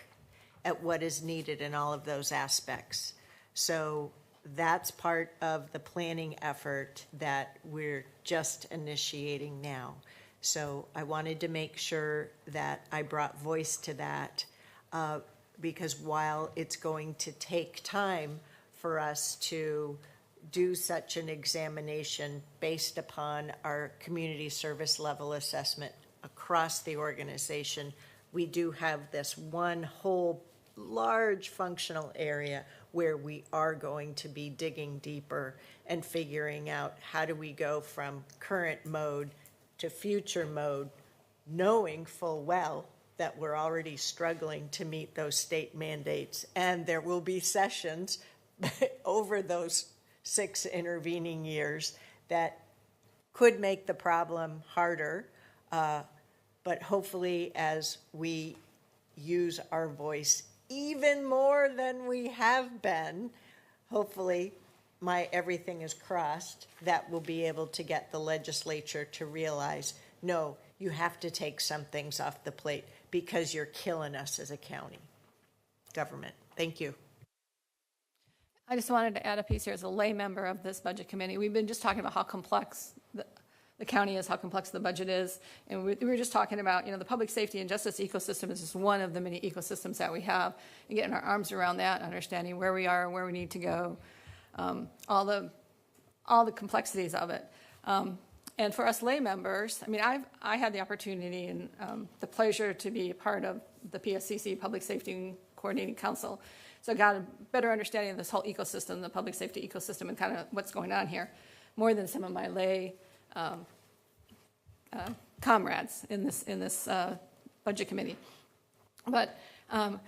at what is needed in all of those aspects. So that's part of the planning effort that we're just initiating now. So I wanted to make sure that I brought voice to that because while it's going to take time for us to do such an examination based upon our community service level assessment across the organization, we do have this one whole large functional area where we are going to be digging deeper and figuring out how do we go from current mode to future mode, knowing full well that we're already struggling to meet those state mandates. And there will be sessions over those 6 intervening years that could make the problem harder. But hopefully as we use our voice even more than we have been, hopefully my everything is crossed, that we'll be able to get the legislature to realize, no, you have to take some things off the plate because you're killing us as a county government. Thank you. I just wanted to add a piece here as a lay member of this budget committee. We've been just talking about how complex the county is, how complex the budget is. And we were just talking about, the public safety and justice ecosystem is just one of the many ecosystems that we have, and getting our arms around that, understanding where we are and where we need to go, all the complexities of it. And for us lay members, I had the opportunity and the pleasure to be a part of the PSCC, Public Safety Coordinating Council. So I got a better understanding of this whole ecosystem, the public safety ecosystem, and kind of what's going on here, more than some of my lay comrades in this budget committee. But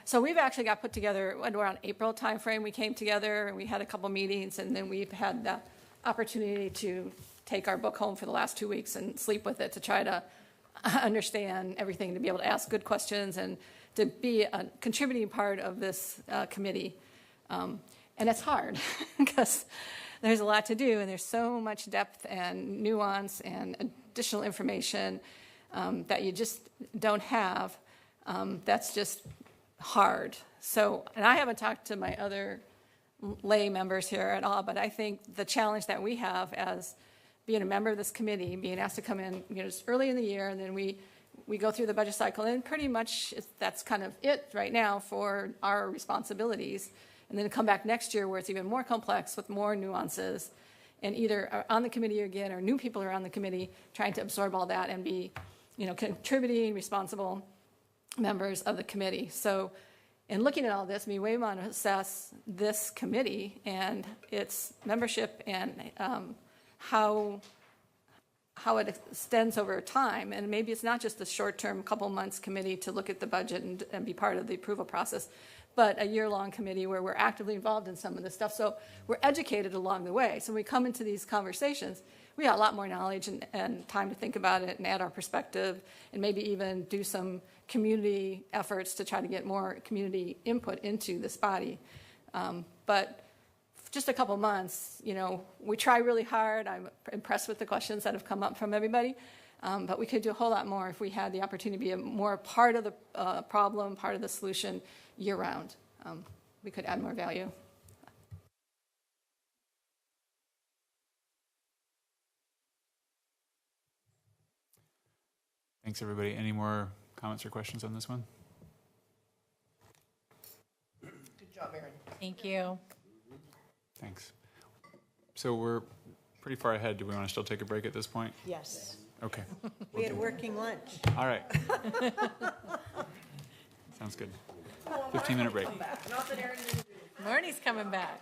so we've actually got put together around April timeframe. We came together and we had a couple meetings, and then we've had the opportunity to take our book home for the last 2 weeks and sleep with it to try to understand everything, to be able to ask good questions and to be a contributing part of this committee. And it's hard because there's a lot to do, and there's so much depth and nuance and additional information that you just don't have. That's just hard. So, and I haven't talked to my other lay members here at all, but I think the challenge that we have as being a member of this committee, being asked to come in, just early in the year, and then we go through the budget cycle, and pretty much that's kind of it right now for our responsibilities. And then come back next year where it's even more complex with more nuances, and either are on the committee again or new people are on the committee trying to absorb all that and be, contributing, responsible members of the committee. So in looking at all this, we want to assess this committee and its membership and how it extends over time. And maybe it's not just a short-term couple months committee to look at the budget and be part of the approval process, but a year-long committee where we're actively involved in some of this stuff. So we're educated along the way. So when we come into these conversations, we got a lot more knowledge and time to think about it and add our perspective and maybe even do some community efforts to try to get more community input into this body. But just a couple months, we try really hard. I'm impressed with the questions that have come up from everybody. But we could do a whole lot more if we had the opportunity to be a more part of the problem, part of the solution year-round. We could add more value. Thanks, everybody. Any more comments or questions on this one? Good job, Erin. Thank you. Thanks. So we're pretty far ahead. Do we want to still take a break at this point? Yes. Okay. We had a working lunch. All right. Sounds good. 15-minute break. Marnie's coming back.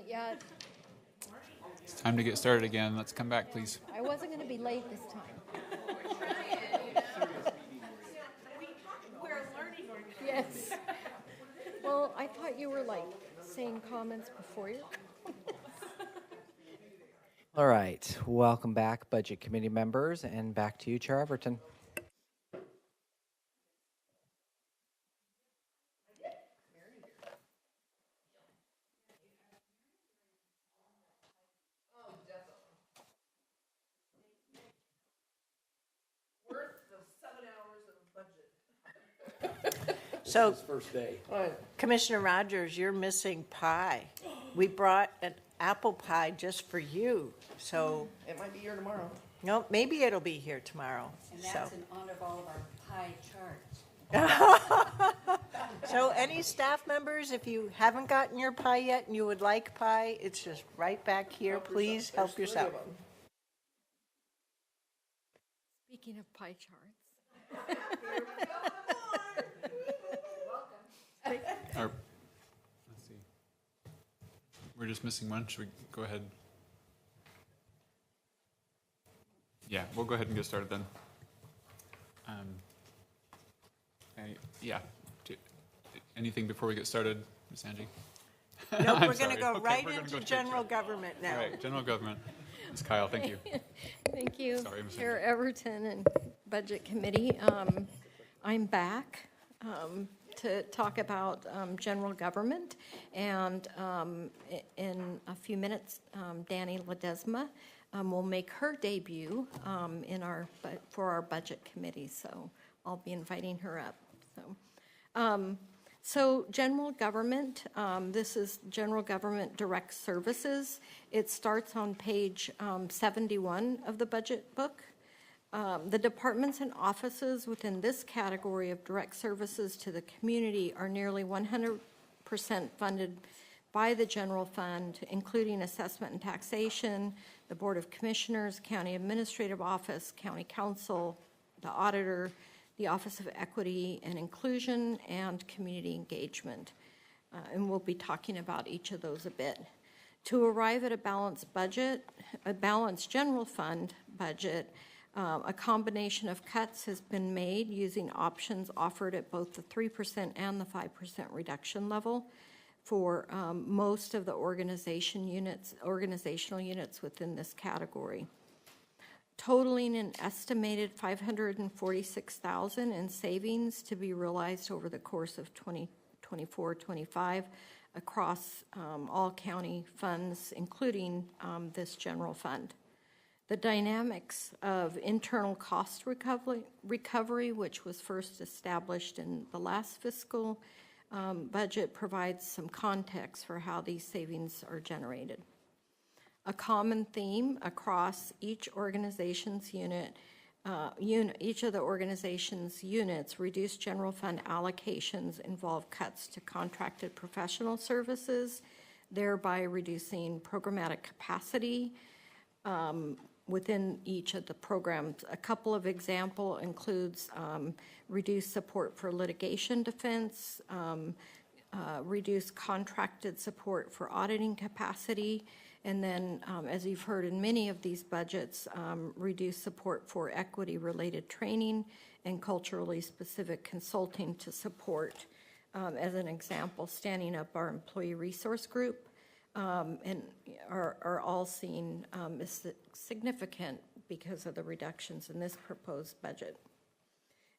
yet. It's time to get started again. Let's come back, please. I wasn't going to be late this time. We're learning. Yes. Well, I thought you were like saying comments before you. All right, welcome back, Budget Committee members, and back to you, Chair Everton. So First day. Commissioner Rogers, you're missing pie. We brought an apple pie just for you. So, It might be here tomorrow. no, maybe it'll be here tomorrow. And that's in honor of all of our pie charts. So any staff members, if you haven't gotten your pie yet and you would like pie, it's just right back here. Please help yourself. Speaking of pie charts. Let's see. We're just missing one. Should we go ahead? Yeah, we'll go ahead and get started then. Yeah. Anything before we get started, Ms. Angie? No, I'm we're going sorry. to go Okay, right we're gonna into go straight general to it. government now. All right, general government. Ms. Kyle, thank you. Thank you, Sorry, Ms. Chair Everton and Budget Committee. I'm back to talk about general government, and in a few minutes, Danny Ledesma will make her debut for our Budget Committee, so I'll be inviting her up. So general government, this is general government direct services. It starts on page 71 of the budget book. The departments and offices within this category of direct services to the community are nearly 100% funded by the general fund, including assessment and taxation, the Board of Commissioners, County Administrative Office, County Counsel, the Auditor, the Office of Equity and Inclusion, and Community Engagement. And we'll be talking about each of those a bit. To arrive at a balanced budget, a balanced general fund budget, a combination of cuts has been made using options offered at both the 3% and the 5% reduction level for most of the organizational units within this category, totaling an estimated $546,000 in savings to be realized over the course of 2024-25 across all county funds, including this general fund. The dynamics of internal cost recovery, which was first established in the last fiscal budget, provides some context for how these savings are generated. A common theme across each organization's each of the organization's units, reduced general fund allocations involve cuts to contracted professional services, thereby reducing programmatic capacity within each of the programs. A couple of examples includes reduced support for litigation defense, reduced contracted support for auditing capacity, and then, as you've heard in many of these budgets, reduced support for equity-related training and culturally specific consulting to support, as an example, standing up our employee resource group, and are all seen as significant because of the reductions in this proposed budget.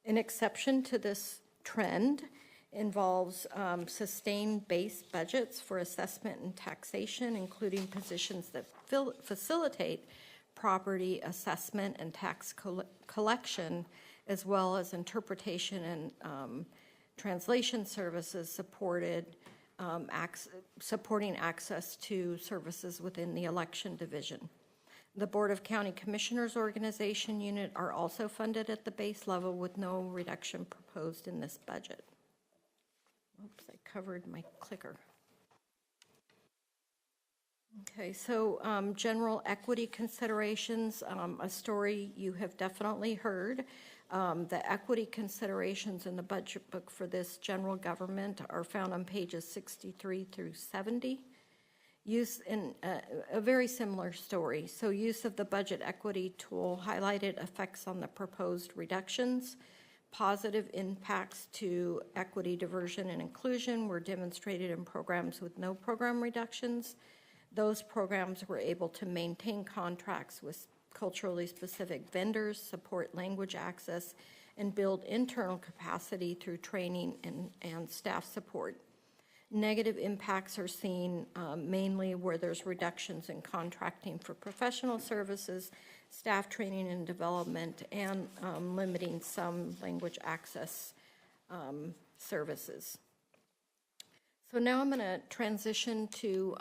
An exception to this trend involves sustained base budgets for assessment and taxation, including positions that facilitate property assessment and tax collection, as well as interpretation and translation services supporting access to services within the election division. The Board of County Commissioners Organization Unit are also funded at the base level with no reduction proposed in this budget. Oops, I covered my clicker. Okay, so general equity considerations, a story you have definitely heard. The equity considerations in the budget book for this general government are found on pages 63 through 70. Use in a very similar story. So use of the budget equity tool highlighted effects on the proposed reductions. Positive impacts to equity, diversion, and inclusion were demonstrated in programs with no program reductions. Those programs were able to maintain contracts with culturally specific vendors, support language access, and build internal capacity through training and staff support. Negative impacts are seen mainly where there's reductions in contracting for professional services, staff training and development, and limiting some language access services. So now I'm going to transition to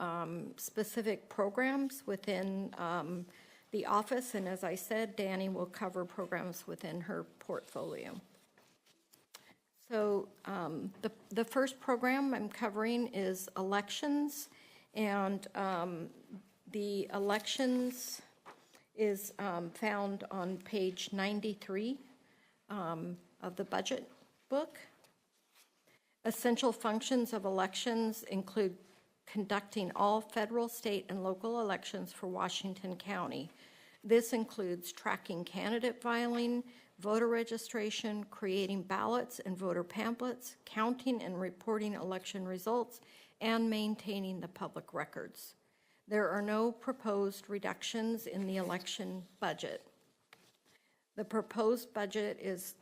specific programs within the office, and as I said, Danny will cover programs within her portfolio. So the first program I'm covering is elections, and the elections is found on page 93 of the budget book. Essential functions of elections include conducting all federal, state, and local elections for Washington County. This includes tracking candidate filing, voter registration, creating ballots and voter pamphlets, counting and reporting election results, and maintaining the public records. There are no proposed reductions in the election budget. The proposed budget is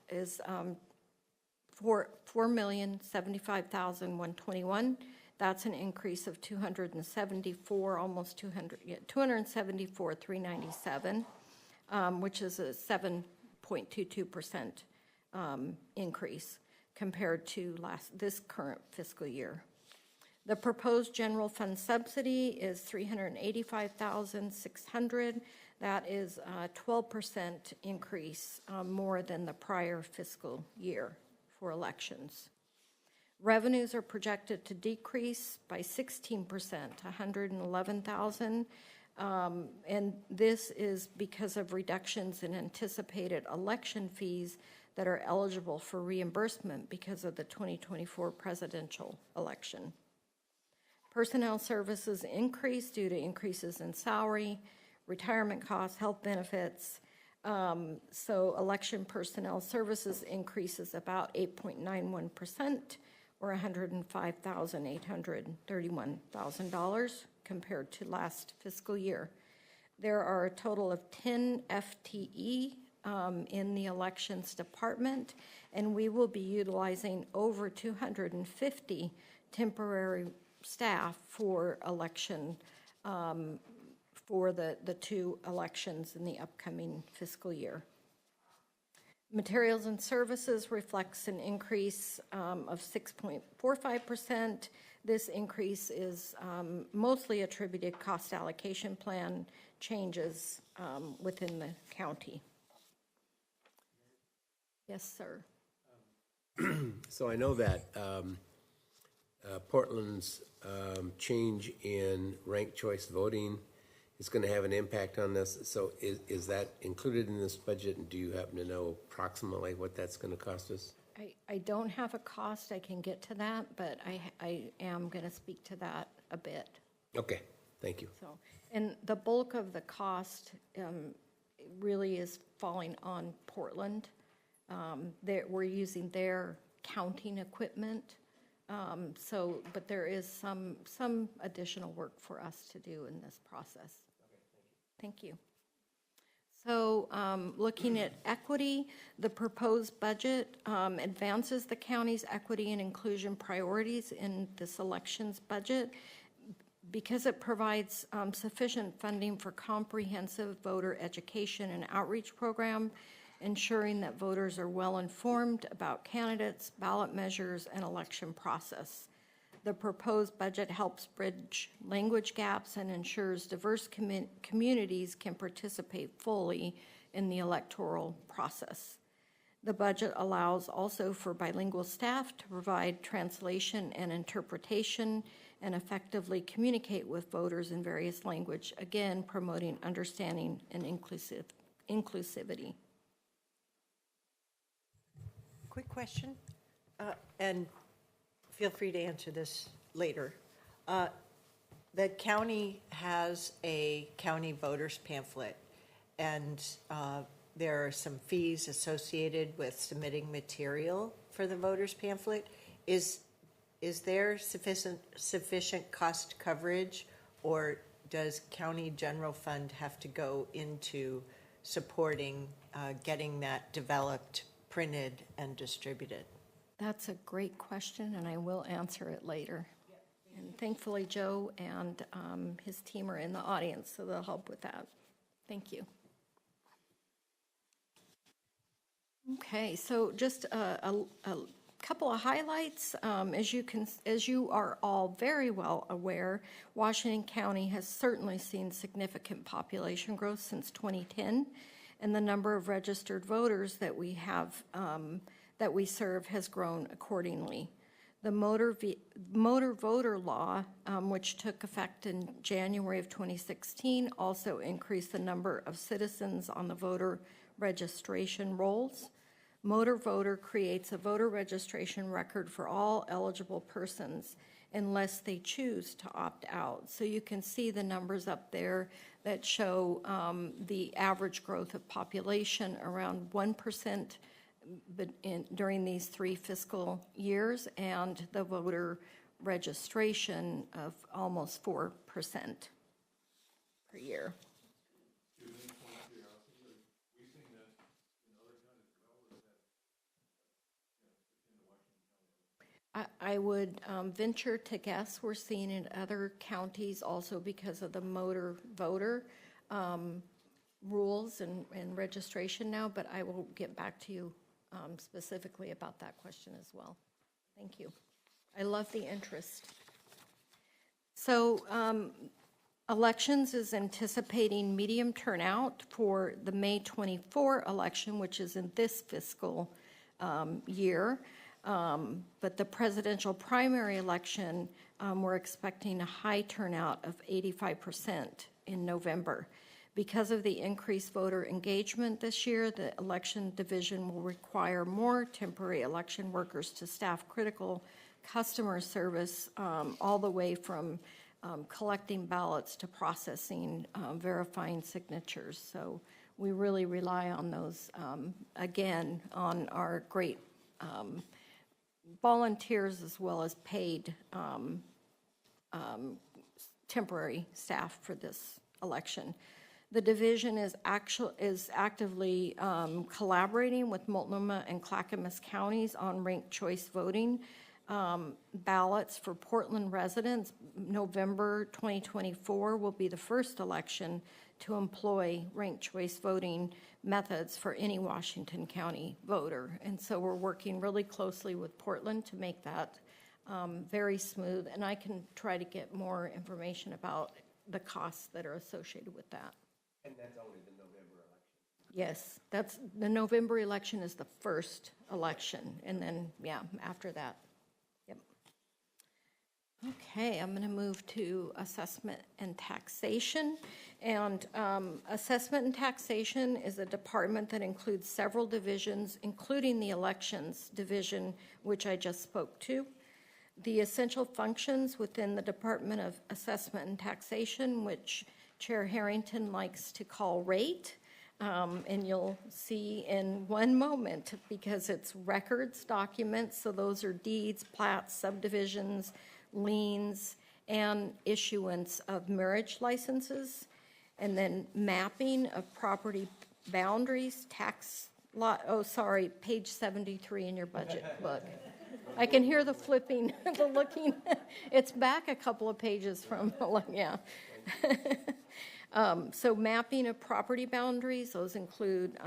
$4,075,121. That's an increase of 274, almost 200, 274,397, which is a 7.22% increase compared to this current fiscal year. The proposed general fund subsidy is $385,600. That is a 12% increase, more than the prior fiscal year for elections. Revenues are projected to decrease by 16%, $111,000, and this is because of reductions in anticipated election fees that are eligible for reimbursement because of the 2024 presidential election. Personnel services increase due to increases in salary, retirement costs, health benefits. So election personnel services increases about 8.91%, or $105,831,000 compared to last fiscal year. There are a total of 10 FTE in the elections department, and we will be utilizing over 250 temporary staff for election, for the two elections in the upcoming fiscal year. Materials and services reflects an increase of 6.45%. This increase is mostly attributed cost allocation plan changes within the county. Yes, sir. So I know that Portland's change in ranked choice voting is going to have an impact on this. So is that included in this budget, and do you happen to know approximately what that's going to cost us? I don't have a cost. I can get to that, but I am going to speak to that a bit. Okay, thank you. So, and the bulk of the cost really is falling on Portland. We're using their counting equipment. But there is some additional work for us to do in this process. Thank you. So looking at equity, the proposed budget advances the county's equity and inclusion priorities in this elections budget because it provides sufficient funding for comprehensive voter education and outreach program, ensuring that voters are well informed about candidates, ballot measures, and election process. The proposed budget helps bridge language gaps and ensures diverse communities can participate fully in the electoral process. The budget allows also for bilingual staff to provide translation and interpretation and effectively communicate with voters in various language, again, promoting understanding and inclusivity. Quick question, and feel free to answer this later. The county has a county voters pamphlet, and there are some fees associated with submitting material for the voters pamphlet. Is there sufficient cost coverage, or does county general fund have to go into supporting getting that developed, printed, and distributed? That's a great question, and I will answer it later. And thankfully, Joe and his team are in the audience, so they'll help with that. Thank you. Okay, so just a couple of highlights. As you are all very well aware, Washington County has certainly seen significant population growth since 2010, and the number of registered voters that we have that we serve has grown accordingly. The motor voter law, which took effect in January of 2016, also increased the number of citizens on the voter registration rolls. Motor voter creates a voter registration record for all eligible persons unless they choose to opt out. So you can see the numbers up there that show the average growth of population around 1% during these 3 fiscal years, and the voter registration of almost 4% per year. I would venture to guess we're seeing in other counties also because of the motor voter rules and registration now, but I will get back to you specifically about that question as well. Thank you. I love the interest. So elections is anticipating medium turnout for the May 24 election, which is in this fiscal year. But the presidential primary election, we're expecting a high turnout of 85% in November. Because of the increased voter engagement this year, the election division will require more temporary election workers to staff critical customer service all the way from collecting ballots to processing, verifying signatures. So we really rely on those, again, on our great volunteers as well as paid temporary staff for this election. The division is actively collaborating with Multnomah and Clackamas counties on ranked choice voting ballots for Portland residents. November 2024 will be the first election to employ ranked choice voting methods for any Washington County voter. And so we're working really closely with Portland to make that very smooth. And I can try to get more information about the costs that are associated with that. And that's only the November election? Yes, that's the November election is the first election, and then, yeah, after that. Yep. Okay, I'm going to move to assessment and taxation. And assessment and taxation is a department that includes several divisions, including the elections division, which I just spoke to. The essential functions within the Department of Assessment and Taxation, which Chair Harrington likes to call rate, and you'll see in one moment because it's records, documents, so those are deeds, plats, subdivisions, liens, and issuance of marriage licenses, and then mapping of property boundaries, tax lot, oh, sorry, page 73 in your budget book. I can hear the flipping, the looking. It's back a couple of pages from, yeah. So mapping of property boundaries, those include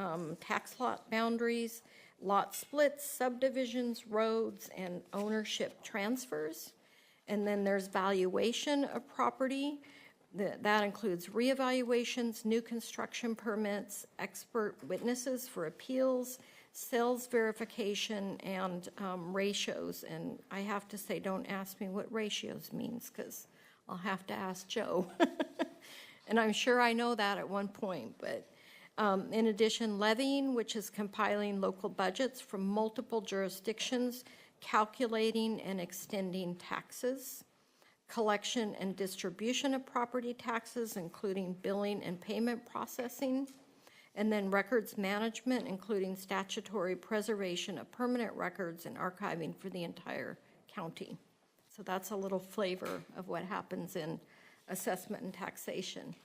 tax lot boundaries, lot splits, subdivisions, roads, and ownership transfers. And then there's valuation of property. That includes reevaluations, new construction permits, expert witnesses for appeals, sales verification, and ratios. And I have to say, don't ask me what ratios means because I'll have to ask Joe. And I'm sure I know that at one point. But in addition, levying, which is compiling local budgets from multiple jurisdictions, calculating and extending taxes. collection and distribution of property taxes, including billing and payment processing, and then records management, including statutory preservation of permanent records and archiving for the entire county. So that's a little flavor of what happens in assessment and taxation.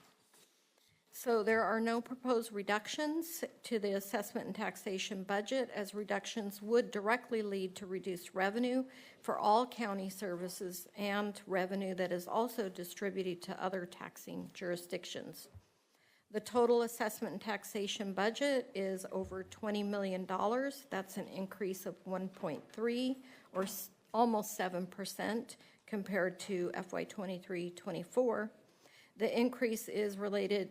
So there are no proposed reductions to the assessment and taxation budget, as reductions would directly lead to reduced revenue for all county services and revenue that is also distributed to other taxing jurisdictions. The total assessment and taxation budget is over $20 million. That's an increase of 1.3 or almost 7% compared to FY 23-24. The increase is related,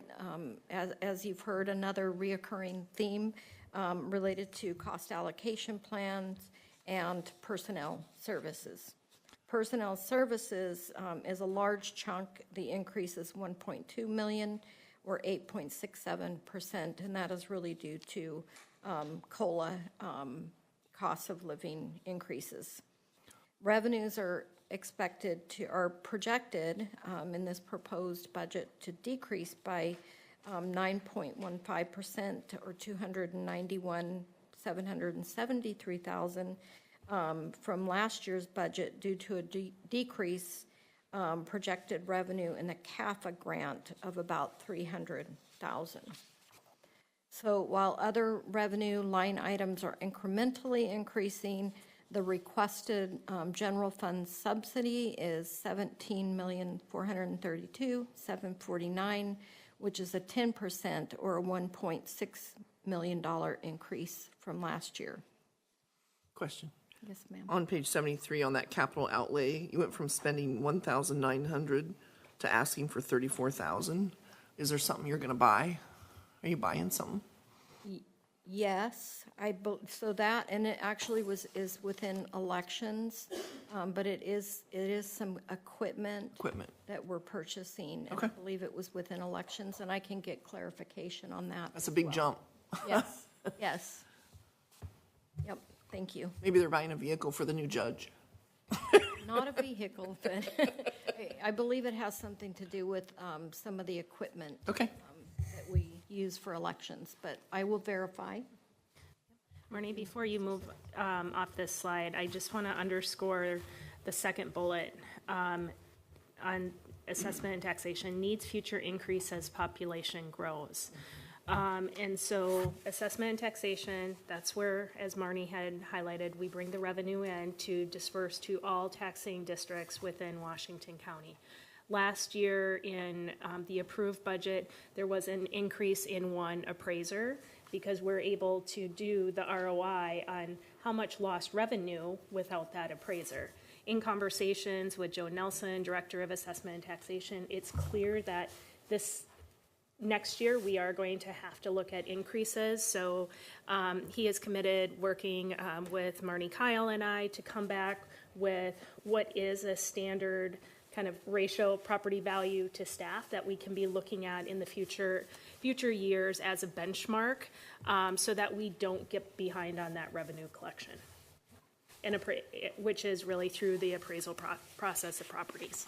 as you've heard, another reoccurring theme related to cost allocation plans and personnel services. Personnel services is a large chunk. The increase is 1.2 million or 8.67%, and that is really due to COLA, cost of living increases. Revenues are projected in this proposed budget to decrease by 9.15% or $291,773,000 from last year's budget due to a decrease projected revenue in the CAFA grant of about $300,000. So while other revenue line items are incrementally increasing, the requested general fund subsidy is $17,432,749, which is a 10% or a $1.6 million increase from last year. Question. Yes, ma'am. On page 73 on that capital outlay, you went from spending 1,900 to asking for 34,000. Is there something you're going to buy? Are you buying something? Yes, so that, and it actually is within elections, but it is some equipment that we're purchasing. And Okay. I believe it was within elections, and I can get clarification on that. That's a big jump. Yes, yes. Yep, thank you. Maybe they're buying a vehicle for the new judge. Not a vehicle, but I believe it has something to do with some of the equipment. Okay. That we use for elections, but I will verify. Marnie, before you move off this slide, I just want to underscore the second bullet on assessment and taxation needs future increase as population grows. And so assessment and taxation, that's where, as Marnie had highlighted, we bring the revenue in to disperse to all taxing districts within Washington County. Last year in the approved budget, there was an increase in one appraiser because we're able to do the ROI on how much lost revenue without that appraiser. In conversations with Joe Nelson, Director of Assessment and Taxation, it's clear that this next year we are going to have to look at increases. So he is committed working with Marnie Kyle and I to come back with what is a standard kind of ratio property value to staff that we can be looking at in the future years as a benchmark, so that we don't get behind on that revenue collection, and which is really through the appraisal process of properties.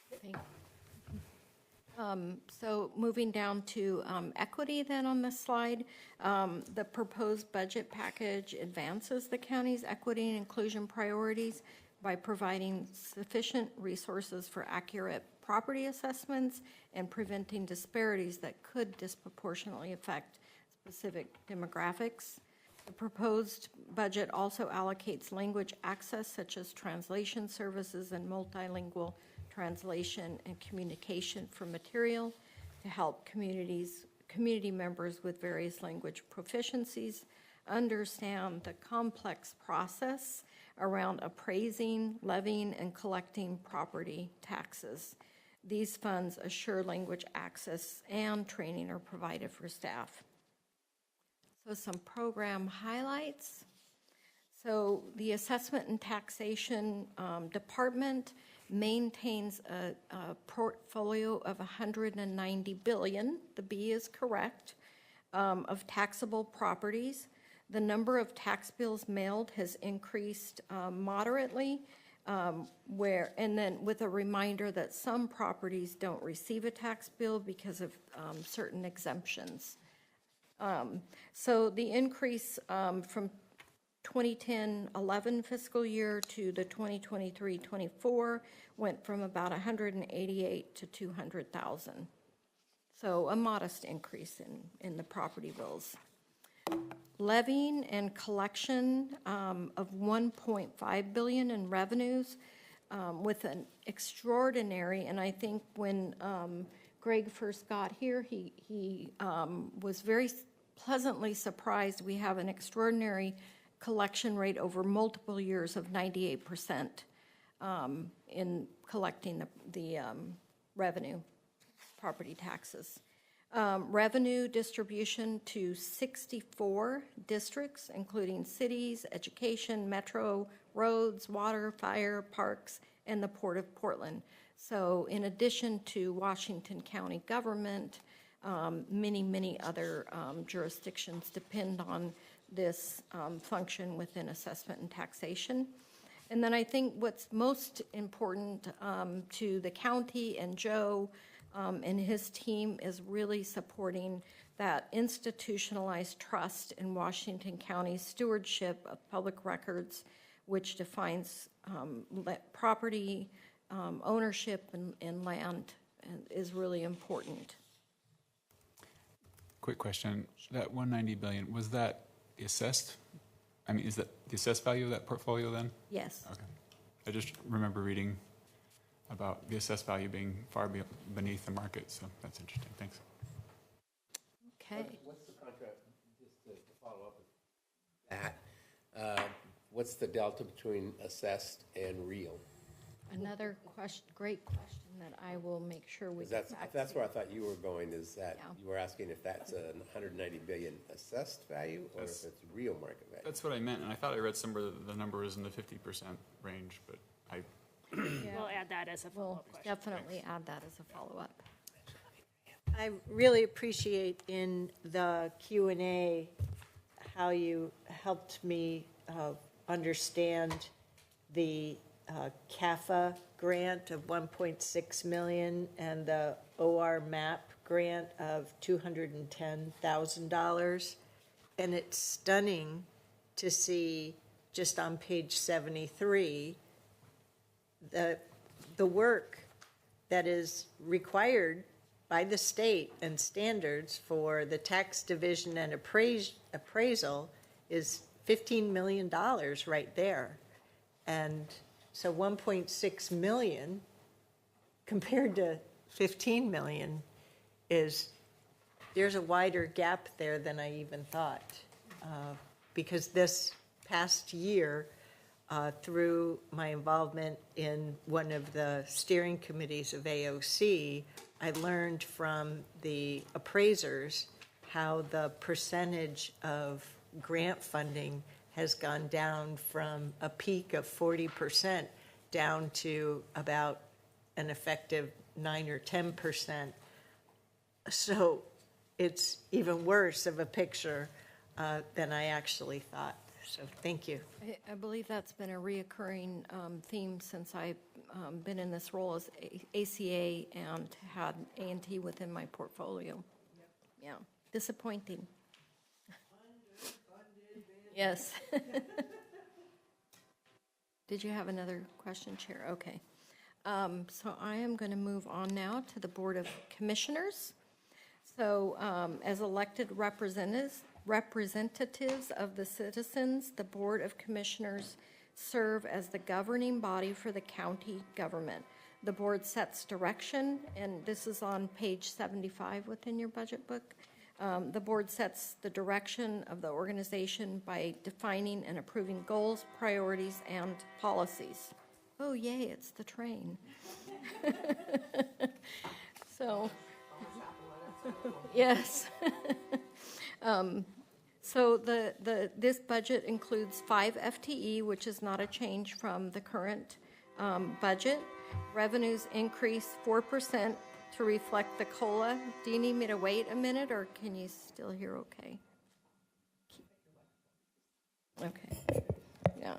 Thank you. So moving down to equity then on this slide, the proposed budget package advances the county's equity and inclusion priorities by providing sufficient resources for accurate property assessments and preventing disparities that could disproportionately affect specific demographics. The proposed budget also allocates language access such as translation services and multilingual translation and communication for material to help community members with various language proficiencies understand the complex process around appraising, levying, and collecting property taxes. These funds assure language access and training are provided for staff. So some program highlights. So the Assessment and Taxation Department maintains a portfolio of $190 billion, the B is correct, of taxable properties. The number of tax bills mailed has increased moderately and then with a reminder that some properties don't receive a tax bill because of certain exemptions. So the increase from 2010-11 fiscal year to the 2023-24 went from about 188 to 200,000. So a modest increase in the property bills. Levying and collection of $1.5 billion in revenues with an extraordinary, and I think when Greg first got here, he was very pleasantly surprised. We have an extraordinary collection rate over multiple years of 98% in collecting the revenue, property taxes. Revenue distribution to 64 districts, including cities, education, metro, roads, water, fire, parks, and the Port of Portland. So in addition to Washington County government, many other jurisdictions depend on this function within assessment and taxation. And then I think what's most important to the county and Joe and his team is really supporting that institutionalized trust in Washington County's stewardship of public records, which defines property ownership and land, is really important. Quick question. That 190 billion, was that the assessed? I mean, is that the assessed value of that portfolio then? Yes. Okay. I just remember reading about the assessed value being far beneath the market, so that's interesting. Thanks. Okay. What's the contract, just to follow up with that, what's the delta between assessed and real? Another question, great question that I will make sure we get back That's to. where I thought you were going, is that Yeah. you were asking if that's a 190 billion assessed value or if it's real market value? That's what I meant, and I thought I read somewhere that the number was in the 50% range, but I We'll add that as a We'll follow-up question. definitely add that as a follow-up. I really appreciate in the Q&A how you helped me understand the CAFA grant of $1.6 million and the OR MAP grant of $210,000. And it's stunning to see, just on page 73, the work that is required by the state and standards for the tax division and appraisal is $15 million right there. And so 1.6 million compared to 15 million there's a wider gap there than I even thought. Because this past year, through my involvement in one of the steering committees of AOC, I learned from the appraisers how the percentage of grant funding has gone down from a peak of 40% down to about an effective 9 or 10%. So it's even worse of a picture than I actually thought. So thank you. I believe that's been a reoccurring theme since I've been in this role as ACA and had A&T within my portfolio. Yeah, disappointing. Yes. Did you have another question, Chair? Okay. So I am going to move on now to the Board of Commissioners. So as elected representatives of the citizens, the Board of Commissioners serve as the governing body for the county government. The board sets direction, and this is on page 75 within your budget book. The board sets the direction of the organization by defining and approving goals, priorities, and policies. Oh, yay, it's the train. So, yes. So this budget includes 5 FTE, which is not a change from the current budget. Revenues increase 4% to reflect the COLA. Do you need me to wait a minute, or can you still hear okay? Okay, yeah.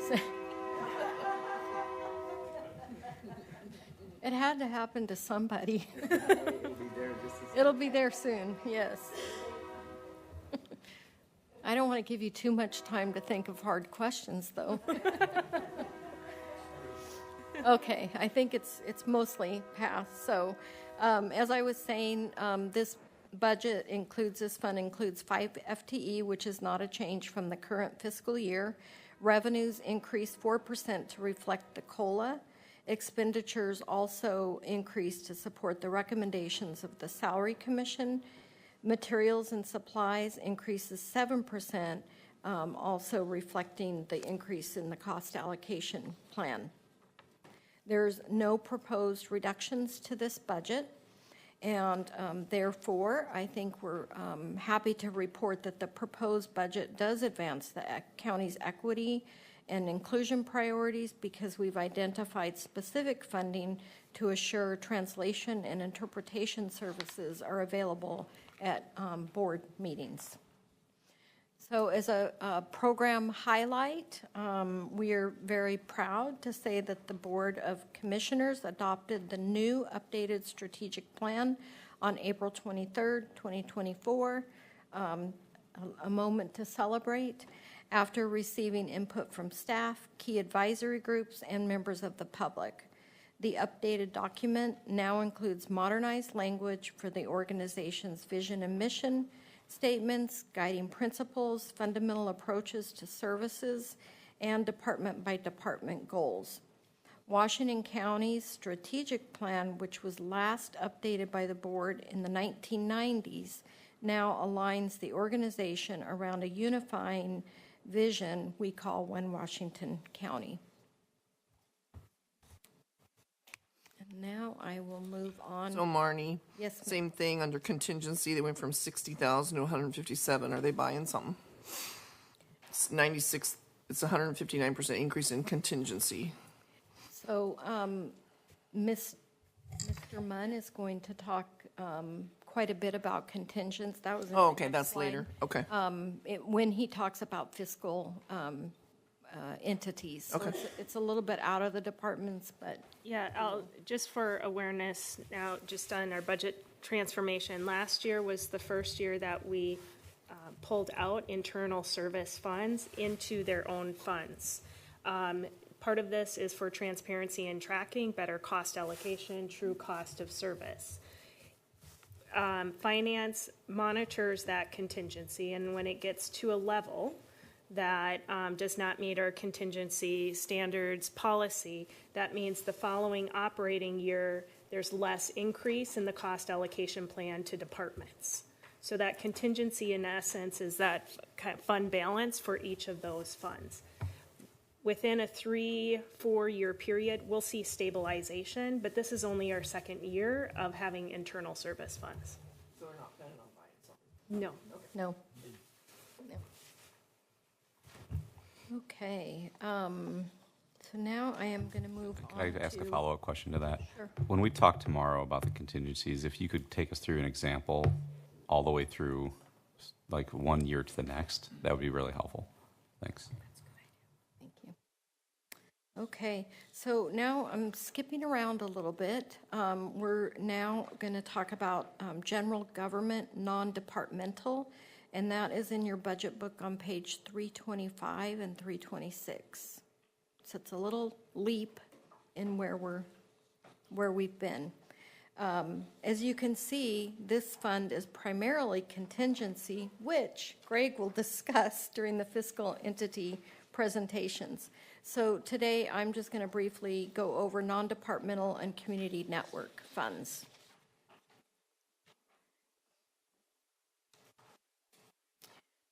So, had to happen to somebody. It'll be there soon, yes. I don't want to give you too much time to think of hard questions, though. Okay, I think it's mostly passed. So, as I was saying, this budget this fund includes 5 FTE, which is not a change from the current fiscal year. Revenues increased 4% to reflect the COLA. Expenditures also increased to support the recommendations of the Salary Commission. Materials and supplies increases 7%, also reflecting the increase in the cost allocation plan. There's no proposed reductions to this budget, and therefore, I think we're happy to report that the proposed budget does advance the county's equity and inclusion priorities because we've identified specific funding to assure translation and interpretation services are available at board meetings. So as a program highlight, we are very proud to say that the Board of Commissioners adopted the new updated strategic plan on April 23rd, 2024, a moment to celebrate, after receiving input from staff, key advisory groups, and members of the public. The updated document now includes modernized language for the organization's vision and mission, statements, guiding principles, fundamental approaches to services, and department-by-department goals. Washington County's strategic plan, which was last updated by the board in the 1990s, now aligns the organization around a unifying vision we call One Washington County. And now I will move on. So Marnie, Yes, ma'am. same thing under contingency. They went from 60,000 to 157. Are they buying something? It's 96. It's 159% increase in contingency. So, Mr. Munn is going to talk quite a bit about contingents. That was in the Oh, okay, next that's slide. later. Okay. When he talks about fiscal entities. So Okay. it's a little bit out of the departments, but Yeah, just for awareness now, just on our budget transformation, last year was the first year that we pulled out internal service funds into their own funds. Part of this is for transparency and tracking, better cost allocation, true cost of service. Finance monitors that contingency, and when it gets to a level that does not meet our contingency standards policy, that means the following operating year, there's less increase in the cost allocation plan to departments. So that contingency, in essence, is that kind of fund balance for each of those funds. Within a 3-4 year period, we'll see stabilization, but this is only our second year of having internal service funds. So we're not planning on buying something? no. No. Okay, so now I am going to move on Can I ask a to- follow-up question to that? Sure. When we talk tomorrow about the contingencies, if you could take us through an example all the way through, like 1 year to the next, that would be really helpful. Thanks. Thank you. Okay, so now I'm skipping around a little bit. We're now going to talk about general government, non-departmental, and that is in your budget book on page 325 and 326. So it's a little leap in where we've been. As you can see, this fund is primarily contingency, which Greg will discuss during the fiscal entity presentations. So today, I'm just going to briefly go over non-departmental and community network funds.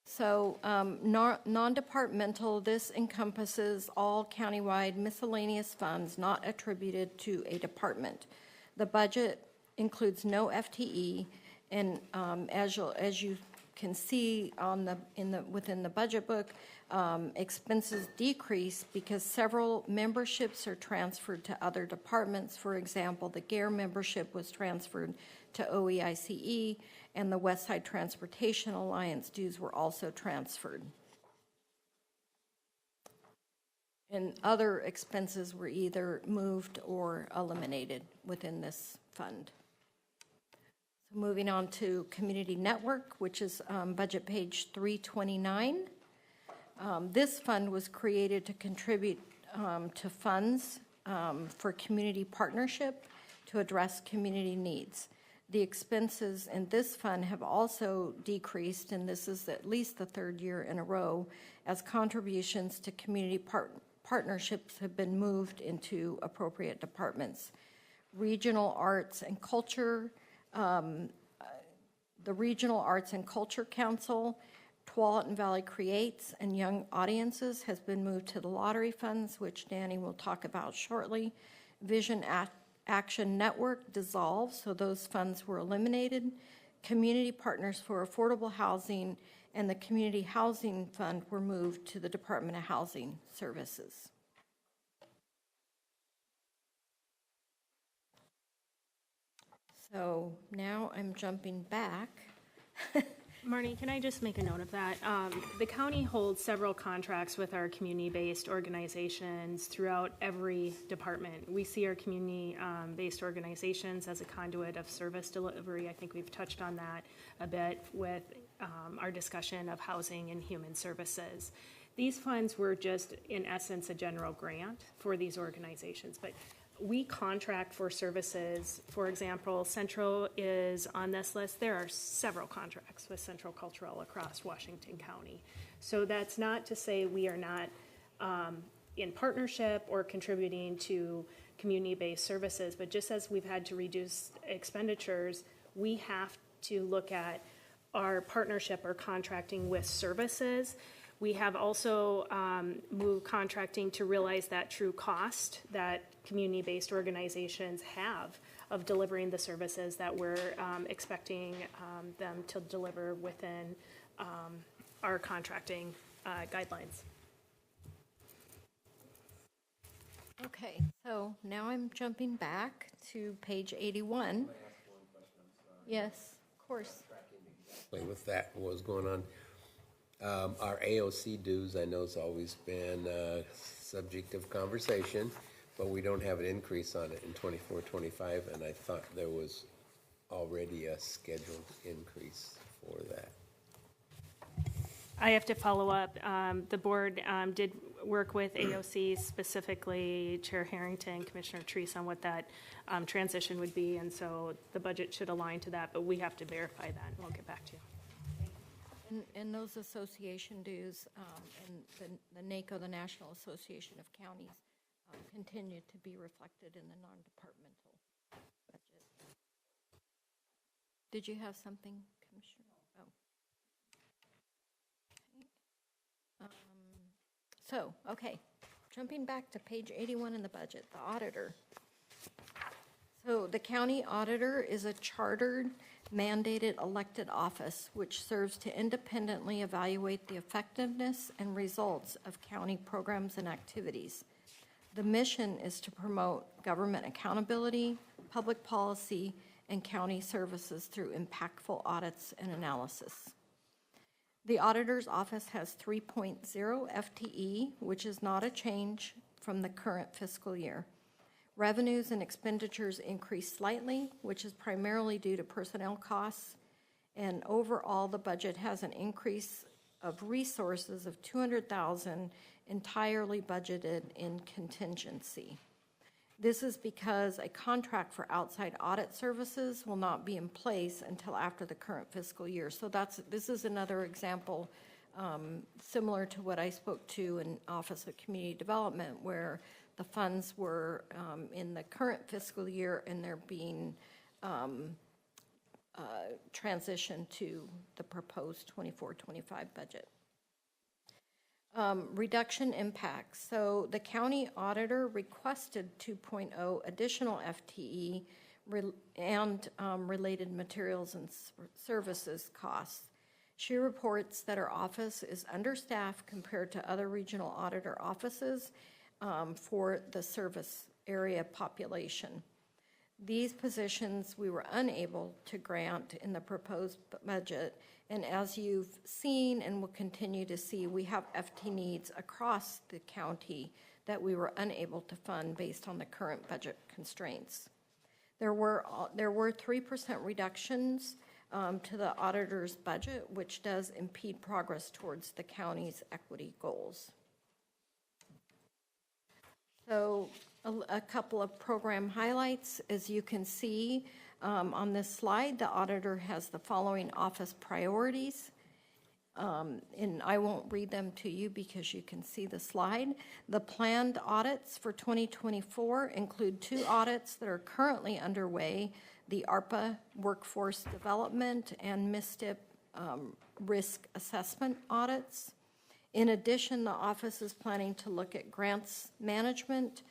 So non-departmental, this encompasses all countywide miscellaneous funds not attributed to a department. The budget includes no FTE, and as you can see within the budget book, expenses decrease because several memberships are transferred to other departments. For example, the GARE membership was transferred to OEICE, and the Westside Transportation Alliance dues were also transferred. And other expenses were either moved or eliminated within this fund. So moving on to Community Network, which is budget page 329. This fund was created to contribute to funds for community partnership to address community needs. The expenses in this fund have also decreased, and this is at least the third year in a row, as contributions to community partnerships have been moved into appropriate departments. Regional Arts and Culture, the Regional Arts and Culture Council, Tualatin Valley Creates, and Young Audiences has been moved to the lottery funds, which Danny will talk about shortly. Vision Action Network dissolved, so those funds were eliminated. Community Partners for Affordable Housing and the Community Housing Fund were moved to the Department of Housing Services. So now I'm jumping back. Marnie, can I just make a note of that? The county holds several contracts with our community-based organizations throughout every department. We see our community-based organizations as a conduit of service delivery. I think we've touched on that a bit with our discussion of housing and human services. These funds were just, in essence, a general grant for these organizations, but we contract for services. For example, Central is on this list. There are several contracts with Central Cultural across Washington County. So that's not to say we are not in partnership or contributing to community-based services, but just as we've had to reduce expenditures, we have to look at our partnership or contracting with services. We have also moved contracting to realize that true cost that community-based organizations have of delivering the services that we're expecting them to deliver within our contracting guidelines. Okay, so now I'm jumping back to page 81. Yes, of course. With that, what was going on? Our AOC dues, I know, has always been a subject of conversation, but we don't have an increase on it in 24-25, and I thought there was already a scheduled increase for that. I have to follow up. The board did work with AOC, specifically Chair Harrington, Commissioner Treese, on what that transition would be, and so the budget should align to that, but we have to verify that, and we'll get back to you. And those association dues and the NACO, the National Association of Counties, continue to be reflected in the non-departmental budget. Did you have something, Commissioner? Oh. Okay, jumping back to page 81 in the budget, the auditor. So the county auditor is a chartered, mandated elected office which serves to independently evaluate the effectiveness and results of county programs and activities. The mission is to promote government accountability, public policy, and county services through impactful audits and analysis. The auditor's office has 3.0 FTE, which is not a change from the current fiscal year. Revenues and expenditures increased slightly, which is primarily due to personnel costs, and overall the budget has an increase of resources of $200,000 entirely budgeted in contingency. This is because a contract for outside audit services will not be in place until after the current fiscal year. So this is another example similar to what I spoke to in Office of Community Development, where the funds were in the current fiscal year and they're being transitioned to the proposed 24-25 budget. Reduction impacts. So the county auditor requested 2.0 additional FTE and related materials and services costs. She reports that her office is understaffed compared to other regional auditor offices for the service area population. These positions we were unable to grant in the proposed budget, and as you've seen and will continue to see, we have FT needs across the county that we were unable to fund based on the current budget constraints. There were 3% reductions to the auditor's budget, which does impede progress towards the county's equity goals. So a couple of program highlights. As you can see on this slide, the auditor has the following office priorities. And I won't read them to you because you can see the slide. The planned audits for 2024 include 2 audits that are currently underway, the ARPA Workforce Development and MISTIP Risk Assessment audits. In addition, the office is planning to look at grants management,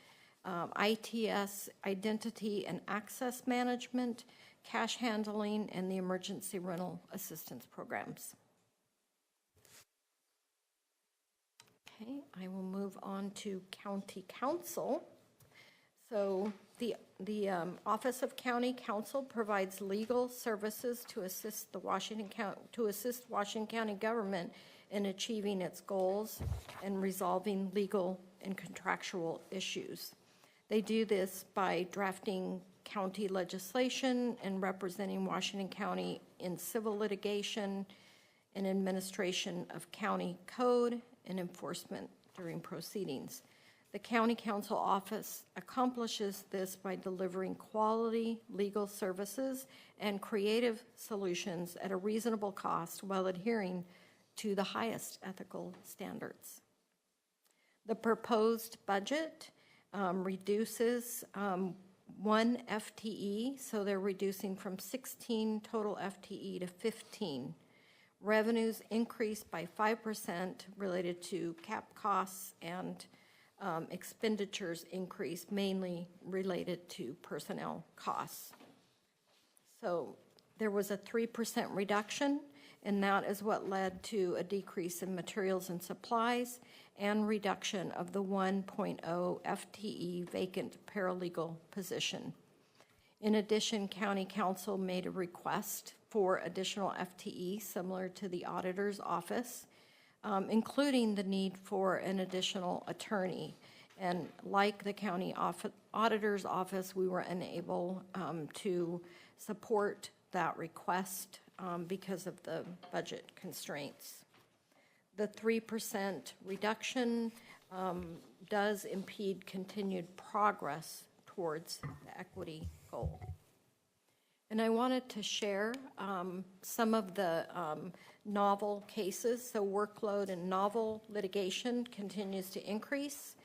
ITS, identity and access management, cash handling, and the emergency rental assistance programs. Okay, I will move on to County Counsel. So the Office of County Counsel provides legal services to assist the Washington County government in achieving its goals and resolving legal and contractual issues. They do this by drafting county legislation and representing Washington County in civil litigation and administration of county code and enforcement during proceedings. The County Counsel Office accomplishes this by delivering quality legal services and creative solutions at a reasonable cost while adhering to the highest ethical standards. The proposed budget reduces 1 FTE, so they're reducing from 16 total FTE to 15. Revenues increased by 5% related to cap costs, and expenditures increased mainly related to personnel costs. So there was a 3% reduction, and that is what led to a decrease in materials and supplies and reduction of the 1.0 FTE vacant paralegal position. In addition, County Counsel made a request for additional FTE similar to the auditor's office, including the need for an additional attorney. And like the county auditor's office, we were unable to support that request because of the budget constraints. The 3% reduction does impede continued progress towards the equity goal. And I wanted to share some of the novel cases. So workload and novel litigation continues to increase,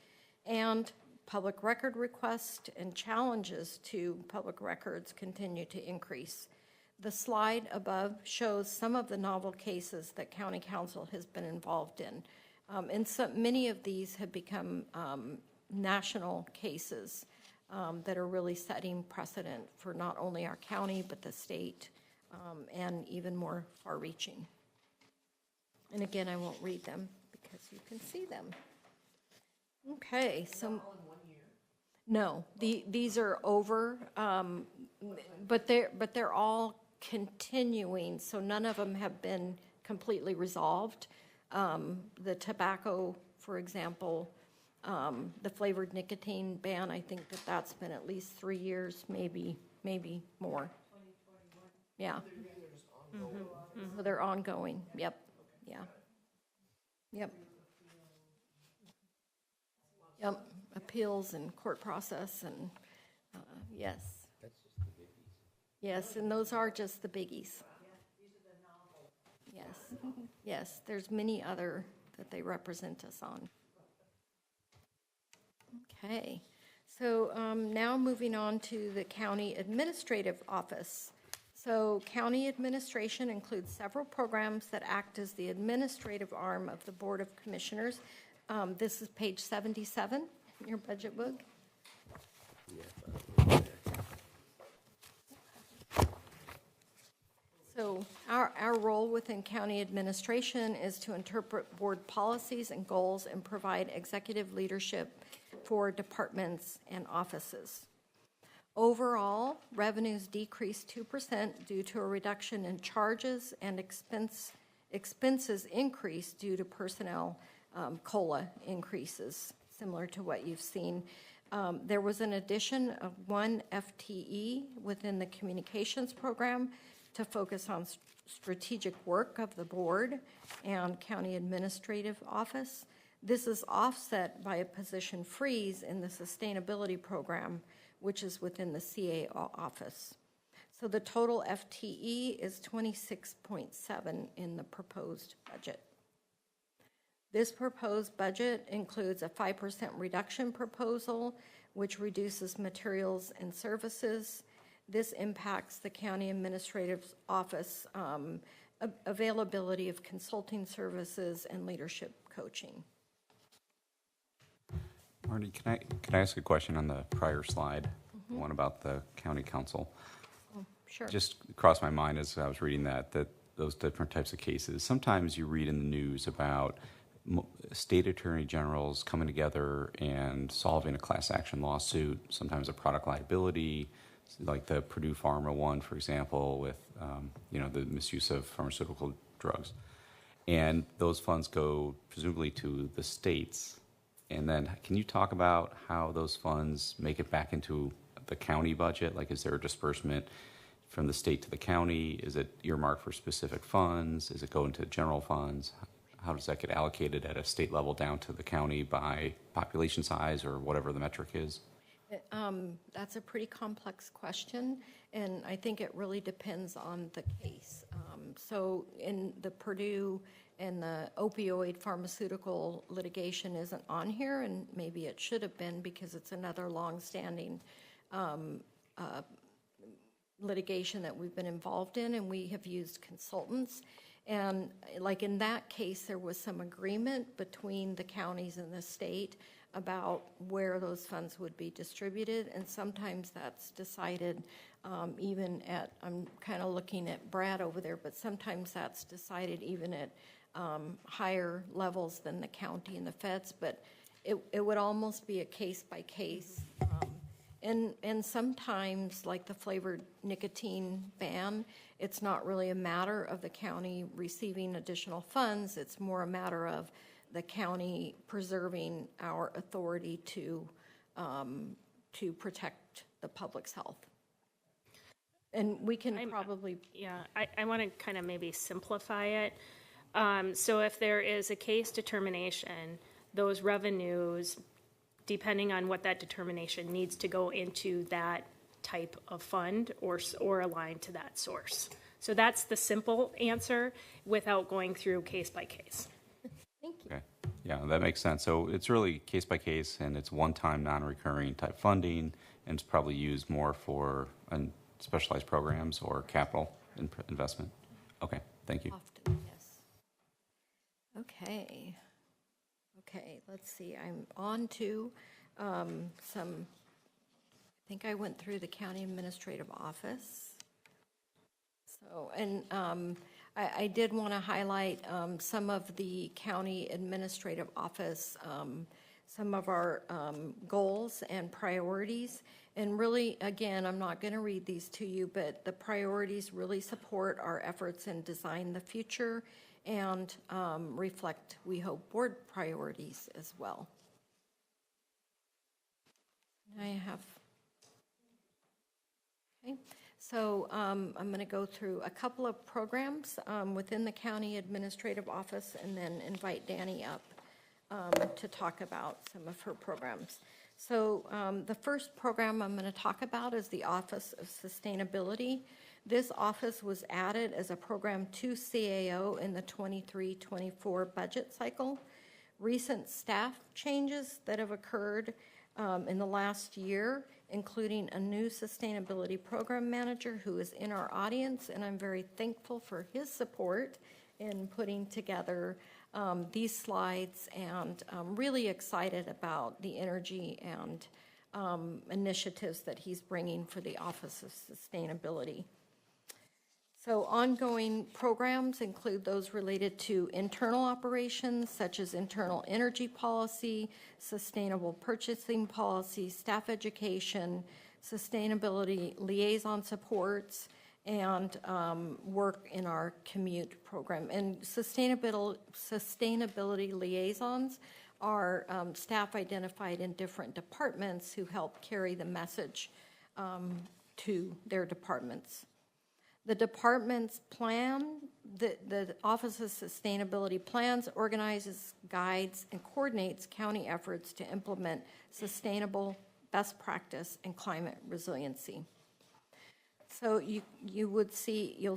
and public record requests and challenges to public records continue to increase. The slide above shows some of the novel cases that County Counsel has been involved in. And so many of these have become national cases that are really setting precedent for not only our county, but the state, and even more far-reaching. And again, I won't read them because you can see them. Okay, so. No, these are over, but they're all continuing, so none of them have been completely resolved. The tobacco, for example, the flavored nicotine ban, I think that's been at least 3 years, maybe more. Yeah. So they're ongoing. Yep. Yeah. Yep. Yep. Appeals and court process, and yes. Yes, and those are just the biggies. Yes. Yes, there's many other that they represent us on. Okay, so now moving on to the County Administrative Office. So county administration includes several programs that act as the administrative arm of the Board of Commissioners. This is page 77 in your budget book. So our role within county administration is to interpret board policies and goals and provide executive leadership for departments and offices. Overall, revenues decreased 2% due to a reduction in charges, and expenses increased due to personnel COLA increases similar to what you've seen. There was an addition of 1 FTE within the communications program to focus on strategic work of the board and county administrative office. This is offset by a position freeze in the sustainability program, which is within the CA office. So the total FTE is 26.7 in the proposed budget. This proposed budget includes a 5% reduction proposal, which reduces materials and services. This impacts the county administrative office availability of consulting services and leadership coaching. Marty, can I ask a question on the prior slide, the one about the county council? Oh, sure. Just crossed my mind as I was reading that those different types of cases. Sometimes you read in the news about state attorney generals coming together and solving a class action lawsuit, sometimes a product liability, like the Purdue Pharma one, for example, with the misuse of pharmaceutical drugs. And those funds go presumably to the states. And then can you talk about how those funds make it back into the county budget? Like, is there a disbursement from the state to the county? Is it earmarked for specific funds? Does it go into general funds? How does that get allocated at a state level down to the county by population size or whatever the metric is? That's a pretty complex question, and I think it really depends on the case. So in the Purdue and the opioid pharmaceutical litigation isn't on here, and maybe it should have been because it's another long-standing litigation that we've been involved in, and we have used consultants. And like in that case, there was some agreement between the counties and the state about where those funds would be distributed, and sometimes that's decided even at, I'm kind of looking at Brad over there, but sometimes that's decided even at higher levels than the county and the feds, but it would almost be a case by case. And sometimes, like the flavored nicotine ban, it's not really a matter of the county receiving additional funds. It's more a matter of the county preserving our authority to protect the public's health. And we can probably... Yeah, I want to kind of maybe simplify it. So if there is a case determination, those revenues, depending on what that determination needs to go into that type of fund or aligned to that source. So that's the simple answer without going through case by case. Thank you. Okay. Yeah, that makes sense. So it's really case by case, and it's one-time, non-recurring type funding, and it's probably used more for specialized programs or capital investment. Okay, thank you. Often, yes. Okay. Okay, let's see. I'm on to I think I went through the county administrative office. So, and I did want to highlight some of the county administrative office, some of our goals and priorities. And really, again, I'm not going to read these to you, but the priorities really support our efforts in Design the Future and reflect, we hope, board priorities as well. I have, okay, so I'm going to go through a couple of programs within the county administrative office and then invite Danny up to talk about some of her programs. So the first program I'm going to talk about is the Office of Sustainability. This office was added as a program to CAO in the 23-24 budget cycle. Recent staff changes that have occurred in the last year, including a new sustainability program manager who is in our audience, and I'm very thankful for his support in putting together these slides, and I'm really excited about the energy and initiatives that he's bringing for the Office of Sustainability. So ongoing programs include those related to internal operations, such as internal energy policy, sustainable purchasing policy, staff education, sustainability liaison supports, and work in our commute program. And sustainability liaisons are staff identified in different departments who help carry the message to their departments. The department's plan, the Office of Sustainability plans, organizes, guides, and coordinates county efforts to implement sustainable best practice and climate resiliency. So you'll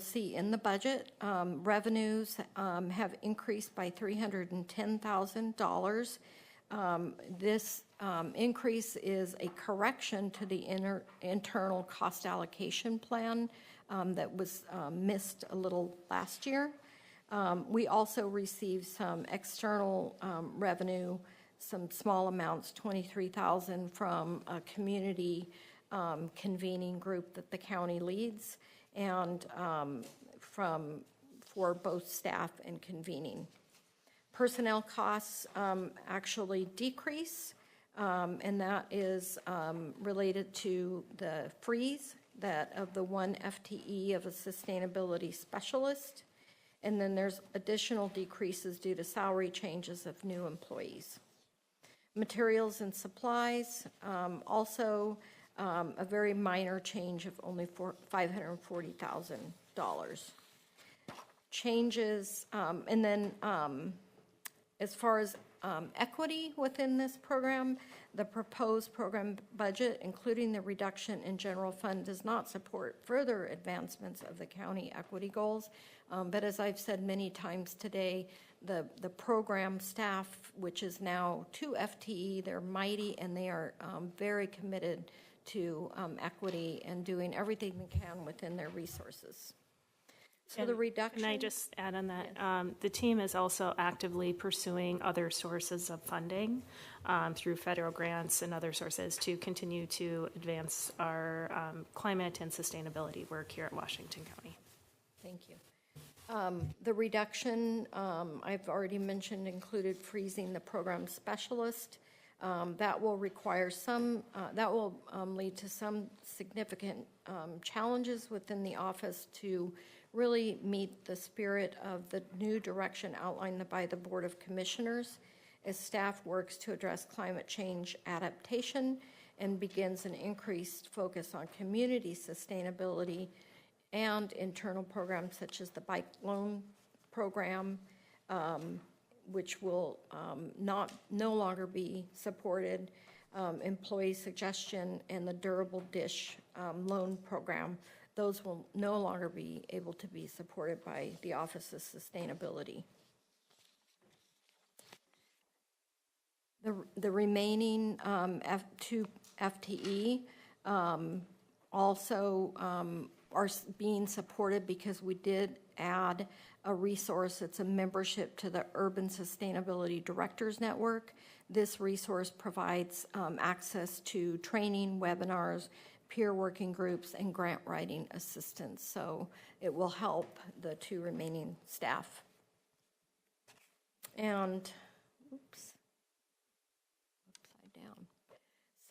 see in the budget, revenues have increased by $310,000. This increase is a correction to the internal cost allocation plan that was missed a little last year. We also received some external revenue, some small amounts, $23,000 from a community convening group that the county leads, and for both staff and convening. Personnel costs actually decrease, and that is related to the freeze of the 1 FTE of a sustainability specialist, and then there's additional decreases due to salary changes of new employees. Materials and supplies, also a very minor change of only $540,000. Changes, and then as far as equity within this program, the proposed program budget, including the reduction in general fund, does not support further advancements of the county equity goals. But as I've said many times today, the program staff, which is now 2 FTE, they're mighty, and they are very committed to equity and doing everything they can within their resources. So the reduction. Can I just add on that? The team is also actively pursuing other sources of funding through federal grants and other sources to continue to advance our climate and sustainability work here at Washington County. Thank you. The reduction, I've already mentioned, included freezing the program specialist. That will require that will lead to some significant challenges within the office to really meet the spirit of the new direction outlined by the Board of Commissioners as staff works to address climate change adaptation and begins an increased focus on community sustainability and internal programs such as the bike loan program, which will no longer be supported, employee suggestion, and the durable dish loan program. Those will no longer be able to be supported by the Office of Sustainability. The remaining 2 FTE also are being supported because we did add a resource. It's a membership to the Urban Sustainability Directors Network. This resource provides access to training, webinars, peer working groups, and grant writing assistance. So it will help the 2 remaining staff. And, upside down.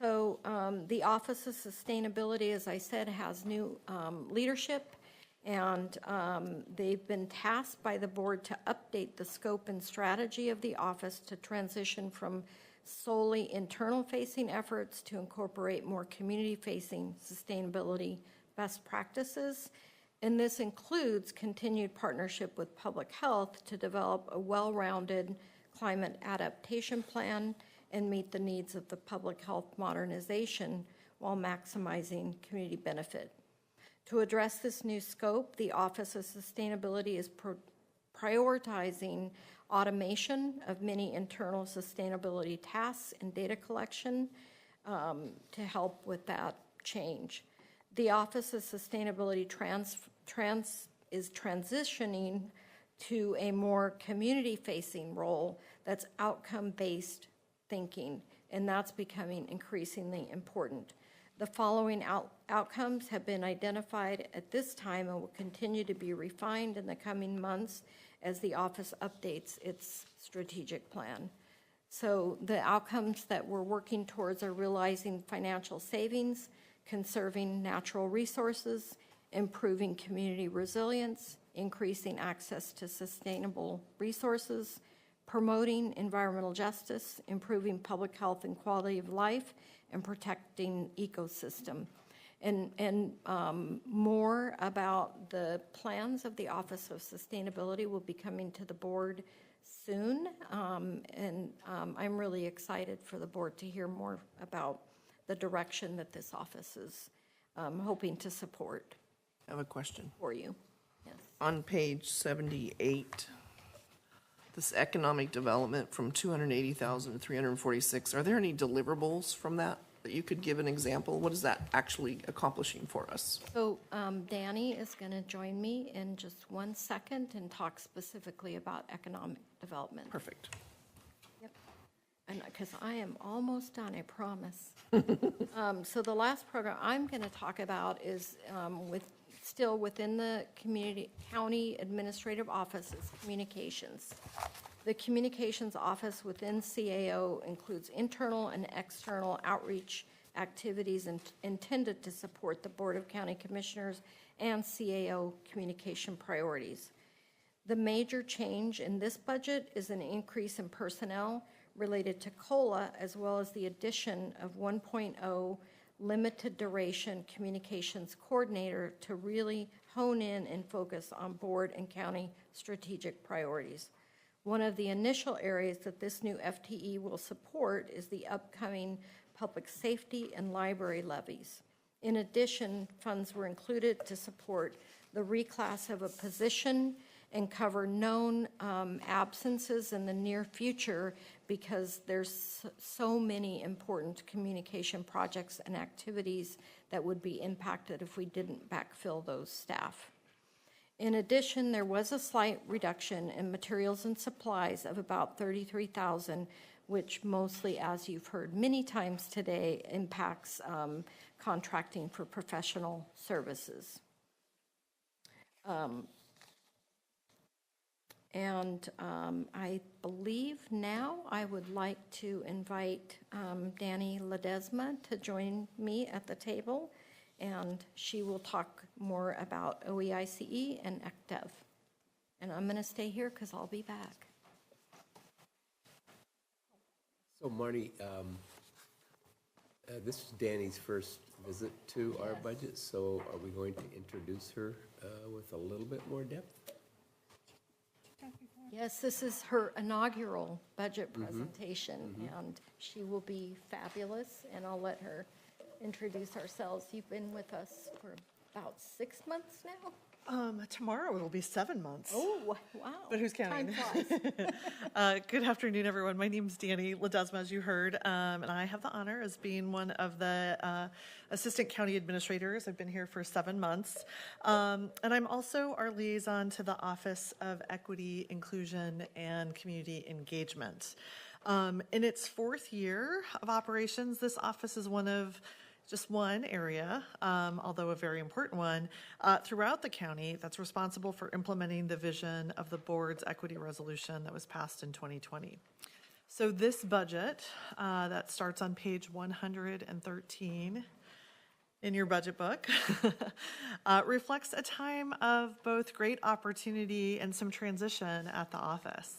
So the Office of Sustainability, as I said, has new leadership, and they've been tasked by the board to update the scope and strategy of the office to transition from solely internal-facing efforts to incorporate more community-facing sustainability best practices. And this includes continued partnership with public health to develop a well-rounded climate adaptation plan and meet the needs of the public health modernization while maximizing community benefit. To address this new scope, the Office of Sustainability is prioritizing automation of many internal sustainability tasks and data collection to help with that change. The Office of Sustainability is transitioning to a more community-facing role that's outcome-based thinking, and that's becoming increasingly important. The following outcomes have been identified at this time and will continue to be refined in the coming months as the office updates its strategic plan. So the outcomes that we're working towards are realizing financial savings, conserving natural resources, improving community resilience, increasing access to sustainable resources, promoting environmental justice, improving public health and quality of life, and protecting ecosystem. And more about the plans of the Office of Sustainability will be coming to the board soon. I'm really excited for the board to hear more about the direction that this office is hoping to support I have a question. for you. Yes. On page 78, this economic development from 280,000 to 346, are there any deliverables from that you could give an example? What is that actually accomplishing for us? So Danny is going to join me in just 1 second and talk specifically about economic development. Perfect. Yep. And because I am almost done, I promise. So the last program I'm going to talk about is still within the county administrative office's communications. The communications office within CAO includes internal and external outreach activities intended to support the Board of County Commissioners and CAO communication priorities. The major change in this budget is an increase in personnel related to COLA, as well as the addition of 1.0 limited duration communications coordinator to really hone in and focus on board and county strategic priorities. One of the initial areas that this new FTE will support is the upcoming public safety and library levies. In addition, funds were included to support the reclass of a position and cover known absences in the near future, because there's so many important communication projects and activities that would be impacted if we didn't backfill those staff. In addition, there was a slight reduction in materials and supplies of about $33,000, which mostly, as you've heard many times today, impacts contracting for professional services. I believe now I would like to invite Danny Ledesma to join me at the table, and she will talk more about OEICE and ECDEV. And I'm going to stay here because I'll be back. So Marty, this is Danny's first visit to our budget, so are we going to introduce her with a little bit more depth? Yes, this is her inaugural budget presentation, and she will be fabulous, and I'll let her introduce ourselves. You've been with us for about 6 months now? Tomorrow it'll be 7 months. Oh, wow. But who's counting? Time flies. Good afternoon, everyone. My name's Danny Ledesma, as you heard, and I have the honor as being one of the assistant county administrators. I've been here for 7 months, and I'm also our liaison to the Office of Equity, Inclusion, and Community Engagement. In its 4th year of operations, this office is just one area, although a very important one, throughout the county that's responsible for implementing the vision of the board's equity resolution that was passed in 2020. So this budget that starts on page 113 in your budget book reflects a time of both great opportunity and some transition at the office.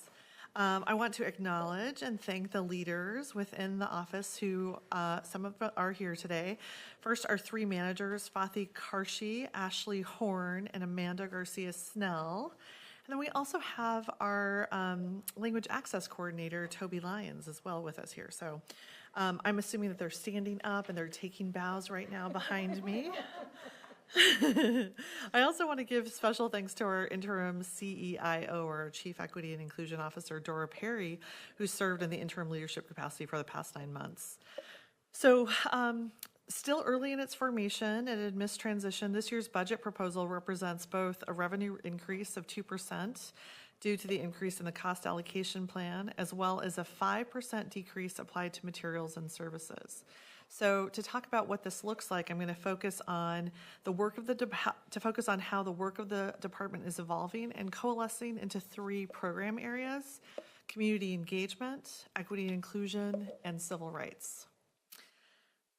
I want to acknowledge and thank the leaders within the office who, some of them are here today. First, our 3 managers, Fathi Karshi, Ashley Horn, and Amanda Garcia Snell. And then we also have our language access coordinator, Toby Lyons, as well with us here. So I'm assuming that they're standing up and they're taking bows right now behind me. I also want to give special thanks to our interim CEIO, or Chief Equity and Inclusion Officer, Dora Perry, who served in the interim leadership capacity for the past 9 months. So still early in its formation and amidst transition, this year's budget proposal represents both a revenue increase of 2% due to the increase in the cost allocation plan, as well as a 5% decrease applied to materials and services. So to talk about what this looks like, I'm going to focus on the work of how the work of the department is evolving and coalescing into 3 program areas: community engagement, equity and inclusion, and civil rights.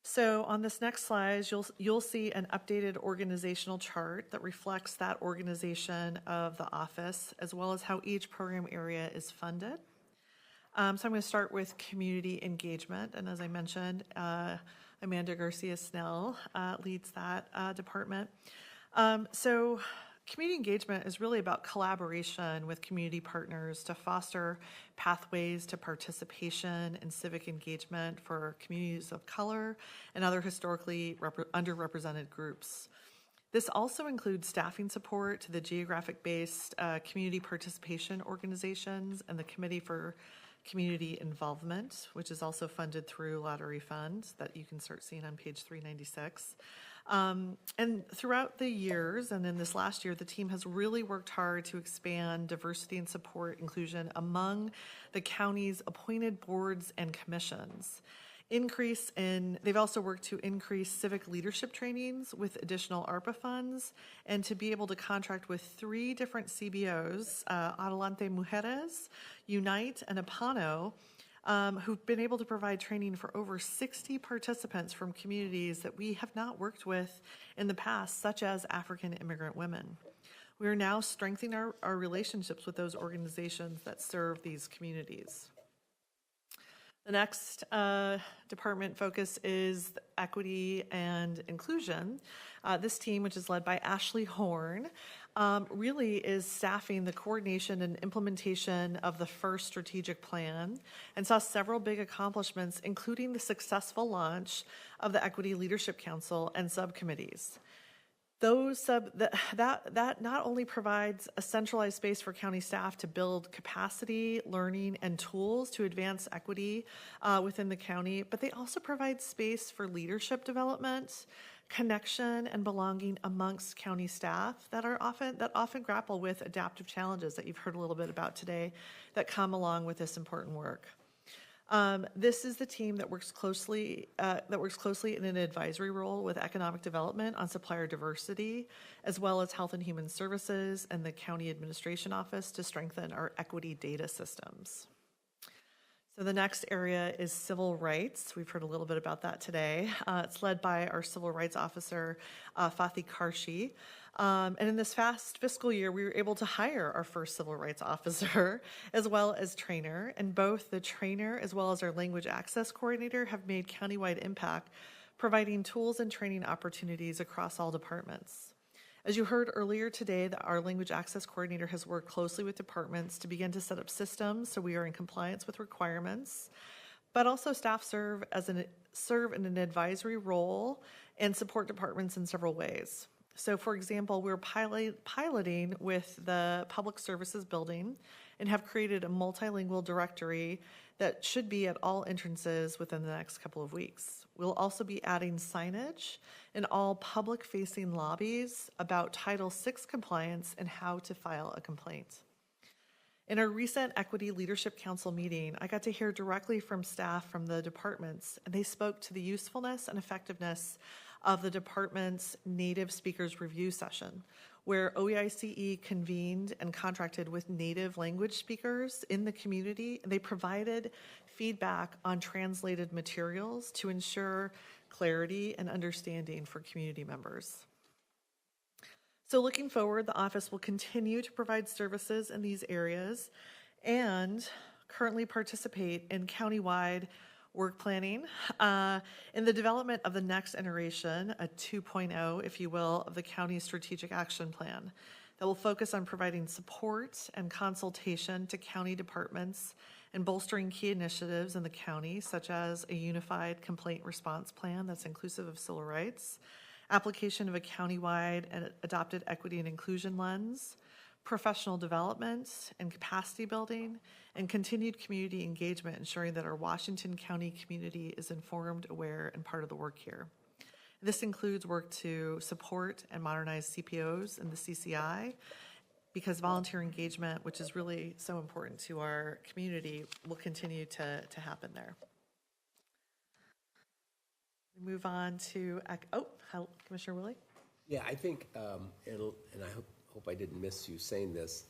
So on this next slide, you'll see an updated organizational chart that reflects that organization of the office, as well as how each program area is funded. So I'm going to start with community engagement, and as I mentioned, Amanda Garcia-Snell leads that department. So community engagement is really about collaboration with community partners to foster pathways to participation and civic engagement for communities of color and other historically underrepresented groups. This also includes staffing support to the geographic-based community participation organizations and the Committee for Community Involvement, which is also funded through lottery funds that you can start seeing on page 396. And throughout the years, and in this last year, the team has really worked hard to expand diversity and support inclusion among the county's appointed boards and commissions. They've also worked to increase civic leadership trainings with additional ARPA funds and to be able to contract with 3 different CBOs, Adelante Mujeres, Unite, and Apano, who've been able to provide training for over 60 participants from communities that we have not worked with in the past, such as African immigrant women. We are now strengthening our relationships with those organizations that serve these communities. The next department focus is equity and inclusion. This team, which is led by Ashley Horn, really is staffing the coordination and implementation of the first strategic plan and saw several big accomplishments, including the successful launch of the Equity Leadership Council and subcommittees. That not only provides a centralized space for county staff to build capacity, learning, and tools to advance equity within the county, but they also provide space for leadership development, connection, and belonging amongst county staff that often grapple with adaptive challenges that you've heard a little bit about today that come along with this important work. This is the team that works closely in an advisory role with economic development on supplier diversity, as well as health and human services and the county administration office to strengthen our equity data systems. So the next area is civil rights. We've heard a little bit about that today. It's led by our civil rights officer, Fathi Karshi. And in this past fiscal year, we were able to hire our first civil rights officer as well as trainer. And both the trainer as well as our language access coordinator have made countywide impact, providing tools and training opportunities across all departments. As you heard earlier today, our language access coordinator has worked closely with departments to begin to set up systems so we are in compliance with requirements, but also staff serve in an advisory role and support departments in several ways. So for example, we're piloting with the Public Services Building and have created a multilingual directory that should be at all entrances within the next couple of weeks. We'll also be adding signage in all public-facing lobbies about Title VI compliance and how to file a complaint. In our recent Equity Leadership Council meeting, I got to hear directly from staff from the departments, and they spoke to the usefulness and effectiveness of the department's Native Speakers Review session, where OEICE convened and contracted with Native language speakers in the community. They provided feedback on translated materials to ensure clarity and understanding for community members. So looking forward, the office will continue to provide services in these areas and currently participate in countywide work planning in the development of the next iteration, a 2.0, if you will, of the county's strategic action plan that will focus on providing support and consultation to county departments and bolstering key initiatives in the county, such as a unified complaint response plan that's inclusive of civil rights, application of a countywide and adopted equity and inclusion lens, professional development and capacity building, and continued community engagement, ensuring that our Washington County community is informed, aware, and part of the work here. This includes work to support and modernize CPOs and the CCI, because volunteer engagement, which is really so important to our community, will continue to happen there. We move on to, Commissioner Willie? Yeah, I think, and I hope I didn't miss you saying this,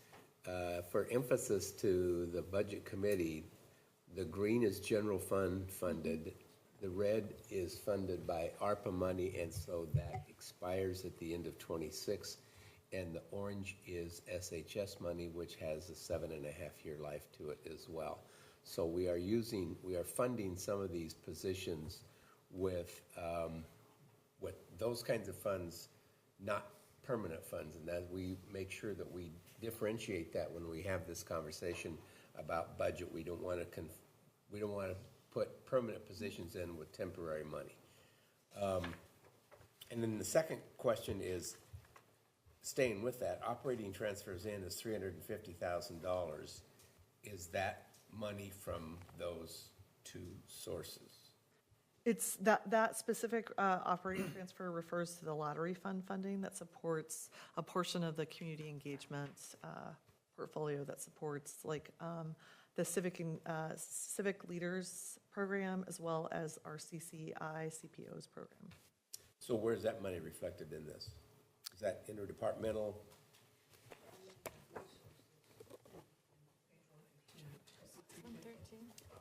for emphasis to the budget committee, the green is general fund funded, the red is funded by ARPA money, and so that expires at the end of '26. And the orange is SHS money, which has a 7.5-year life to it as well. So we are funding some of these positions with those kinds of funds, not permanent funds, and that we make sure that we differentiate that when we have this conversation about budget. We don't want to put permanent positions in with temporary money. And then the second question is, staying with that, operating transfers in is $350,000. Is that money from those two sources? It's that specific operating transfer refers to the lottery fund funding that supports a portion of the community engagement portfolio that supports like the civic leaders program, as well as our CCI CPOs program. So where's that money reflected in this? Is that interdepartmental?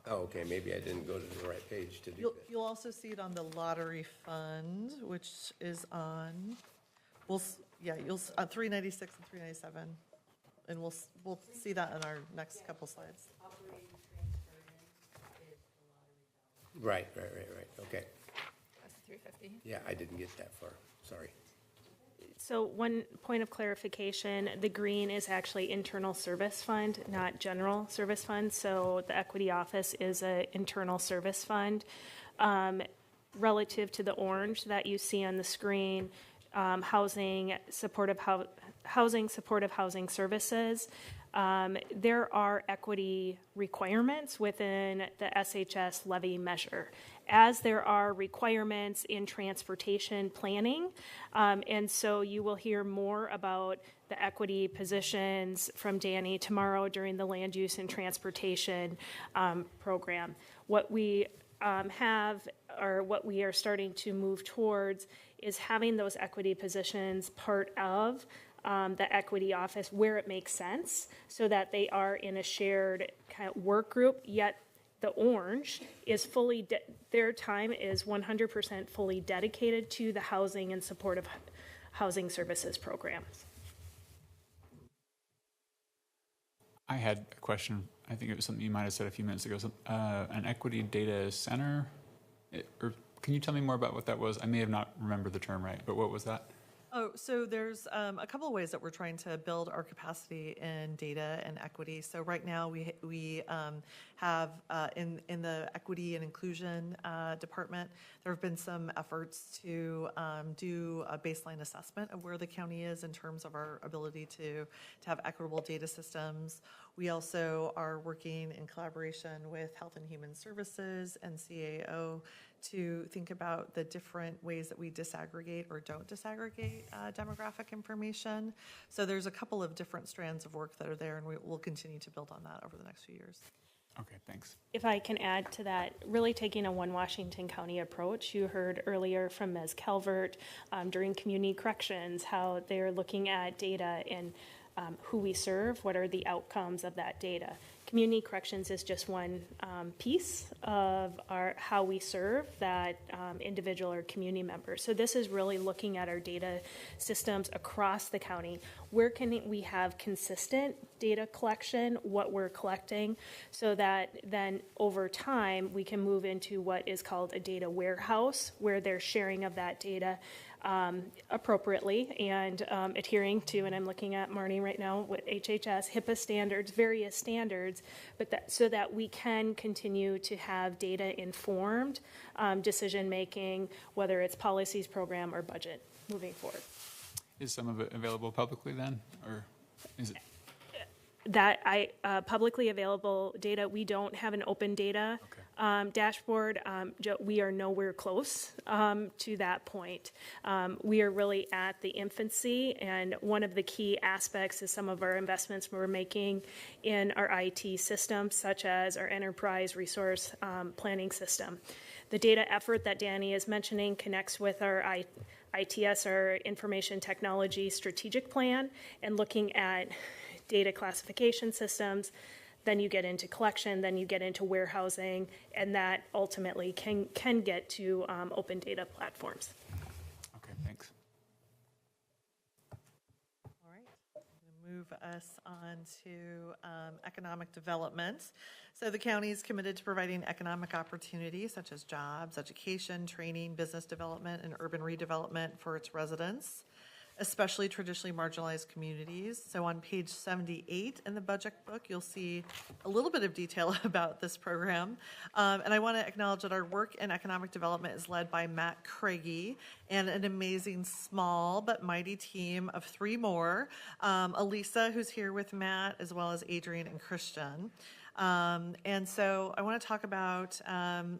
Oh, okay, maybe I didn't go to the right page to do that. You'll also see it on the lottery fund, which is on, you'll 396 and 397, and we'll see that in our next couple slides. Right, okay. That's the 350. Yeah, I didn't get that far, sorry. So one point of clarification, the green is actually internal service fund, not general service fund. So the equity office is an internal service fund. Relative to the orange that you see on the screen, housing supportive housing services, there are equity requirements within the SHS levy measure, as there are requirements in transportation planning. And so you will hear more about the equity positions from Danny tomorrow during the land use and transportation program. What we have, or what we are starting to move towards, is having those equity positions part of the equity office where it makes sense, so that they are in a shared kind of work group, yet the orange is fully, their time is 100% fully dedicated to the housing and supportive housing services programs. I had a question. I think it was something you might have said a few minutes ago. An equity data center? Or can you tell me more about what that was? I may have not remembered the term right, but what was that? Oh, so there's a couple of ways that we're trying to build our capacity in data and equity. So right now we have in the equity and inclusion department, there have been some efforts to do a baseline assessment of where the county is in terms of our ability to have equitable data systems. We also are working in collaboration with Health and Human Services and CAO to think about the different ways that we disaggregate or don't disaggregate demographic information. So there's a couple of different strands of work that are there, and we'll continue to build on that over the next few years. Okay, thanks. If I can add to that, really taking a one Washington County approach. You heard earlier from Ms. Calvert during community corrections how they're looking at data and who we serve, what are the outcomes of that data. Community corrections is just one piece of how we serve that individual or community member. So this is really looking at our data systems across the county. Where can we have consistent data collection, what we're collecting, so that then over time we can move into what is called a data warehouse, where there's sharing of that data appropriately and adhering to, and I'm looking at Marnie right now with HHS, HIPAA standards, various standards, but so that we can continue to have data informed decision making, whether it's policies, program, or budget moving forward. Is some of it available publicly then, or is it? That publicly available data, we don't have an open data dashboard. We are nowhere close to that point. We are really at the infancy, and one of the key aspects is some of our investments we're making in our IT systems, such as our enterprise resource planning system. The data effort that Danny is mentioning connects with our ITS, our Information Technology Strategic Plan, and looking at data classification systems then you get into collection, then you get into warehousing, and that ultimately can get to open data platforms. Okay, thanks. All right, I'm going to move us on to economic development. So the county is committed to providing economic opportunities such as jobs, education, training, business development, and urban redevelopment for its residents, especially traditionally marginalized communities. So on page 78 in the budget book, you'll see a little bit of detail about this program. And I want to acknowledge that our work in economic development is led by Matt Craigie and an amazing small but mighty team of 3 more. Elisa, who's here with Matt, as well as Adrian and Christian. And so I want to talk about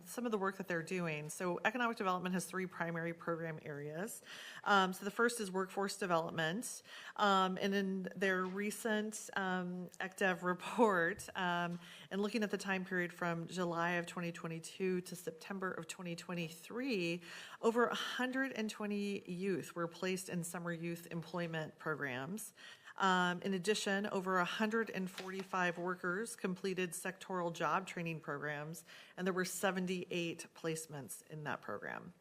some of the work that they're doing. So economic development has 3 primary program areas. So the first is workforce development. And in their recent ECDEV report, and looking at the time period from July of 2022 to September of 2023, over 120 youth were placed in summer youth employment programs. In addition, over 145 workers completed sectoral job training programs, and there were 78 placements in that program.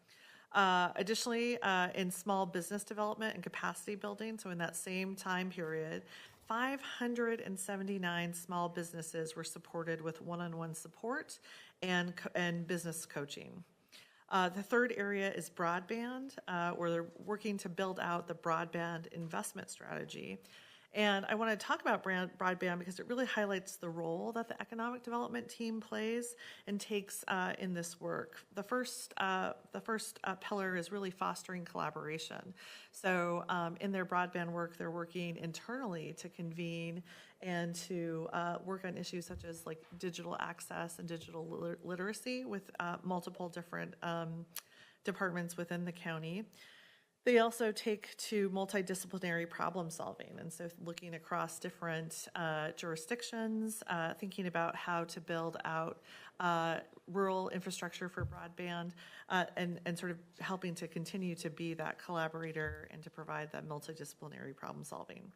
Additionally, in small business development and capacity building, so in that same time period, 579 small businesses were supported with one-on-one support and business coaching. The third area is broadband, where they're working to build out the broadband investment strategy. And I want to talk about broadband because it really highlights the role that the economic development team plays and takes in this work. The first pillar is really fostering collaboration. So in their broadband work, they're working internally to convene and to work on issues such as like digital access and digital literacy with multiple different departments within the county. They also take to multidisciplinary problem solving, and so looking across different jurisdictions, thinking about how to build out rural infrastructure for broadband, and sort of helping to continue to be that collaborator and to provide that multidisciplinary problem solving.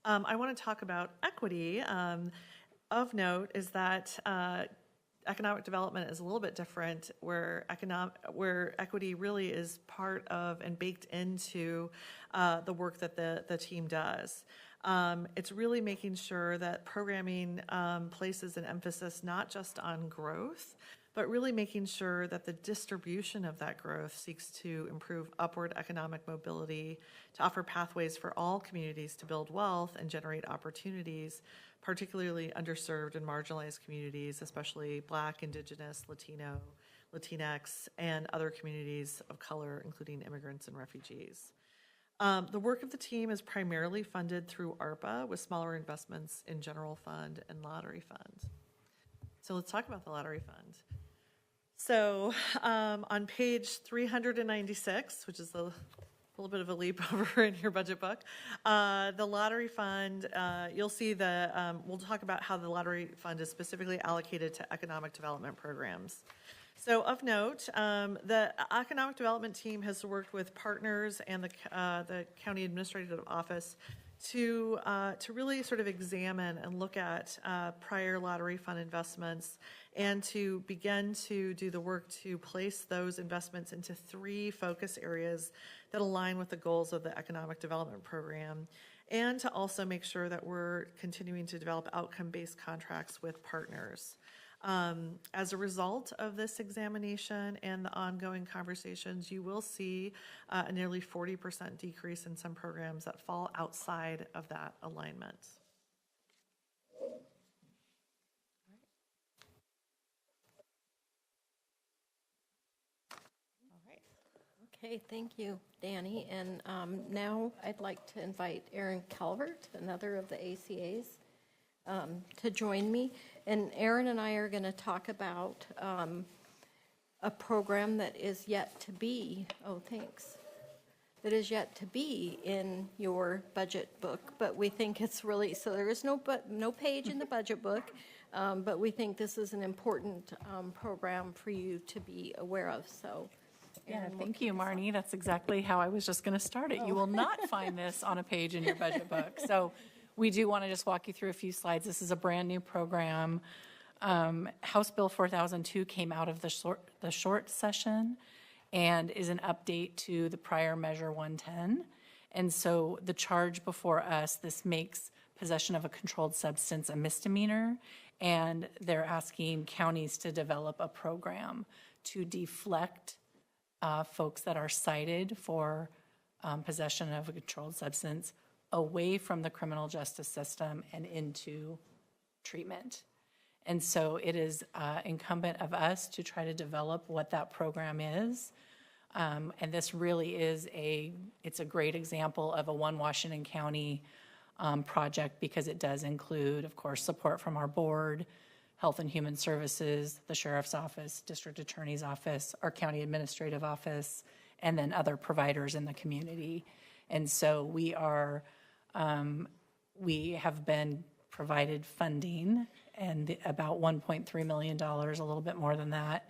I want to talk about equity. Of note is that economic development is a little bit different, where equity really is part of and baked into the work that the team does. It's really making sure that programming places an emphasis not just on growth, but really making sure that the distribution of that growth seeks to improve upward economic mobility, to offer pathways for all communities to build wealth and generate opportunities, particularly underserved and marginalized communities, especially Black, Indigenous, Latino, Latinx, and other communities of color, including immigrants and refugees. The work of the team is primarily funded through ARPA, with smaller investments in general fund and lottery fund. So let's talk about the lottery fund. So on page 396, which is a little bit of a leap over in your budget book, the lottery fund, you'll see we'll talk about how the lottery fund is specifically allocated to economic development programs. So of note, the economic development team has worked with partners and the county administrative office to really sort of examine and look at prior lottery fund investments and to begin to do the work to place those investments into 3 focus areas that align with the goals of the economic development program, and to also make sure that we're continuing to develop outcome-based contracts with partners. As a result of this examination and the ongoing conversations, you will see a nearly 40% decrease in some programs that fall outside of that alignment. Okay, thank you, Danny. And now I'd like to invite Aaron Calvert, another of the ACAs, to join me. And Aaron and I are going to talk about a program that is yet to be, that is yet to be in your budget book, but we think it's really, so there is no page in the budget book, but we think this is an important program for you to be aware of. So. Yeah, thank you, Marnie. That's exactly how I was just going to start it. You will not find this on a page in your budget book. So We do want to just walk you through a few slides. This is a brand-new program. House Bill 4002 came out of the short session and is an update to the prior Measure 110. And so the charge before us, this makes possession of a controlled substance a misdemeanor, and they're asking counties to develop a program to deflect folks that are cited for possession of a controlled substance away from the criminal justice system and into treatment. And so it is incumbent of us to try to develop what that program is. And this really is it's a great example of a One Washington County project, because it does include, of course, support from our board, Health and Human Services, the Sheriff's Office, District Attorney's Office, our County Administrative Office, and then other providers in the community. And so we have been provided funding, and about $1.3 million, a little bit more than that.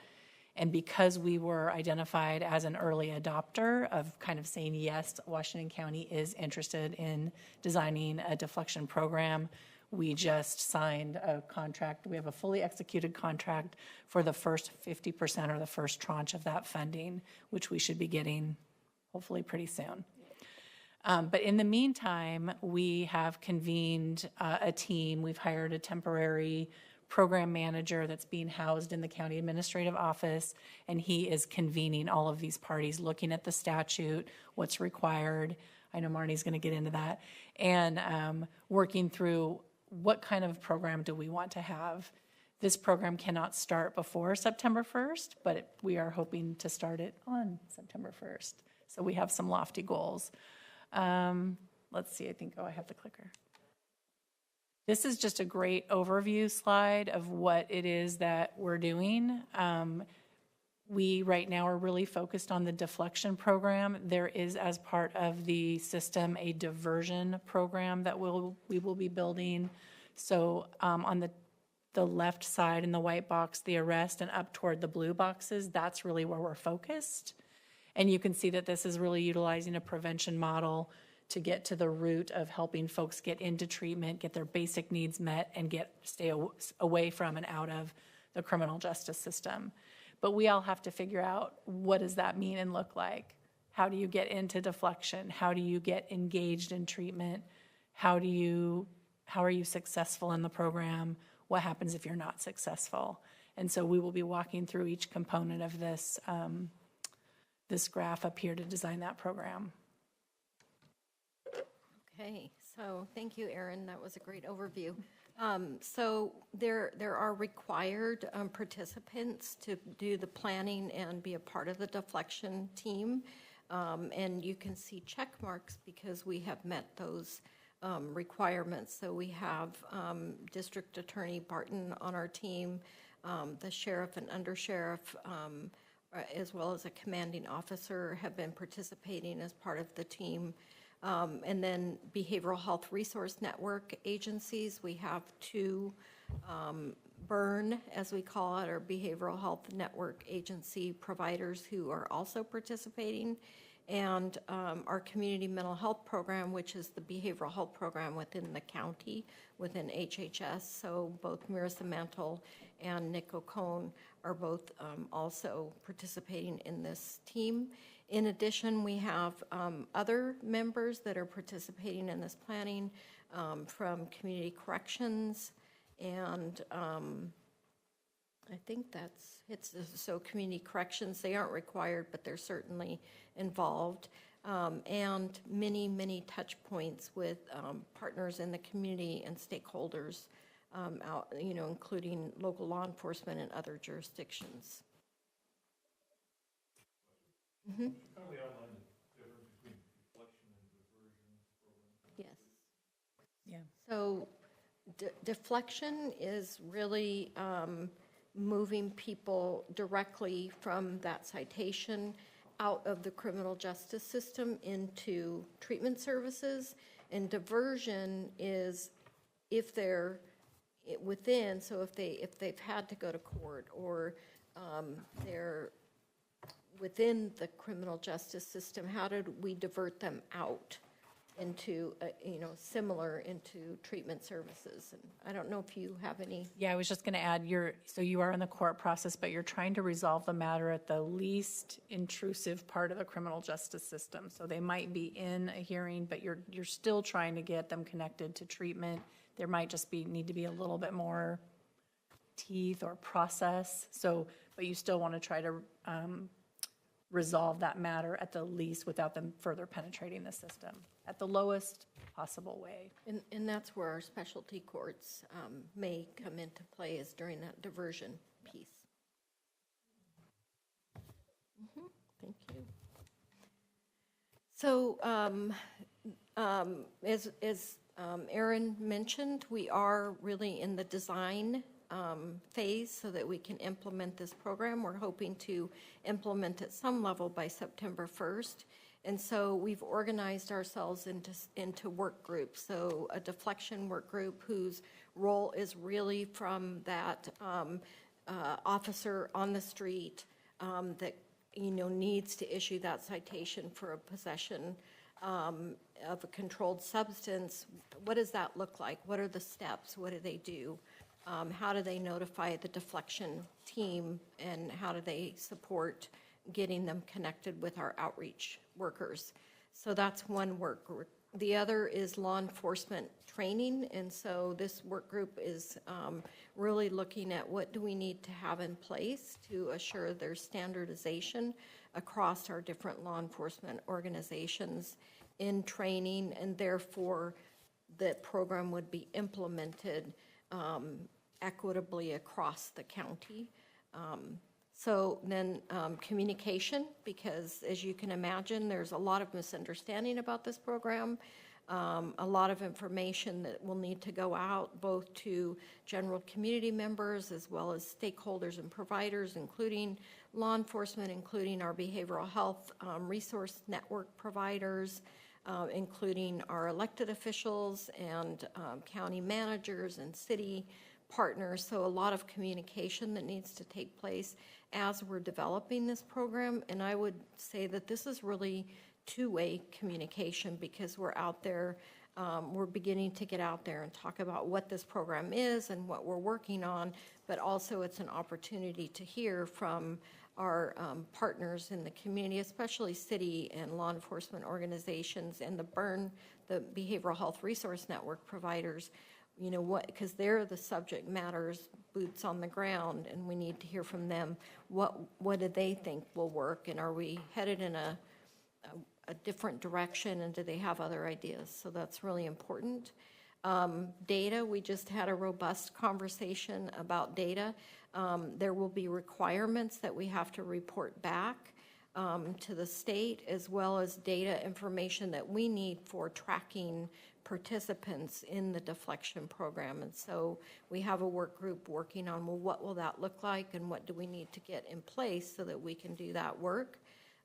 And because we were identified as an early adopter of kind of saying, yes, Washington County is interested in designing a deflection program, we just signed a contract. We have a fully executed contract for the first 50% or the first tranche of that funding, which we should be getting hopefully pretty soon. But in the meantime, we have convened a team. We've hired a temporary program manager that's being housed in the county administrative office, and he is convening all of these parties, looking at the statute, what's required. I know Marnie's going to get into that, and working through what kind of program do we want to have. This program cannot start before September 1st, but we are hoping to start it on September 1st. So we have some lofty goals. Let's see, I have the clicker. This is just a great overview slide of what it is that we're doing. We right now are really focused on the deflection program. There is, as part of the system, a diversion program that we will be building. So on the left side in the white box, the arrest, and up toward the blue boxes, that's really where we're focused. And you can see that this is really utilizing a prevention model to get to the root of helping folks get into treatment, get their basic needs met, and stay away from and out of the criminal justice system. But we all have to figure out, what does that mean and look like? How do you get into deflection? How do you get engaged in treatment? How are you successful in the program? What happens if you're not successful? And so we will be walking through each component of this graph up here to design that program. Okay, so thank you, Erin. That was a great overview. So there are required participants to do the planning and be a part of the deflection team. And you can see check marks because we have met those requirements. So we have District Attorney Barton on our team, the sheriff and undersheriff, as well as a commanding officer have been participating as part of the team. And then Behavioral Health Resource Network agencies, we have two BURN, as we call it, or Behavioral Health Network agency providers who are also participating, and our Community Mental Health Program, which is the behavioral health program within the county, within HHS. So both Marissa Mantle and Nick O'Cone are both also participating in this team. In addition, we have other members that are participating in this planning from Community Corrections, and I think so Community Corrections, they aren't required, but they're certainly involved, and many touch points with partners in the community and stakeholders, including local law enforcement and other jurisdictions. Mm-hmm. Yes. Yeah. So deflection is really moving people directly from that citation out of the criminal justice system into treatment services. And diversion is if they're within, so if they've had to go to court, or they're within the criminal justice system, how did we divert them out into, similar into treatment services. And I don't know if you have any. Yeah, I was just going to add, so you are in the court process, but you're trying to resolve the matter at the least intrusive part of the criminal justice system. So they might be in a hearing, but you're still trying to get them connected to treatment. There might just need to be a little bit more teeth or process. So, but you still want to try to resolve that matter at the least without them further penetrating the system at the lowest possible way. And that's where our specialty courts may come into play, is during that diversion piece. Thank you. So as Erin mentioned, we are really in the design phase so that we can implement this program. We're hoping to implement at some level by September 1st. And so we've organized ourselves into work groups. So a deflection work group whose role is really from that officer on the street that needs to issue that citation for a possession of a controlled substance. What does that look like? What are the steps? What do they do? How do they notify the deflection team, and how do they support getting them connected with our outreach workers? So that's one work group. The other is law enforcement training, and so this work group is really looking at what do we need to have in place to assure there's standardization across our different law enforcement organizations in training, and therefore the program would be implemented equitably across the county. So then communication, because as you can imagine, there's a lot of misunderstanding about this program, a lot of information that will need to go out both to general community members as well as stakeholders and providers, including law enforcement, including our behavioral health resource network providers, including our elected officials and county managers and city partners. So a lot of communication that needs to take place as we're developing this program. And I would say that this is really two-way communication, because we're out there, we're beginning to get out there and talk about what this program is and what we're working on, but also it's an opportunity to hear from our partners in the community, especially city and law enforcement organizations, and the Behavioral Health Resource Network providers, because they're the subject matters, boots on the ground, and we need to hear from them. What do they think will work, and are we headed in a different direction, and do they have other ideas? So that's really important. Data, we just had a robust conversation about data. There will be requirements that we have to report back to the state, as well as data information that we need for tracking participants in the deflection program. And so we have a work group working on, well, what will that look like, and what do we need to get in place so that we can do that work?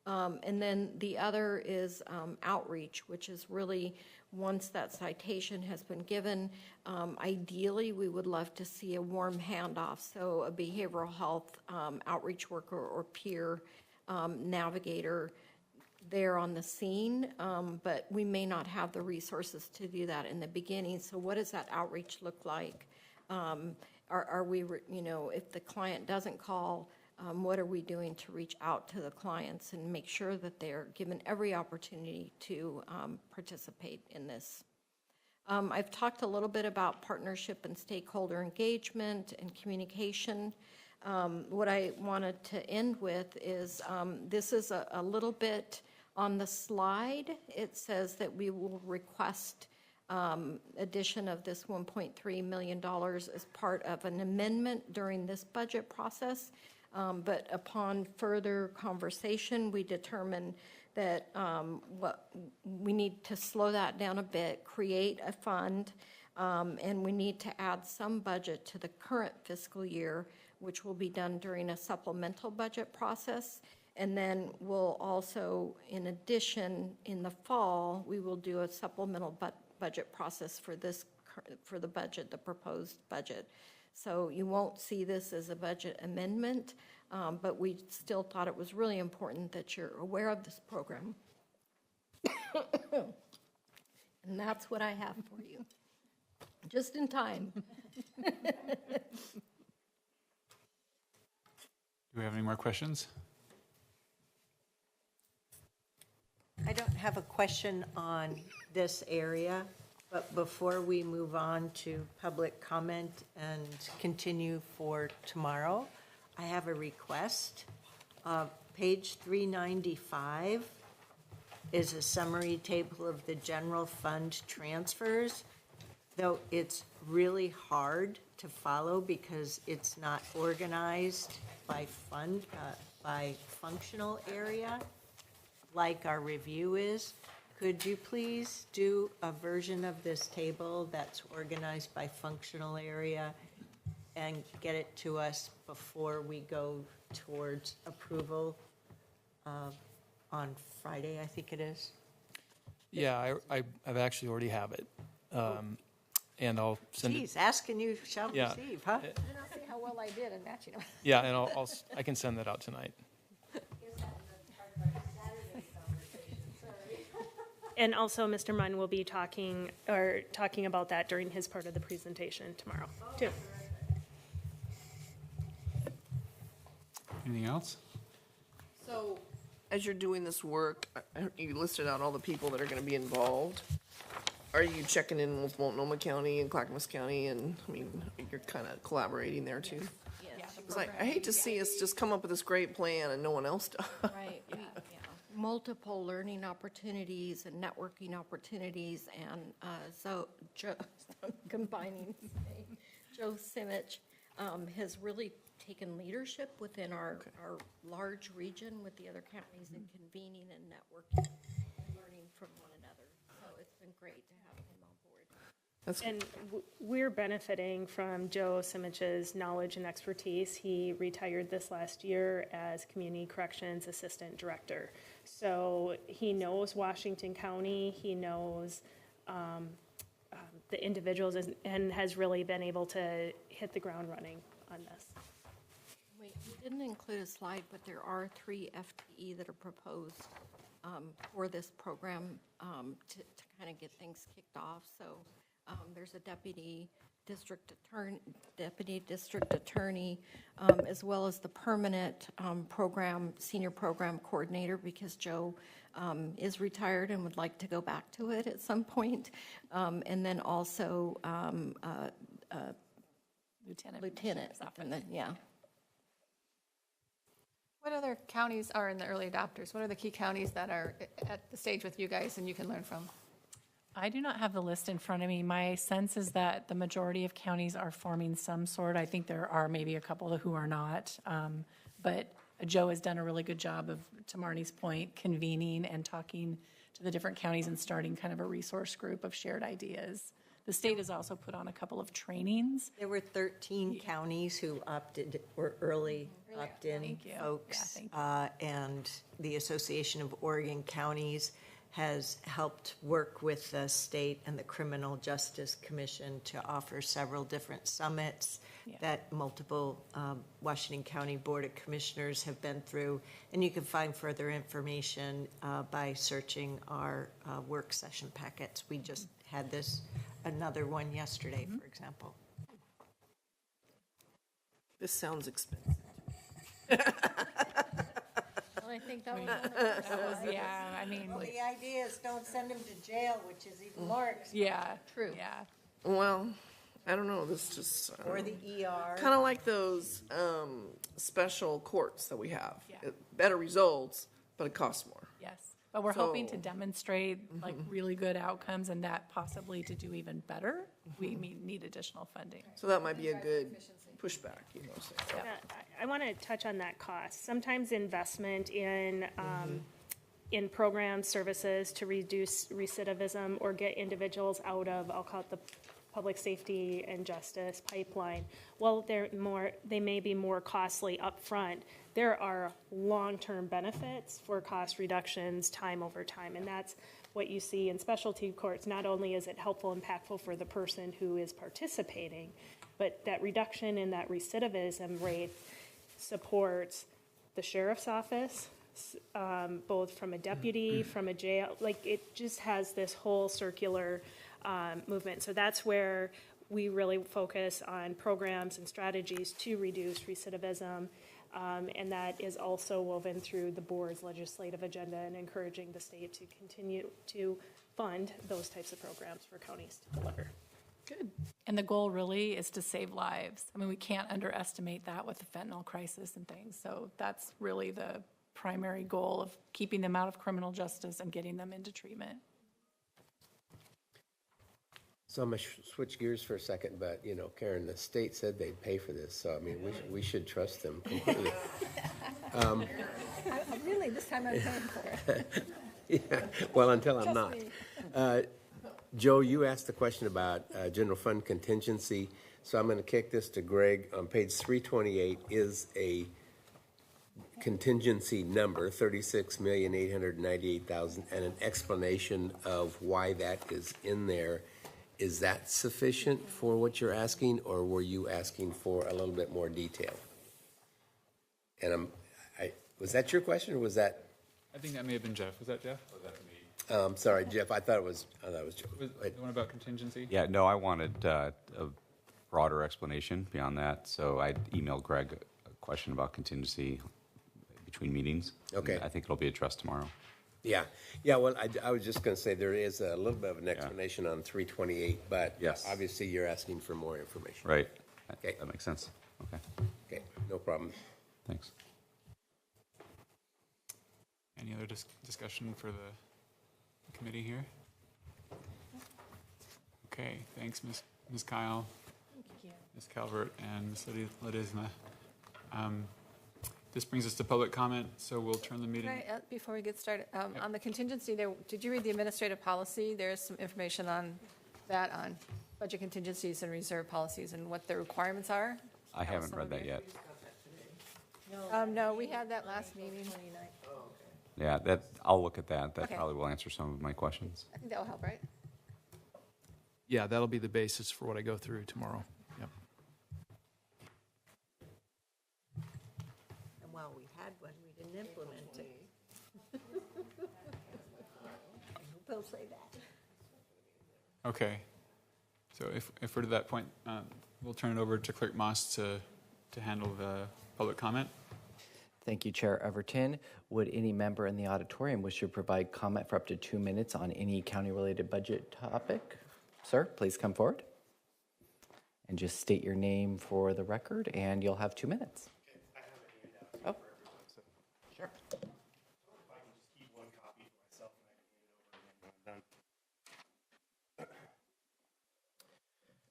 And then the other is outreach, which is really, once that citation has been given, ideally we would love to see a warm handoff, so a behavioral health outreach worker or peer navigator there on the scene, but we may not have the resources to do that in the beginning. So what does that outreach look like? Are we, if the client doesn't call, what are we doing to reach out to the clients and make sure that they're given every opportunity to participate in this? I've talked a little bit about partnership and stakeholder engagement and communication. What I wanted to end with is this is a little bit on the slide. It says that we will request addition of this $1.3 million as part of an amendment during this budget process. But upon further conversation, we determined that what we need to slow that down a bit, create a fund, and we need to add some budget to the current fiscal year, which will be done during a supplemental budget process. And then we'll also, in addition, in the fall, we will do a supplemental budget process for the budget, the proposed budget. So you won't see this as a budget amendment, but we still thought it was really important that you're aware of this program. And that's what I have for you. Just in time. Do we have any more questions? I don't have a question on this area, but before we move on to public comment and continue for tomorrow, I have a request. Page 395 is a summary table of the general fund transfers, though it's really hard to follow because it's not organized by fund, by functional area, like our review is. Could you please do a version of this table that's organized by functional area and get it to us before we go towards approval on Friday, I think it is? Yeah, I've actually already have it. And I'll send it. Geez, asking you shall receive, huh? And I'll see how well I did in matching them. Yeah, and I can send that out tonight. And also, Mr. Munn will be talking about that during his part of the presentation tomorrow, too. Anything else? So, as you're doing this work, you listed out all the people that are going to be involved. Are you checking in with Multnomah County and Clackamas County? And, I mean, you're kind of collaborating there, too? Yeah. Because I hate to see us just come up with this great plan and no one else does. Right. Multiple learning opportunities and networking opportunities, and so Joe, combining Joe Simich has really taken leadership within our large region with the other counties in convening and networking and learning from one another. So it's been great to have him on board. And we're benefiting from Joe Simich's knowledge and expertise. He retired this last year as Community Corrections Assistant Director. So he knows Washington County, he knows the individuals, and has really been able to hit the ground running on this. We didn't include a slide, but there are 3 FTE that are proposed for this program to kind of get things kicked off. So there's a deputy district attorney, as well as the permanent senior program coordinator, because Joe is retired and would like to go back to it at some point. And then also lieutenant. Yeah. What other counties are in the early adopters? What are the key counties that are at the stage with you guys and you can learn from? I do not have the list in front of me. My sense is that the majority of counties are forming some sort. I think there are maybe a couple who are not. But Joe has done a really good job of, to Marnie's point, convening and talking to the different counties and starting kind of a resource group of shared ideas. The state has also put on a couple of trainings. There were 13 counties who were early opt-in folks. And the Association of Oregon Counties has helped work with the state and the Criminal Justice Commission to offer several different summits that multiple Washington County Board of Commissioners have been through. And you can find further information by searching our work session packets. We just had another one yesterday, for example. This sounds expensive. I think that was I mean. Well, the idea is don't send him to jail, which is even more expensive. Yeah. True. Yeah. Well, I don't know, this just. Or the ER. Kind of like those special courts that we have. Yeah. Better results, but it costs more. Yes. But we're hoping to So- demonstrate like really good outcomes, and that possibly to do even better, we need additional funding. So that might be a good pushback, you know. So. I want to touch on that cost. Sometimes investment in programs, services to reduce recidivism or get individuals out of, I'll call it the public safety and justice pipeline, while they may be more costly upfront, there are long-term benefits for cost reductions time over time. And that's what you see in specialty courts. Not only is it helpful, impactful for the person who is participating, but that reduction in that recidivism rate supports the sheriff's office, both from a deputy, from a jail, like it just has this whole circular movement. So that's where we really focus on programs and strategies to reduce recidivism. And that is also woven through the board's legislative agenda and encouraging the state to continue to fund those types of programs for counties to deliver. Good. And the goal really is to save lives. I mean, we can't underestimate that with the fentanyl crisis and things. So that's really the primary goal of keeping them out of criminal justice and getting them into treatment. So I'm going to switch gears for a second, but, you know, Karen, the state said they'd pay for this, so, I mean, we should trust them completely. Really, this time I'm paying for it. Yeah, well, until I'm Just not. me. Joe, you asked the question about general fund contingency, so I'm going to kick this to Greg. On page 328 is a contingency number, $36,898,000, and an explanation of why that is in there. Is that sufficient for what you're asking, or were you asking for a little bit more detail? And was that your question, or was that? I think that may have been Jeff. Was that Jeff? Or was that me? Sorry, Jeff. I thought it was Joe. Was the one about contingency? Yeah, no, I wanted a broader explanation beyond that. So I emailed Greg a question about contingency between meetings. Okay. I think it'll be addressed tomorrow. Yeah. Well, I was just going to say there is a little bit of an explanation on 328, but yes, obviously you're asking for more information. Right. Okay. That makes sense. Okay. Okay, no problem. Thanks. Any other discussion for the committee here? Okay, thanks, Ms. Kyle, Ms. Calvert, and Ms. Ledesma. This brings us to public comment, so we'll turn the meeting. Before we get started, on the contingency, did you read the administrative policy? There's some information on that, on budget contingencies and reserve policies and what the requirements are. I haven't read that yet. No, we had that last meeting. Yeah, I'll look at that. That Okay. probably will answer some of my questions. I think that will help, right? Yeah, that'll be the basis for what I go through tomorrow. Yep. And while we had one, we didn't implement it. They'll say that. Okay, so if we're to that point, we'll turn it over to Clerk Moss to handle the public comment. Thank you, Chair Everton. Would any member in the auditorium wish to provide comment for up to 2 minutes on any county-related budget topic? Sir, please come forward. And just state your name for the record, and you'll have 2 minutes. Okay, I have a handout for everyone, so. Sure. If I can just keep one copy for myself and I can hand it over when I'm done.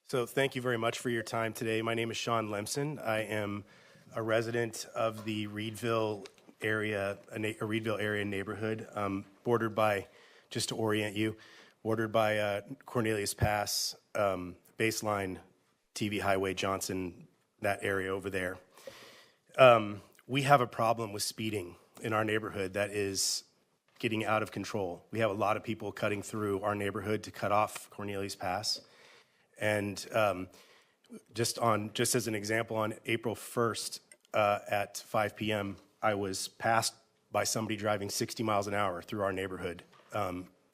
So thank you very much for your time today. My name is Sean Lemson. I am a resident of the Reedville area, a Reedville area neighborhood, bordered by, just to orient you, bordered by Cornelius Pass, Baseline, TV Highway, Johnson, that area over there. We have a problem with speeding in our neighborhood that is getting out of control. We have a lot of people cutting through our neighborhood to cut off Cornelius Pass. And just as an example, on April 1st at 5 p.m., I was passed by somebody driving 60 miles an hour through our neighborhood.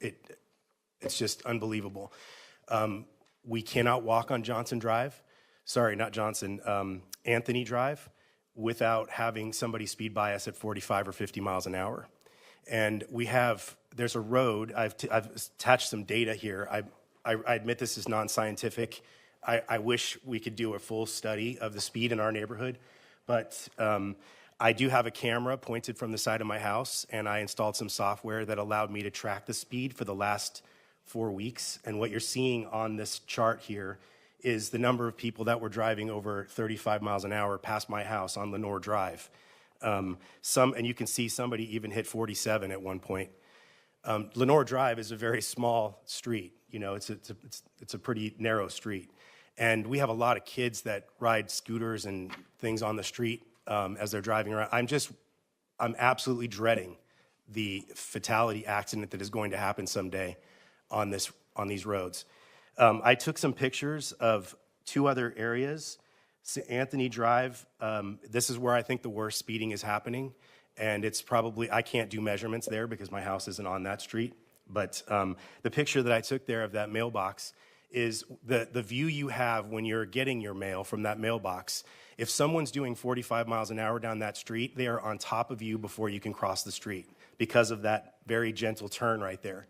It's just unbelievable. We cannot walk on Johnson Drive. Sorry, not Johnson, Anthony Drive, without having somebody speed by us at 45 or 50 miles an hour. And there's a road, I've attached some data here. I admit this is non-scientific. I wish we could do a full study of the speed in our neighborhood, but I do have a camera pointed from the side of my house, and I installed some software that allowed me to track the speed for the last 4 weeks. And what you're seeing on this chart here is the number of people that were driving over 35 miles an hour past my house on Lenore Drive. And you can see somebody even hit 47 at one point. Lenore Drive is a very small street. You know, it's a pretty narrow street. And we have a lot of kids that ride scooters and things on the street as they're driving around. I'm absolutely dreading the fatality accident that is going to happen someday on these roads. I took some pictures of 2 other areas Anthony Drive, this is where I think the worst speeding is happening. And it's probably, I can't do measurements there because my house isn't on that street. But the picture that I took there of that mailbox is the view you have when you're getting your mail from that mailbox. If someone's doing 45 miles an hour down that street, they are on top of you before you can cross the street because of that very gentle turn right there.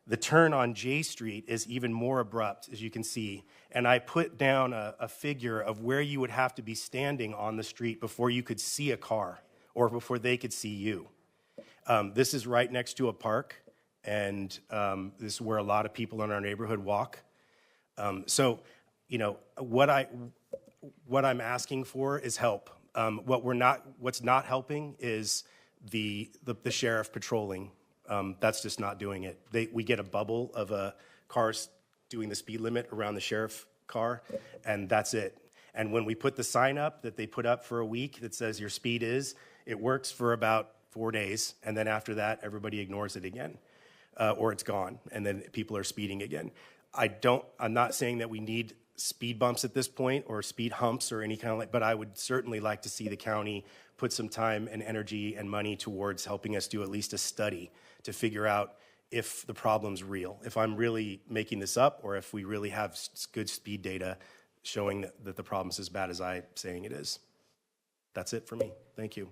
The turn on J Street is even more abrupt, as you can see. And I put down a figure of where you would have to be standing on the street before you could see a car or before they could see you. This is right next to a park, and this is where a lot of people in our neighborhood walk. So, you know, what I'm asking for is help. What's not helping is the sheriff patrolling. That's just not doing it. We get a bubble of cars doing the speed limit around the sheriff car, and that's it. And when we put the sign up that they put up for a week that says your speed is, it works for about 4 days, and then after that, everybody ignores it again, or it's gone, and then people are speeding again. I'm not saying that we need speed bumps at this point or speed humps or any kind of like, but I would certainly like to see the county put some time and energy and money towards helping us do at least a study to figure out if the problem's real, if I'm really making this up, or if we really have good speed data showing that the problem's as bad as I'm saying it is. That's it for me. Thank you.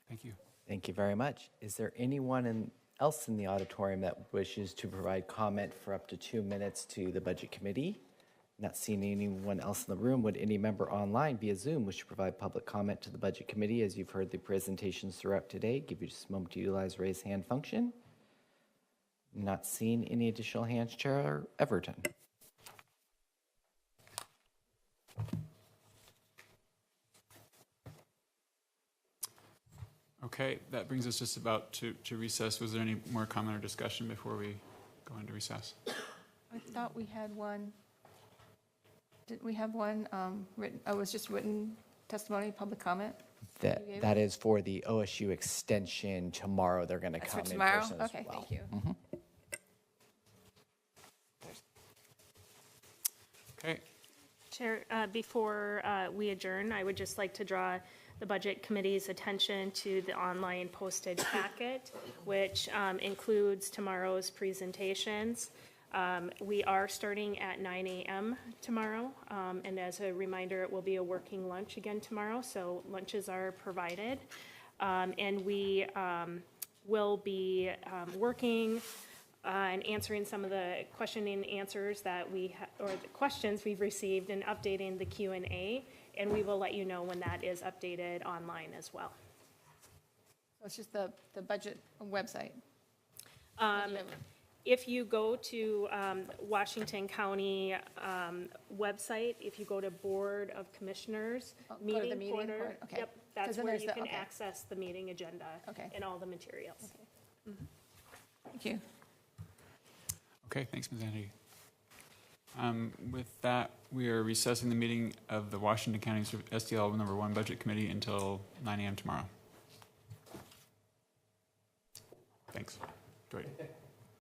Thank you. Thank you very much. Is there anyone else in the auditorium that wishes to provide comment for up to 2 minutes to the Budget Committee? Not seeing anyone else in the room, would any member online via Zoom wish to provide public comment to the Budget Committee? As you've heard the presentations throughout today, give you just a moment to utilize raise hand function. Not seeing any additional hands, Chair Everton. Okay, that brings us just about to recess. Was there any more comment or discussion before we go into recess? I thought we had one. Didn't we have one written? Oh, it was just written testimony, public comment? That is for the OSU extension tomorrow. They're going to come in person as okay, well. thank you. Mm-hmm. Okay. Chair, before we adjourn, I would just like to draw the Budget Committee's attention to the online posted packet, which includes tomorrow's presentations. We are starting at 9 a.m. tomorrow, and as a reminder, it will be a working lunch again tomorrow, so lunches are provided. And we will be working and answering some of the questioning answers that or the questions we've received, and updating the Q&A, and we will let you know when that is updated online as well. So it's just the budget website. If you go to Washington County website, if you go to Board of Commissioners, meeting portal, okay. Yep, that's where you can okay. access the meeting agenda Okay. and all the materials. Okay. Thank you. Okay, thanks, Ms. Andy. With that, we are recessing the meeting of the Washington County SDL number 1 Budget Committee until 9 a.m. tomorrow. Thanks. Great.